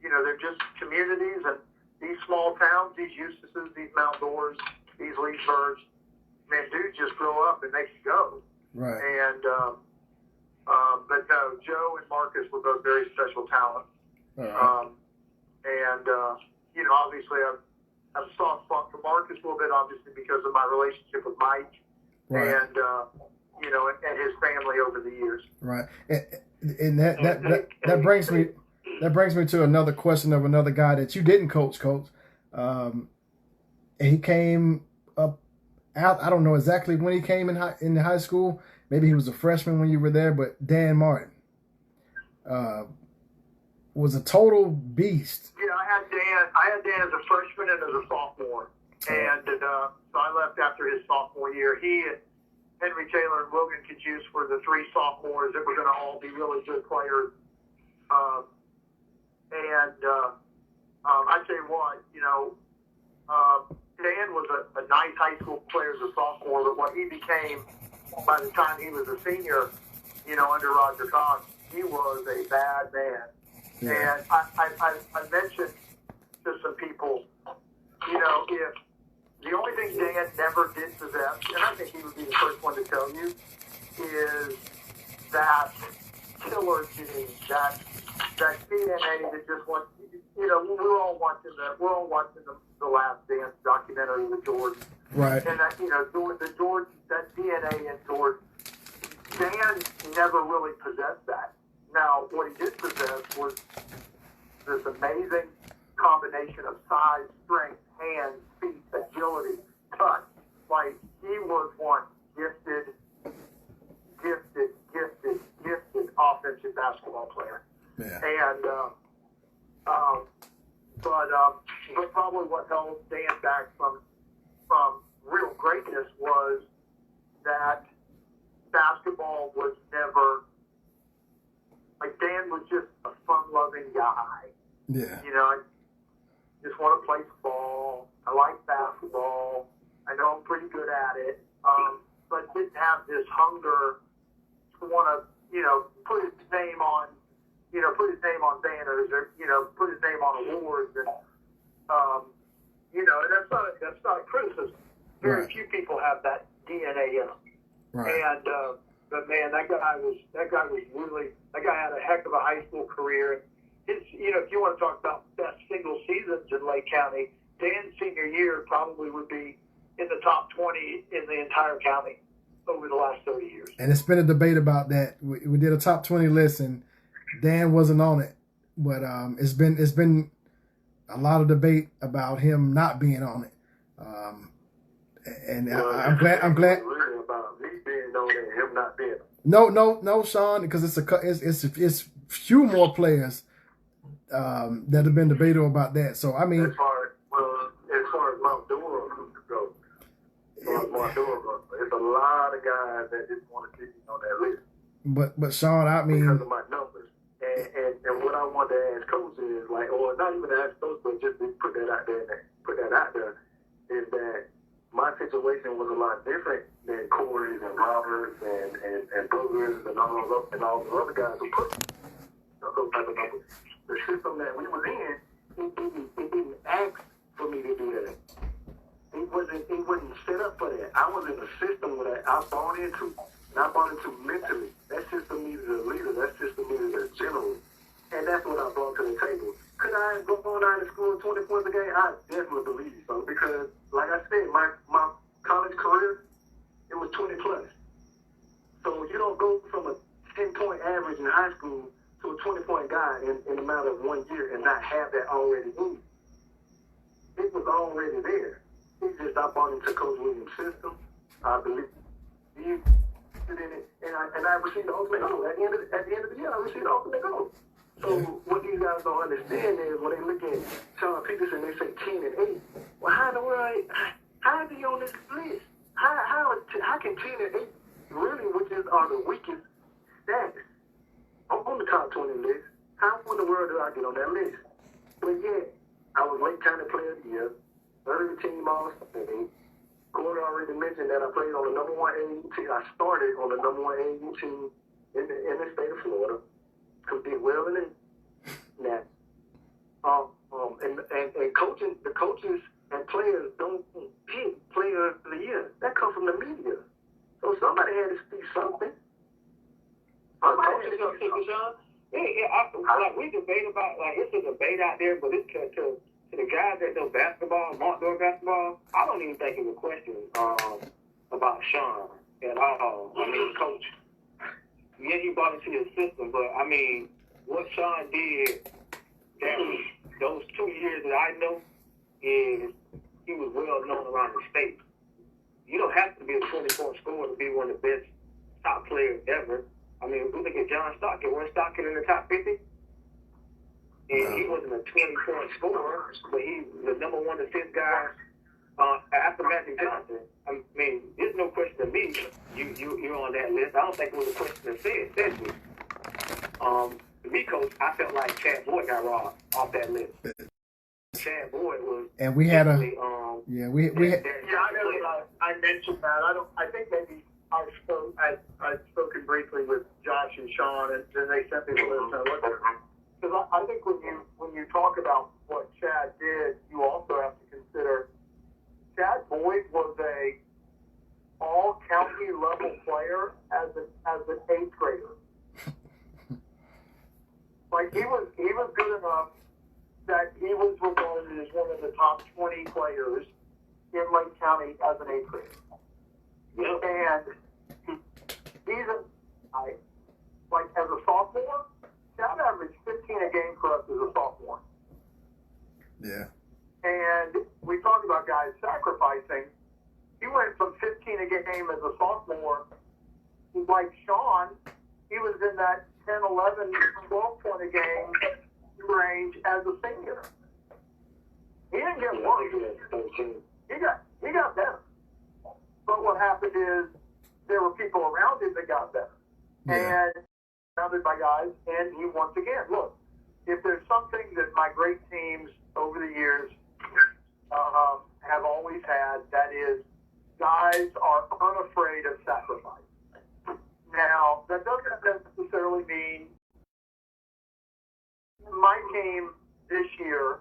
You know, they're just communities, and these small towns, these Eustaces, these Mount Doras, these Leesburgs, man, dudes just grow up and they can go. Right. And, but no, Joe and Marcus were both very special talents. You know, obviously I've a soft spot for Marcus a little bit, obviously, because of my relationship with Mike and, you know, and his family over the years. Right. And that brings me... That brings me to another question of another guy that you didn't coach. And he came up out. I don't know exactly when he came in the high school. Maybe he was a freshman when you were there. But Dan Martin was a total beast. Yeah, I had Dan as a freshman and as a sophomore, and so I left after his sophomore year. He and Henry Taylor and Logan Kajus were the three sophomores that were going to all be really good players. I tell you what, you know, Dan was a nice high school player as a sophomore, but what he became by the time he was a senior, you know, under Roger Cox, he was a bad man. Yeah. And I mentioned to some people, you know, if the only thing Dan never did possess, and I think he would be the first one to tell you, is that killer gene, that DNA that just wants, you know, we're all watching the Last Dance documentary with Jordan. Right. And that, you know, that DNA in Jordan, Dan never really possessed that. Now, what he did possess was this amazing combination of size, strength, hands, feet, agility, touch. Like, he was one gifted offensive basketball player. Yeah. And, but probably what held Dan back from real greatness was that basketball was never, like, Dan was just a fun-loving guy. Yeah. You know, I just want to play ball. I like basketball. I know I'm pretty good at it. But didn't have this hunger to want to, you know, put his name on banners or, you know, put his name on awards. And, you know, and that's not a criticism. Very Right. few people have that DNA in them. Right. And, but man, that guy had a heck of a high school career. His, you know, if you want to talk about best single seasons in Lake County, Dan's senior year probably would be in the top 20 in the entire county over the last 30 years. And it's been a debate about that. We did a top 20 list, and Dan wasn't on it. But it's been a lot of debate about him not being on it. I'm glad. Really about me being on it and him not being. No, Sean, because it's few more players that have been debatable about that. So I mean, As far as Mount Dora goes, it's a lot of guys that just want to see me on that list. but Sean, I mean, Because of my numbers. And what I wanted to ask Coach is, like, or not even ask Coach, but just to put that out there, is that my situation was a lot different than Corey's and Roberts and Boogers and all the other guys who put those type of numbers. The system that we was in, it didn't ask for me to do that. It wasn't set up for that. I was in a system that I bought into, and I bought into mentally. That system needed a leader. That system needed a general. And that's what I brought to the table. Could I go on out of school 20 points a game? I definitely believe so. Because, like I said, my college career, it was 20 plus. So you don't go from a 10-point average in high school to a 20-point guy in a matter of 1 year and not have that already in you. It was already there. It's just I bought into Coach Williams' system. I believe in it, and I received the ultimate goal. At the end of the year, I received the ultimate goal. So what these guys don't understand is when they look at Sean Peterson, they say 10 and 8. Well, how in the world? How is he on this list? How can 10 and 8 really, which are the weakest stats on the top 20 list? How in the world did I get on that list? But yeah, I was Lake County Player of the Year, third team All-State. Gordon already mentioned that I played on the number 1 AAU team. I started on the number 1 AAU team in the state of Florida. Who did well in it. Now, and coaching, the coaches and players don't pick Player of the Year. That comes from the media. So somebody had to speak something. Like we debate about, like it's a debate out there, but it's to the guys that know basketball, Montdor basketball. I don't even think it was a question about Sean at all. I mean, Coach. Yeah, he brought into his system, but I mean, what Sean did those 2 years that I know is he was well known around the state. You don't have to be a 24 scorer to be one of the best top players ever. I mean, we look at John Stockton. Was Stockton in the top 50? And he wasn't a 20-point scorer, but he's the number 1 assist guy after Magic Johnson. I mean, there's no question to me you're on that list. I don't think it was a question to said me. To me, Coach, I felt like Chad Boyd got robbed off that list. Chad Boyd was, and we had I mentioned that. I think maybe I'd spoken briefly with Josh and Sean, and then they sent me the list. And I looked at it. Because I think when you talk about what Chad did, you also have to consider Chad Boyd was a all-county level player as an 8th grader. Like he was good enough that he was regarded as one of the top 20 players in Lake County as an 8th grader. And he's like as a sophomore, like Sean, he was in that 10, 11, 12 point a game range as a senior. He didn't get worse. He got better. But what happened is there were people around him that got better. Yeah. And surrounded by guys, and he once again, look, if there's something that my great teams over the years have always had, that is guys are unafraid of sacrifice. Now, that doesn't necessarily mean my team this year,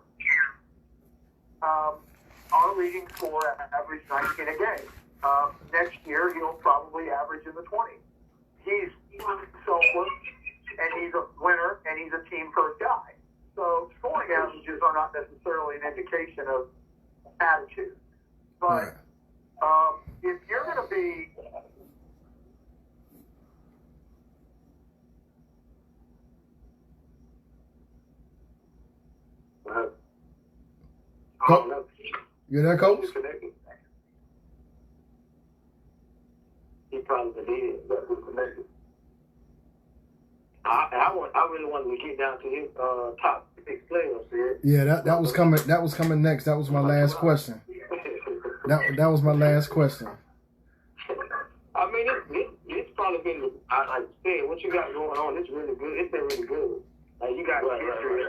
our leading scorer averaged 19 a game. Next year, he'll probably average in the 20s. He's selfless, and he's a winner, and he's a team-first guy. So scoring averages are not necessarily an indication of attitude. But if you're going to be You there, Coach? He probably did, but we're connected. I really wanted to get down to his top 6 players here. Yeah, that was coming. That was coming next. That was my last question. That was my last question. I mean, it's probably been, like I said, what you got going on, it's really good. It's been really good. Like, you got history,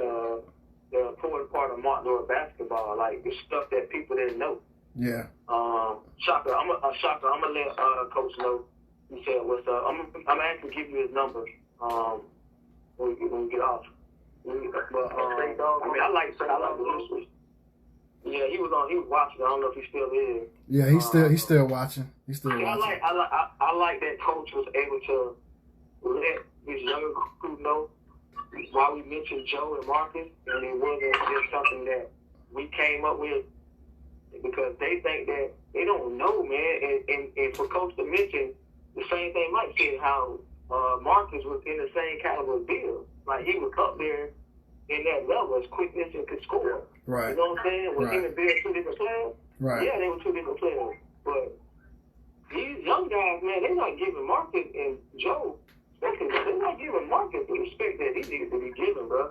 the important part of Martin basketball, like the stuff that people didn't know. Yeah. Shaka, I'm gonna let Coach know. He said what's up. I'm actually give you his number. When we get off. But I mean, I like the history. Yeah, he was watching. I don't know if he still is. Yeah, he's still watching. He's still watching. I like that coach was able to let his younger crew know why we mentioned Joe and Marcus, and it wasn't just something that we came up with because they think that they don't know, man. And for Coach to mention the same thing Mike said, how Marcus was in the same caliber as Bill. Like, he was up there in that level as quickness and could score. Right. You know what I'm saying? When him and Bill 2 different players. Right. Yeah, they were 2 different players. But these young guys, man, they're not giving Marcus and Joe, they're not giving Marcus the respect that he needed to be given, bro.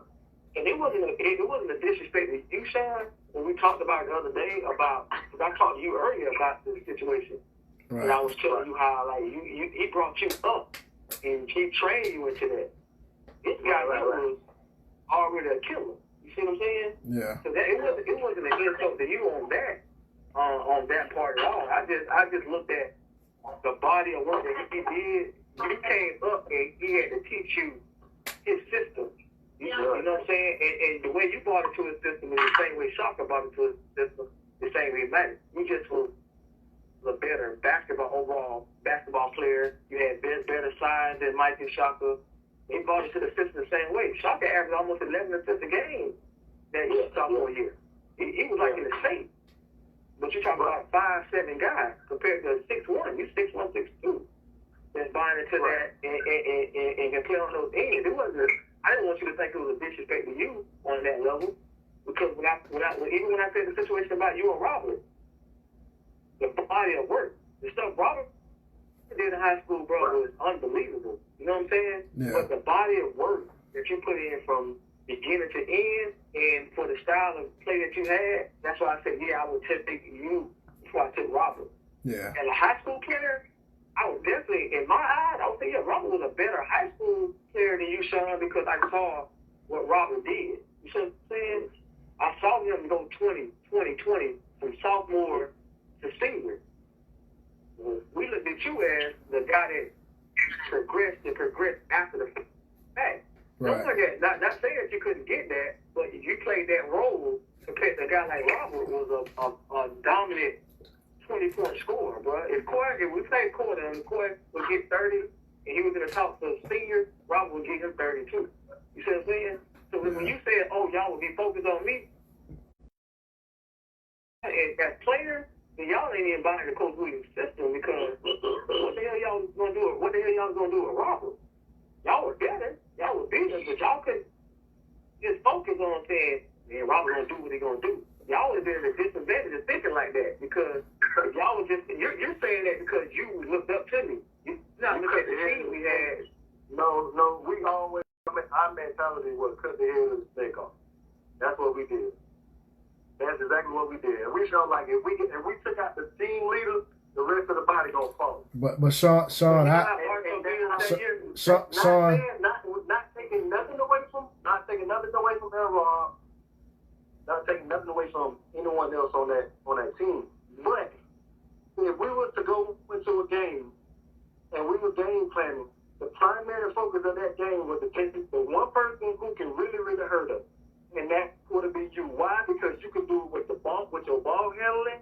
And it wasn't a disrespect to you, Sean, when we talked about it the other day about, because I talked to you earlier about the situation. Right. And I was telling you how, like, he brought you up and he trained you into that. This guy was already a killer. You see what I'm saying? Yeah. So that it wasn't an insult to you on that part at all. I just looked at the body of work that he did. You came up and he had to teach you his system. You know what I'm saying? And the way you brought it to his system is the same way Shaka brought it to his system, the same way Matt. You just was a better overall basketball player. You had better size than Mike and Shaka. He brought it to the system the same way. Shaka averaged almost 11 assists a game that sophomore year. He was like in the state. But you're talking about 5'7" guy compared to 6'1". You 6'1", 6'2". That's buying into that and can play on those ends. I didn't want you to think it was a disrespect to you on that level, because when I said the situation about you and Robert, the body of work, the stuff Robert did in high school, bro, was unbelievable. You know what I'm saying? Yeah. But the body of work that you put in from beginning to end, and for the style of play that you had, that's why I said, yeah, I would take you before I took Robert. Yeah. As a high school player, I would definitely, in my eyes, I would say, yeah, Robert was a better high school player than you, Sean, because I saw what Robert did. You see what I'm saying? I saw him go 20 from sophomore to senior. We looked at you as the guy that progressed after the fact. Right. Not saying that you couldn't get that, but you played that role compared to a guy like Robert was a dominant 20-point scorer, bro. If we played quarter and Coy would get 30 and he was in the top of senior, Robert would get him 32. You see what I'm saying? So when you said, oh, y'all would be focused on me, as players, then y'all ain't even buying the Coach Williams system, because what the hell y'all gonna do? What the hell y'all gonna do with Robert? Y'all were better, y'all were better, but y'all could just focus on saying, man, Robert gonna do what he gonna do. Y'all would have been at a disadvantage of thinking like that, because y'all was just, you're saying that because you looked up to me. No, look at the team we had. No, we always, our mentality was cut the head of the snake off. That's what we did. That's exactly what we did. And we felt like if we took out the team leader, the rest of the body gonna fall. But Sean, Not taking nothing away from Aaron, not taking nothing away from anyone else on that team. But if we were to go into a game and we were game planning, the primary focus of that game was to take the one person who can really, really hurt us. And that would be you. Why? Because you can do it with the ball, with your ball handling,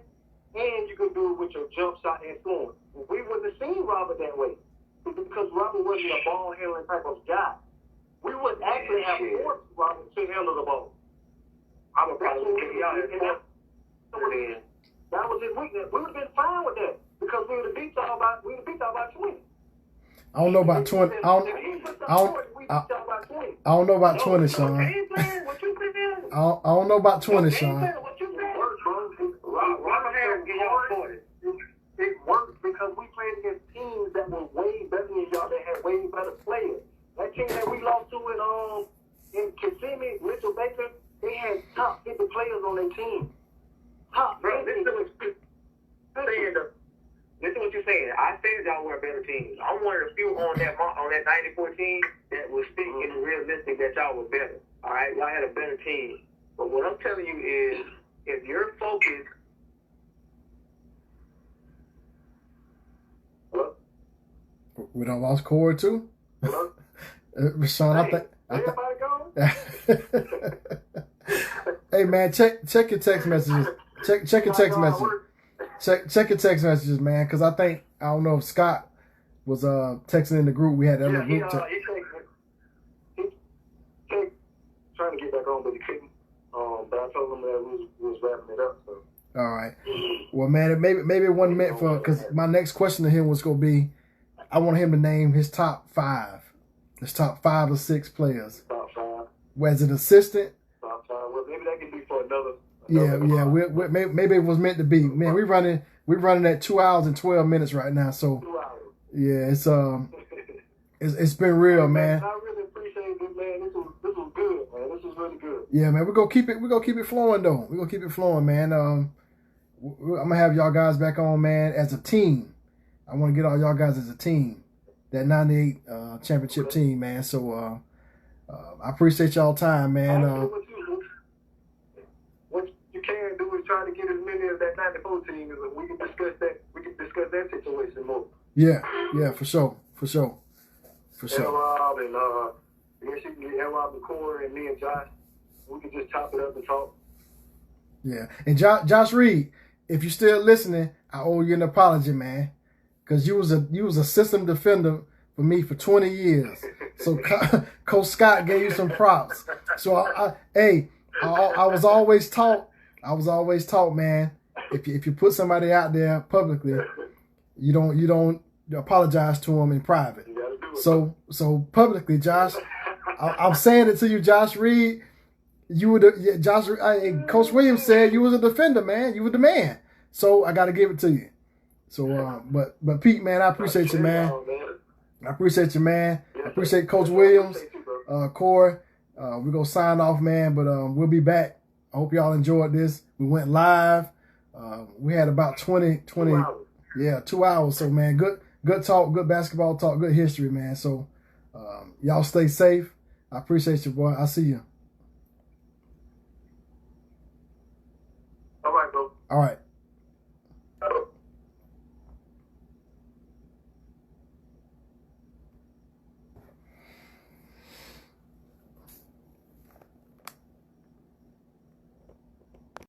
and you can do it with your jump shot influence. We wouldn't have seen Robert that way because Robert wasn't a ball handling type of guy. We would actually have forced Robert to handle the ball. I would probably kick y'all. That was his weakness. We would have been fine with that because we would have beat y'all by 20. I don't know about 20. I don't know about 20, Sean. I don't know about 20, Sean. It worked because we played against teams that were way better than y'all, that had way better players. That team that we lost to in Kissimmee, Mitchell Baker, they had top 50 players on their team. Top 50. Listen what you're saying. I said y'all were a better team. I'm one of the few on that 94 team that was speaking realistic that y'all were better. All right, y'all had a better team. But what I'm telling you is, if you're focused. Hello? We done lost Corey too. Hello? Sean, Everybody go? Hey man, check your text messages. Check your text messages. Check your text messages, man, because I don't know if Scott was texting in the group. We had that He group text. Trying to get back on, but he couldn't. But I told him that we was wrapping it up. So. All right. Well, man, maybe it wasn't meant for, because my next question to him was going to be, I want him to name his top 5 or 6 players. Top 5. As an assistant. Top 5. Well, maybe that can be for another. Yeah. Maybe it was meant to be. Man, we running at 2 hours and 12 minutes right now. So 2 hours. yeah, it's been real, man. I really appreciate it, man. This was good, man. This was really good. Yeah, man. We're gonna keep it flowing though. We're gonna keep it flowing, man. I'm gonna have y'all guys back on, man, as a team. I want to get all y'all guys as a team. That 98 championship team, man. So I appreciate y'all time, man. What you can do is try to get as many of that 94 team, and we can discuss that. We can discuss that situation more. Yeah, for sure. Rob and yes, you can get Rob and Corey and me and Josh. We can just chop it up and talk. Yeah, and Josh Reed, if you're still listening, I owe you an apology, man, because you was a system defender for me for 20 years. So Coach Scott gave you some props. So I was always taught, man, if you put somebody out there publicly, you don't apologize to them in private. So publicly, Josh, I'm saying it to you, Josh Reed. You were Coach Williams said you was a defender, man. You were the man. So I got to give it to you. So, but Pete, man, I appreciate you, man. I appreciate you, man. I appreciate Coach Williams, Corey. We're going to sign off, man, but we'll be back. I hope y'all enjoyed this. We went live. We had about 20, 2 hours. So, man, good talk, good basketball talk, good history, man. So, y'all stay safe. I appreciate you, boy. I'll see you.